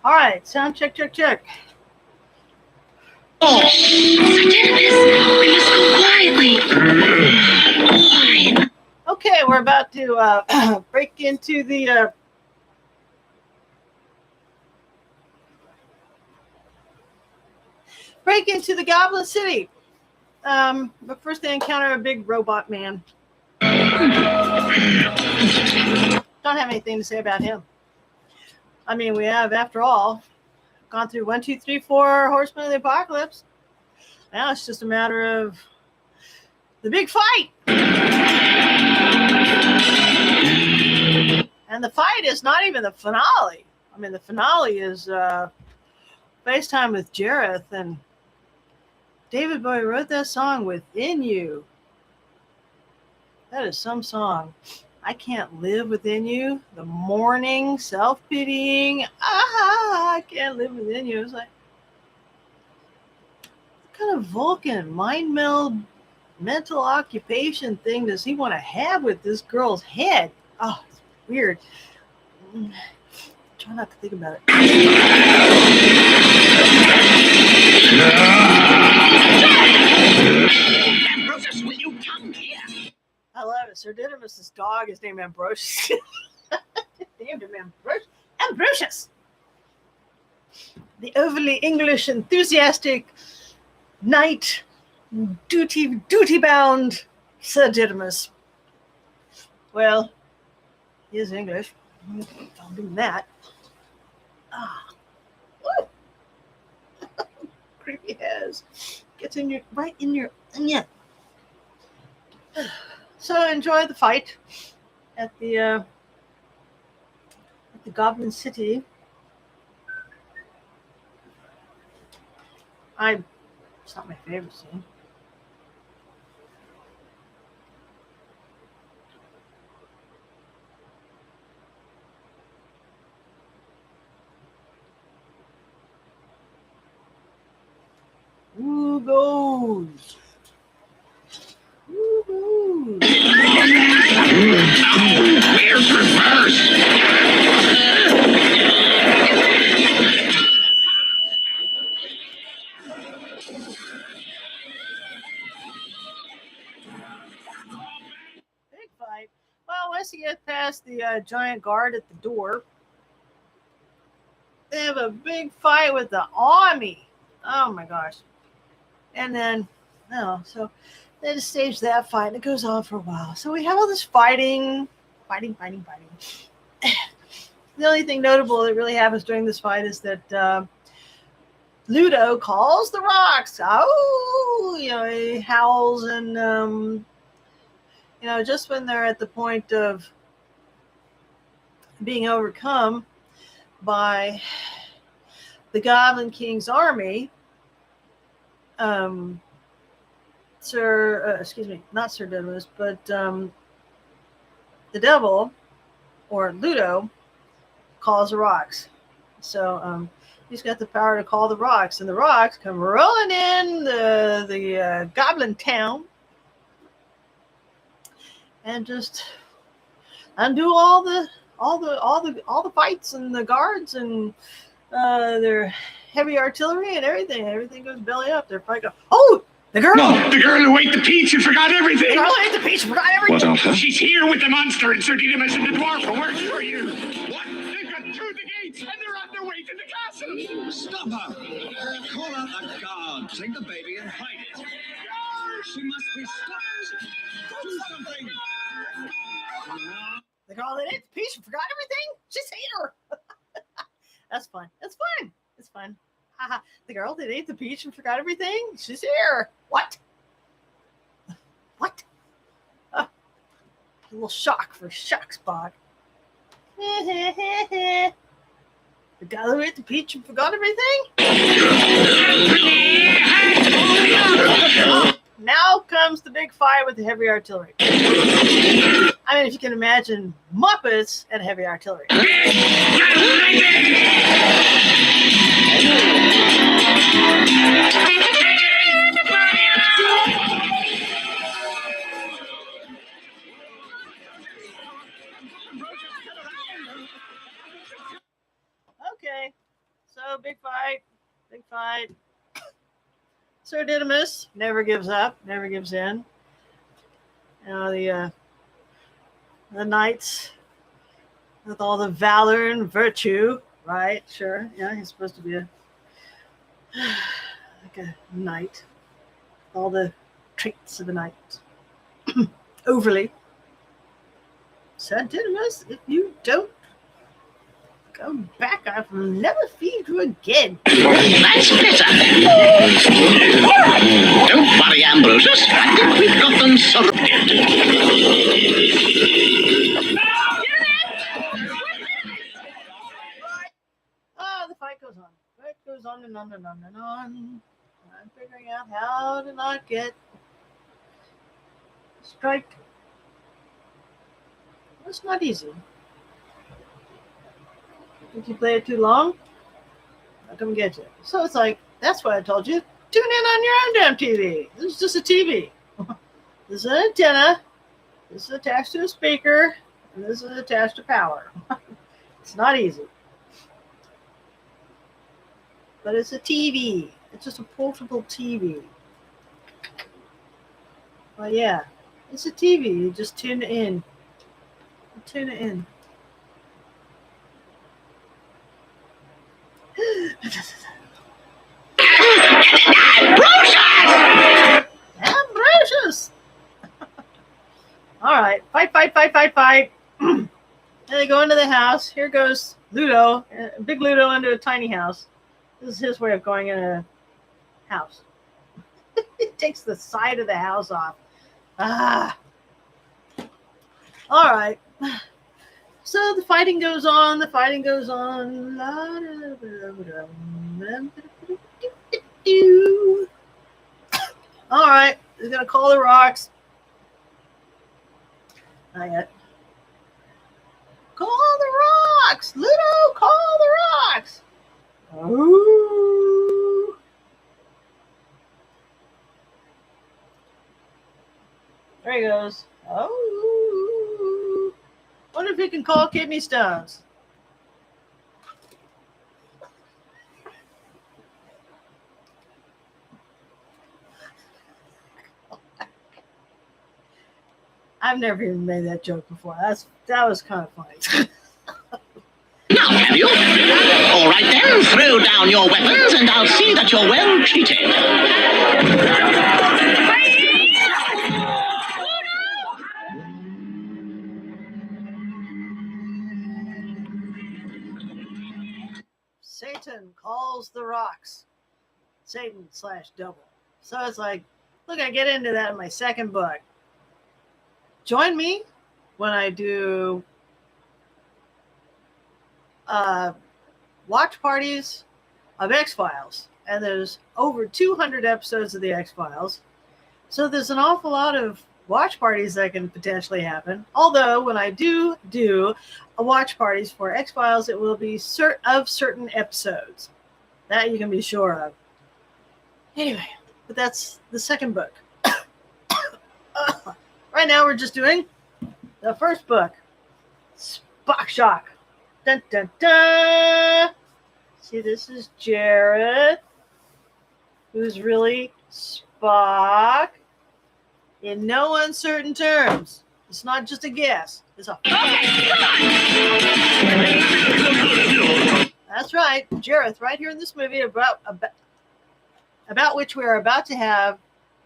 All right, sound check, check, check. Sir Didymus, we must go quietly. Quiet. Okay, we're about to break into the Goblin City. But first they encounter a big robot man. Don't have anything to say about him. I mean, we have, after all, gone through 1, 2, 3, 4 Horsemen of the Apocalypse. Now it's just a matter of the big fight. And the fight is not even the finale. I mean, the finale is FaceTime with Jareth, and David Bowie wrote that song Within You. That is some song. I can't live within you. The mourning, self-pitying. I can't live within you. It's like, what kind of Vulcan mind meld mental occupation thing does he want to have with this girl's head? Oh, it's weird. Try not to think about it. Ambrosius, will you come here? I love it. Sir Didymus' dog is named Ambrosius. Named him Ambrosius. The overly English, enthusiastic, knight, duty-bound Sir Didymus. Well, he is English. I'll do that. Creepy hairs. Gets in your right in your onion. So enjoy the fight at the Goblin City. It's not my favorite scene. Who goes? Who goes? Where's reverse? Big fight. Well, once you get past the giant guard at the door, they have a big fight with the army. Oh my gosh. And then, so they just stage that fight, and it goes on for a while. So we have all this fighting. The only thing notable that really happens during this fight is that Ludo calls the rocks. Oh, he howls, and just when they're at the point of being overcome by the Goblin King's army, not Sir Didymus, but the devil, or Ludo, calls the rocks. So he's got the power to call the rocks, and the rocks come rolling in the Goblin town, and just undo all the fights and the guards and their heavy artillery and everything. Everything goes belly up. They're probably going, oh, the girl! No, the girl who ate the peach and forgot everything. The girl who ate the peach and forgot everything. What of her? She's here with the monster and Sir Didymus and the dwarf who works for you. What? They've got through the gates and they're on their way to the castle. Stop her! Call out the guard. Take the baby and hide it. She must be stopped. Do something. The girl that ate the peach and forgot everything? She's here. That's fun. It's fun. Haha. The girl that ate the peach and forgot everything? She's here. What? A little shock for Shocksbog. The guy who ate the peach and forgot everything? Now comes the big fight with the heavy artillery. I mean, if you can imagine Muppets and heavy artillery. Okay. big fight. Big fight. Sir Didymus never gives up, never gives in. You know, the knights with all the valor and virtue, right? Sure. Yeah, he's supposed to be like a knight. All the traits of the knight. Overly. Sir Didymus, if you don't come back, I will never feed you again. That's better. Don't worry, Ambrosius. I think we've got them surrounded. The fight goes on. Fight goes on and on and on and on. I'm figuring out how to not get strike. It's not easy. If you play it too long, I'll come get you. So it's like, that's why I told you, tune in on your own damn TV. This is just a TV. This is an antenna. This is attached to a speaker. And this is attached to power. It's not easy. But it's a TV. It's just a portable TV. Well, yeah, it's a TV. You just tune it in. Tune it in. Ambrosius! All right, fight. And they go into the house. Here goes Ludo, big Ludo into a tiny house. This is his way of going in a house. He takes the side of the house off. All right. So the fighting goes on. All right. He's going to call the rocks. Not yet. Call the rocks. Ludo, call the rocks. Ooh. There he goes. Oh. Wonder if he can call kidney stones. I've never even made that joke before. That was kind of funny. Now, have you? All right then, throw down your weapons and I'll see that you're well treated. Satan calls the rocks. Satan/devil. So it's like, look, I get into that in my second book. Join me when I do watch parties of X-Files. And there's over 200 episodes of the X-Files. So there's an awful lot of watch parties that can potentially happen. Although when I do a watch parties for X-Files, it will be of certain episodes. That you can be sure of. Anyway, but that's the second book. Right now we're just doing the first book. Spock Shock. Dun, dun, dun. See, this is Jareth, who's really Spock. In no uncertain terms. It's not just a guess. It's a That's right. Jareth, right here in this movie about which we are about to have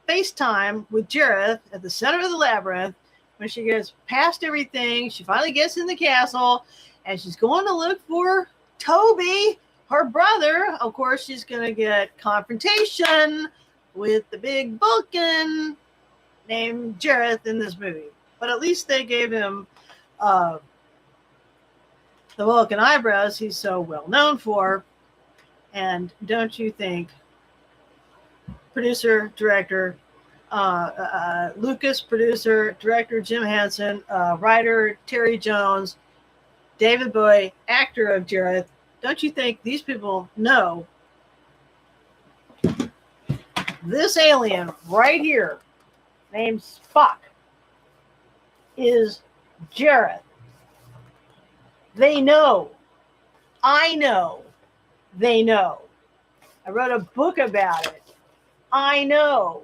FaceTime with Jareth at the center of the labyrinth. When she gets past everything, she finally gets in the castle, and she's going to look for Toby, her brother. Of course, she's going to get confrontation with the big Vulcan named Jareth in this movie. But at least they gave him the Vulcan eyebrows he's so well known for. And don't you think producer, director, Lucas, producer, director Jim Henson, writer Terry Jones, David Bowie, actor of Jareth, don't you think these people know this alien right here named Spock is Jareth? They know. I know. They know. I wrote a book about it. I know.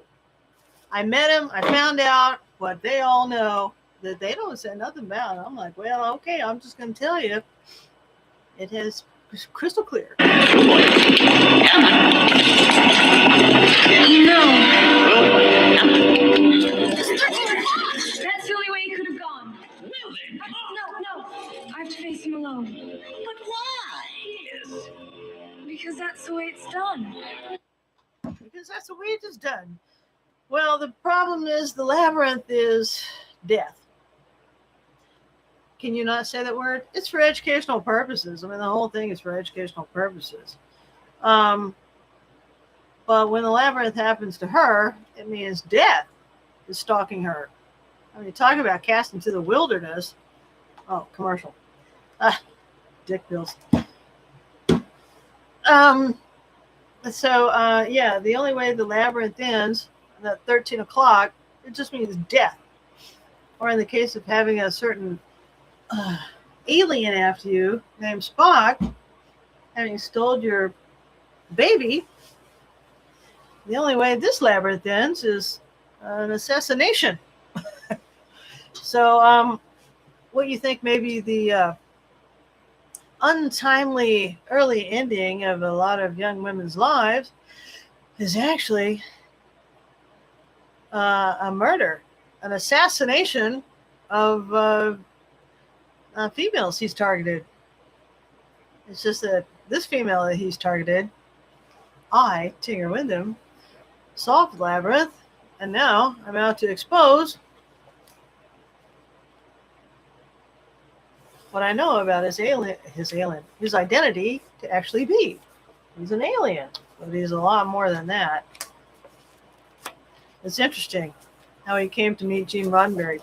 I met him. I found out what they all know that they don't say nothing about. I'm like, well, okay, I'm just going to tell you. It is crystal clear. No. That's the only way he could have gone. No. I have to face him alone. But why? Yes. Because that's the way it's done. Because that's the way it is done. Well, the problem is the labyrinth is death. Can you not say that word? It's for educational purposes. I mean, the whole thing is for educational purposes. But when the labyrinth happens to her, it means death is stalking her. I mean, talk about cast into the wilderness. Oh, commercial. Dick pills. Yeah, the only way the labyrinth ends at 13 o'clock, it just means death. Or in the case of having a certain alien after you named Spock, having stolen your baby, the only way this labyrinth ends is an assassination. So, what you think maybe the untimely early ending of a lot of young women's lives is actually a murder, an assassination of females he's targeted. It's just that this female that he's targeted, I, Tinger Windom, solved the labyrinth, and now I'm out to expose what I know about his identity to actually be. He's an alien, but he's a lot more than that. It's interesting how he came to meet Gene Roddenberry.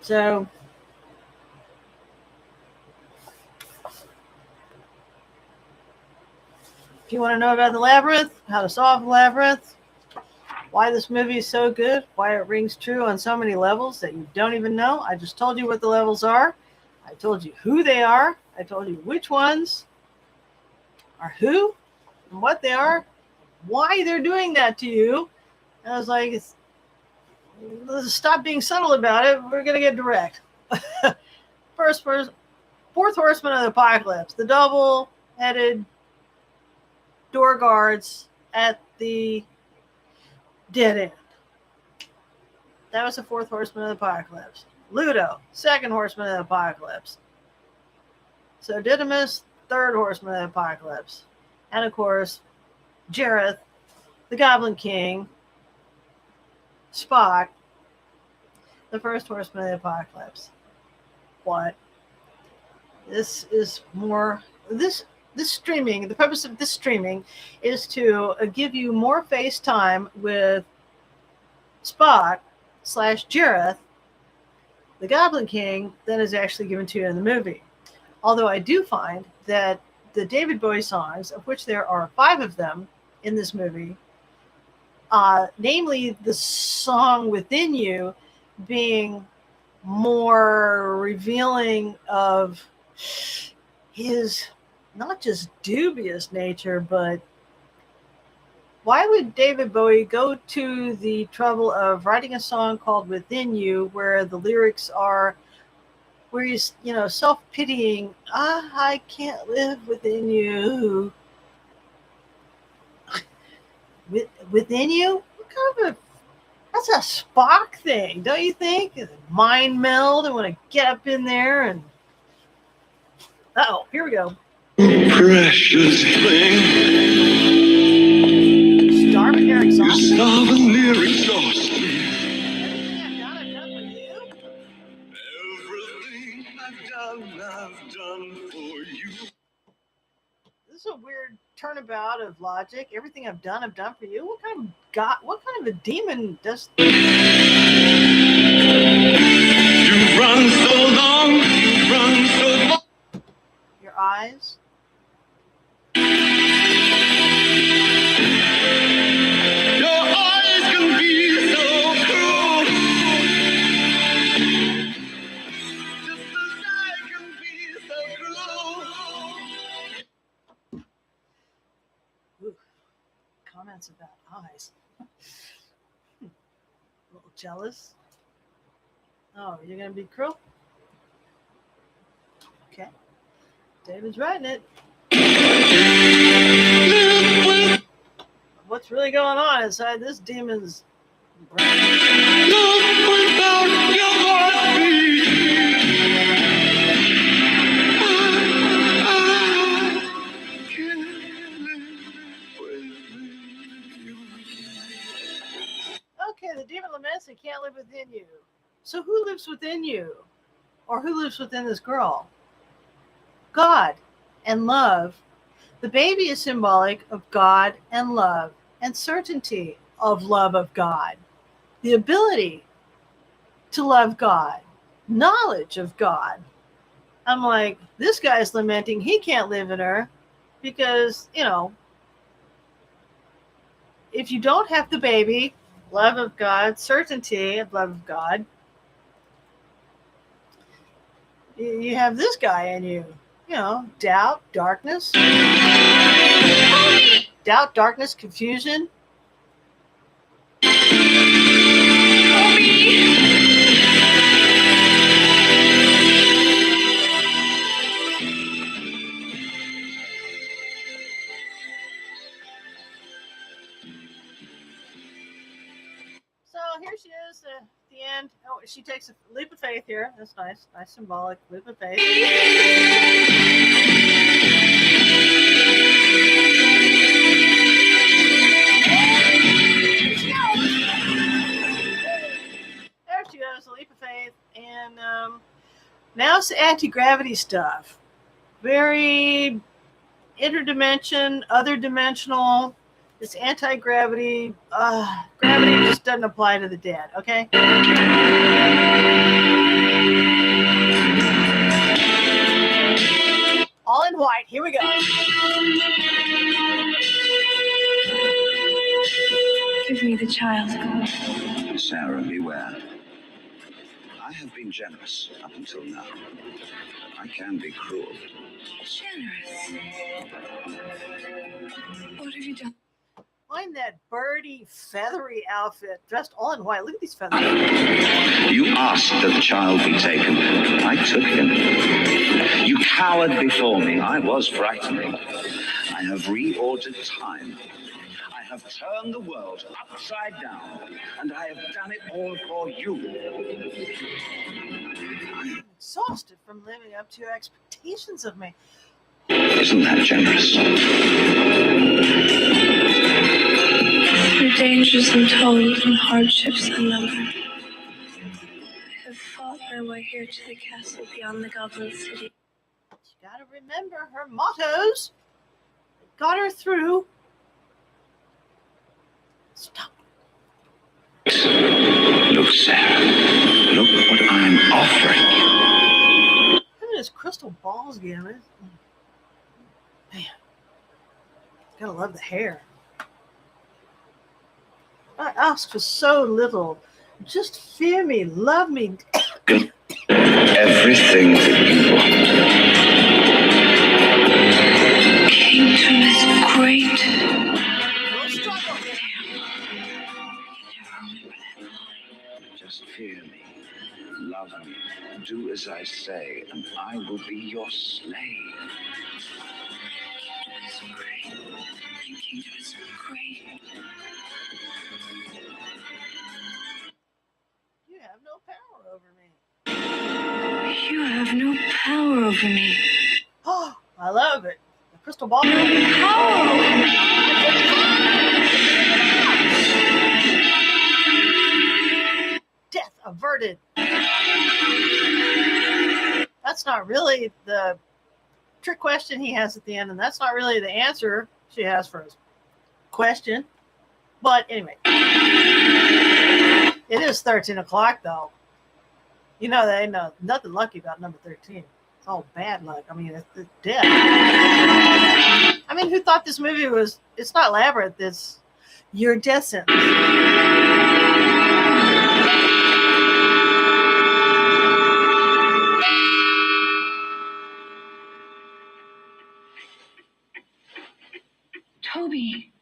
So, if you want to know about the labyrinth, how to solve the labyrinth, why this movie is so good, why it rings true on so many levels that you don't even know, I just told you what the levels are. I told you who they are. I told you which ones are who and what they are, why they're doing that to you. And I was like, let's stop being subtle about it. We're going to get direct. Fourth Horseman of the Apocalypse, the double-headed door guards at the dead end. That was the fourth Horseman of the Apocalypse. Ludo, second Horseman of the Apocalypse. So Didymus, third Horseman of the Apocalypse. And of course, Jareth, the Goblin King, Spock, the first Horseman of the Apocalypse. What? This is more, this streaming, the purpose of this streaming is to give you more face time with Spock / Jareth, the Goblin King, than is actually given to you in the movie. Although I do find that the David Bowie songs, of which there are 5 of them in this movie, namely the song Within You being more revealing of his not just dubious nature, but why would David Bowie go to the trouble of writing a song called Within You where the lyrics are, where he's, self-pitying, I can't live within you. Within you? What kind of that's a Spock thing, don't you think? Mind meld and want to get up in there and... Uh-oh, here we go. Precious thing, Starving near you're exhaustion. starving near exhaustion. Everything I've done for you. This is a weird turnabout of logic. Everything I've done for you. What kind of a demon does? You run so long, Your eyes. Your eyes can be so cruel. Just as I can be so cruel. That's about eyes. A little jealous. Oh, you're gonna be cruel? Okay. David's writing it. What's really going on inside this demon's brain? Okay, the demon laments and can't live within you. So who lives within you? Or who lives within this girl? God and love. The baby is symbolic of God and love and certainty of love of God. The ability to love God. Knowledge of God. I'm like, this guy's lamenting he can't live in her because, you know, if you don't have the baby, love of God, certainty of love of God, you have this guy in you. You know, doubt, darkness. Doubt, darkness, confusion. So here she is at the end. Oh, she takes a leap of faith here. That's nice. Nice symbolic leap of faith. There she goes, a leap of faith. And now it's the anti-gravity stuff. Very interdimension, other dimensional. It's anti-gravity. Gravity just doesn't apply to the dead, okay? All in white. Here we go. Give me the child. Sarah, beware. I have been generous up until now. I can be cruel. Generous. What have you done? Find that birdie, feathery outfit, dressed all in white. Look at these feathers. You asked that the child be taken. I took him. You cowered before me. I was frightening. I have reordered time. I have turned the world upside down, and I have done it all for you. I'm exhausted from living up to your expectations of me. Isn't that generous? Through dangers untold and hardships unnumbered, I have fought my way here to the castle beyond the Goblin City. You gotta remember her mottos. Got her through. Stop. Look, Sarah. Look what I'm offering you. Look at his crystal balls again. Man. Gotta love the hair. I ask for so little. Just fear me, love me. Everything that you want. Kingdom is great. No struggle. Just fear me, love me, do as I say, and I will be your slave. Kingdom is great. My kingdom is great. You have no power over me. You have no power over me. Oh, I love it. The crystal ball. Power over me. Death averted. That's not really the trick question he has at the end, and that's not really the answer she has for his question. But anyway, it is 13 o'clock, though. You know, they ain't nothing lucky about number 13. It's all bad luck. I mean, it's death. I mean, who thought this movie was, it's not Labyrinth, it's your death sentence. Toby.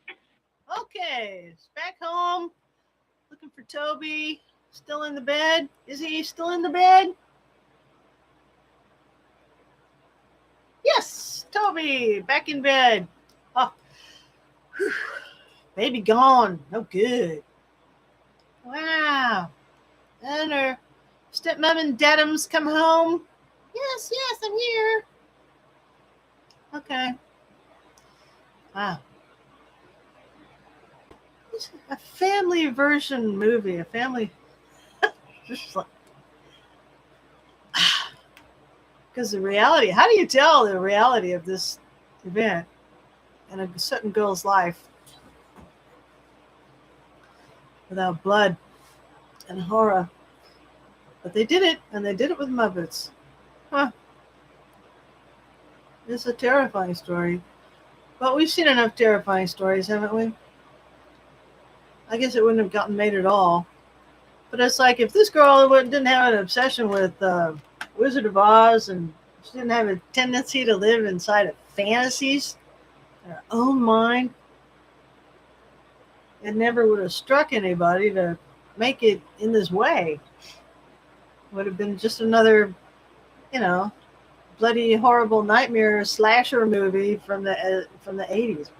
Okay, Toby still in the bed? Is he still in the bed? Yes, Toby, back in bed. Oh, whew. Baby gone. No good. Wow. And her stepmom and dadums come home. Yes, I'm here. Okay. Wow. It's a family version movie. A family. Just like. Because the reality, how do you tell the reality of this event in a certain girl's life without blood and horror? But they did it, and they did it with Muppets. Huh. It's a terrifying story. But we've seen enough terrifying stories, haven't we? I guess it wouldn't have gotten made at all. But it's like if this girl didn't have an obsession with Wizard of Oz, and she didn't have a tendency to live inside of fantasies in her own mind, it never would have struck anybody to make it in this way. It would have been just another, bloody, horrible nightmare slasher movie from the 80s.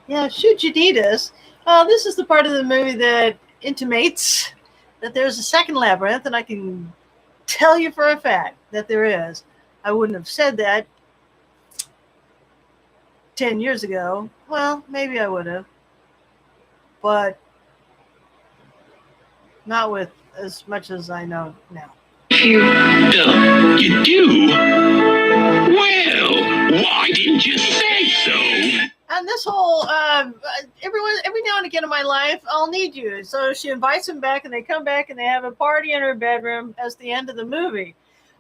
Yeah, shoot Jadidas. This is the part of the movie that intimates that there's a second labyrinth, and I can tell you for a fact that there is. I wouldn't have said that 10 years ago. Well, maybe I would have, but not with as much as I know now. You do? Well, why didn't you say so? And this whole, every now and again in my life, I'll need you. So she invites him back, and they come back, and they have a party in her bedroom as the end of the movie,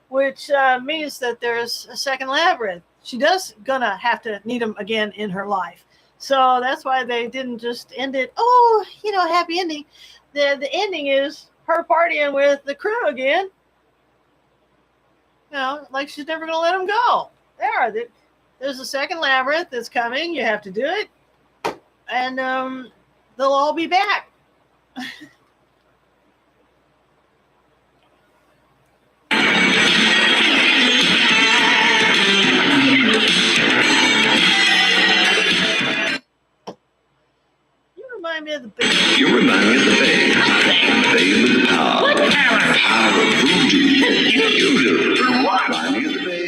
which means that there's a second labyrinth. She does gonna have to need him again in her life. So that's why they didn't just end it, happy ending. The ending is her partying with the crew again. Like she's never gonna let him go. There's a second labyrinth that's coming. You have to do it. And they'll all be back. You remind me of the Bay. You remind me of the Bay. Bay with the power. What power? Power of voodoo. You do. Remind me of the Bay.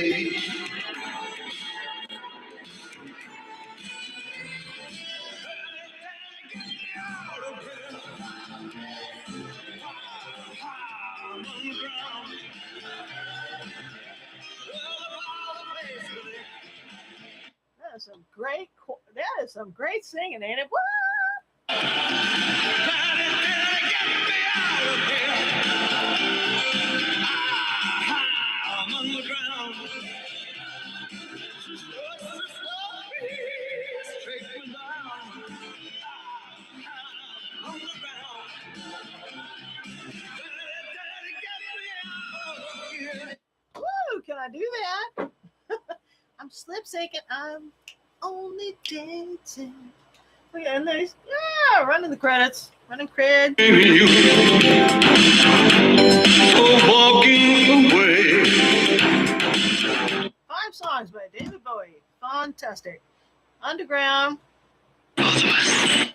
That is some great singing, ain't it? Woo! Woo! Can I do that? I'm slip syncing. I'm only dancing. Okay, and there's running the credits. Running cred. Walking away. 5 songs by David Bowie. Fantastic. Underground. Both of us.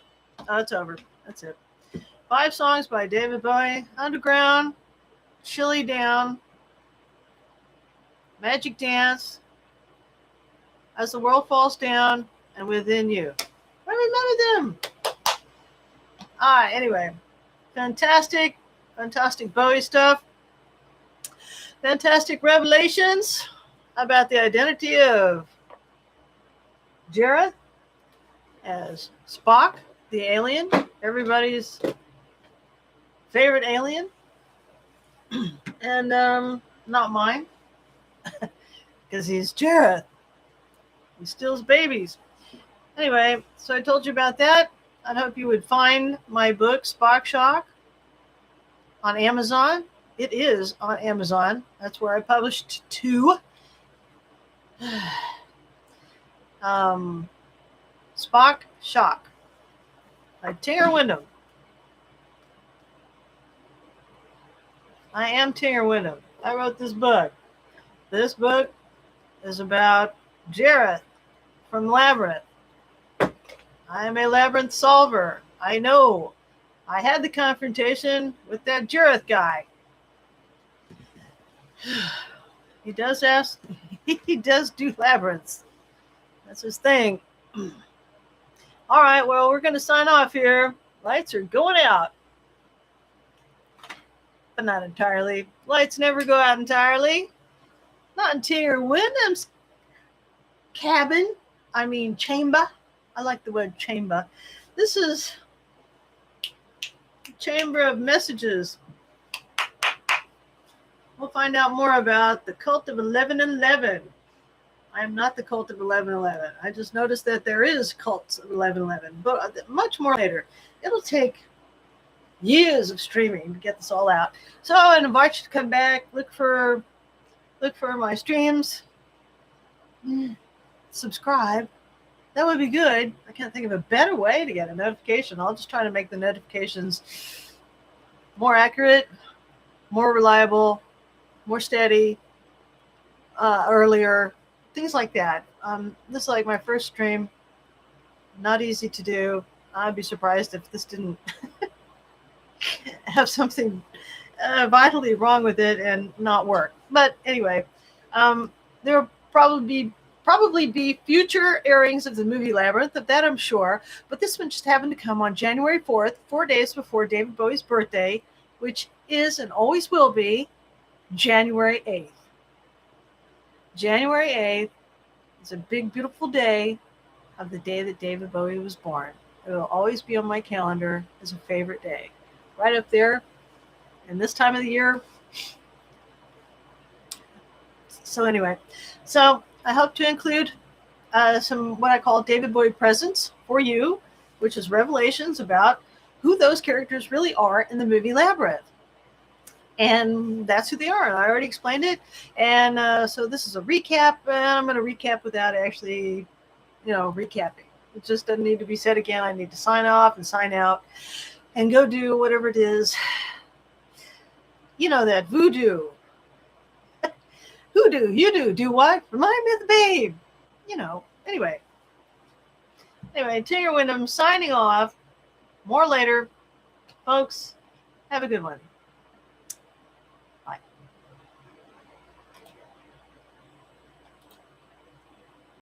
Oh, it's over. That's it. 5 songs by David Bowie. Underground. Chilly Down. Magic Dance. As the World Falls Down. And Within You. I remember them. Anyway. Fantastic Bowie stuff. Fantastic revelations about the identity of Jareth as Spock, the alien, everybody's favorite alien, and not mine, because he's Jareth. He steals babies. Anyway, so I told you about that. I hope you would find my book, Spock Shock, on Amazon. It is on Amazon. That's where I published 2. Spock Shock by Tinger Windom. I am Tinger Windom. I wrote this book. This book is about Jareth from Labyrinth. I am a Labyrinth solver. I know. I had the confrontation with that Jareth guy. He does ask, he does do labyrinths. That's his thing. All right, well, we're going to sign off here. Lights are going out. But not entirely. Lights never go out entirely. Not in Tinger Windom's cabin. I mean, chamber. I like the word chamber. This is the Chamber of Messages. We'll find out more about the cult of 1111. I am not the cult of 1111. I just noticed that there is cults of 1111, but much more later. It'll take years of streaming to get this all out. So I invite you to come back, look for my streams, subscribe. That would be good. I can't think of a better way to get a notification. I'll just try to make the notifications more accurate, more reliable, more steady, earlier, things like that. This is like my first stream. Not easy to do. I'd be surprised if this didn't have something vitally wrong with it and not work. But anyway, there will probably be future airings of the movie Labyrinth, of that I'm sure. But this one just happened to come on January 4th, 4 days before David Bowie's birthday, which is and always will be January 8th. January 8th is a big, beautiful day of the day that David Bowie was born. It will always be on my calendar as a favorite day. Right up there. And this time of the year. So anyway, I hope to include some what I call David Bowie presents for you, which is revelations about who those characters really are in the movie Labyrinth. And that's who they are. And I already explained it. And so this is a recap. And I'm going to recap without actually, recapping. It just doesn't need to be said again. I need to sign off and sign out and go do whatever it is. That voodoo. Hoodoo, you do what? Remind me of the babe. Anyway, Tinger Windom signing off. More later. Folks, have a good one.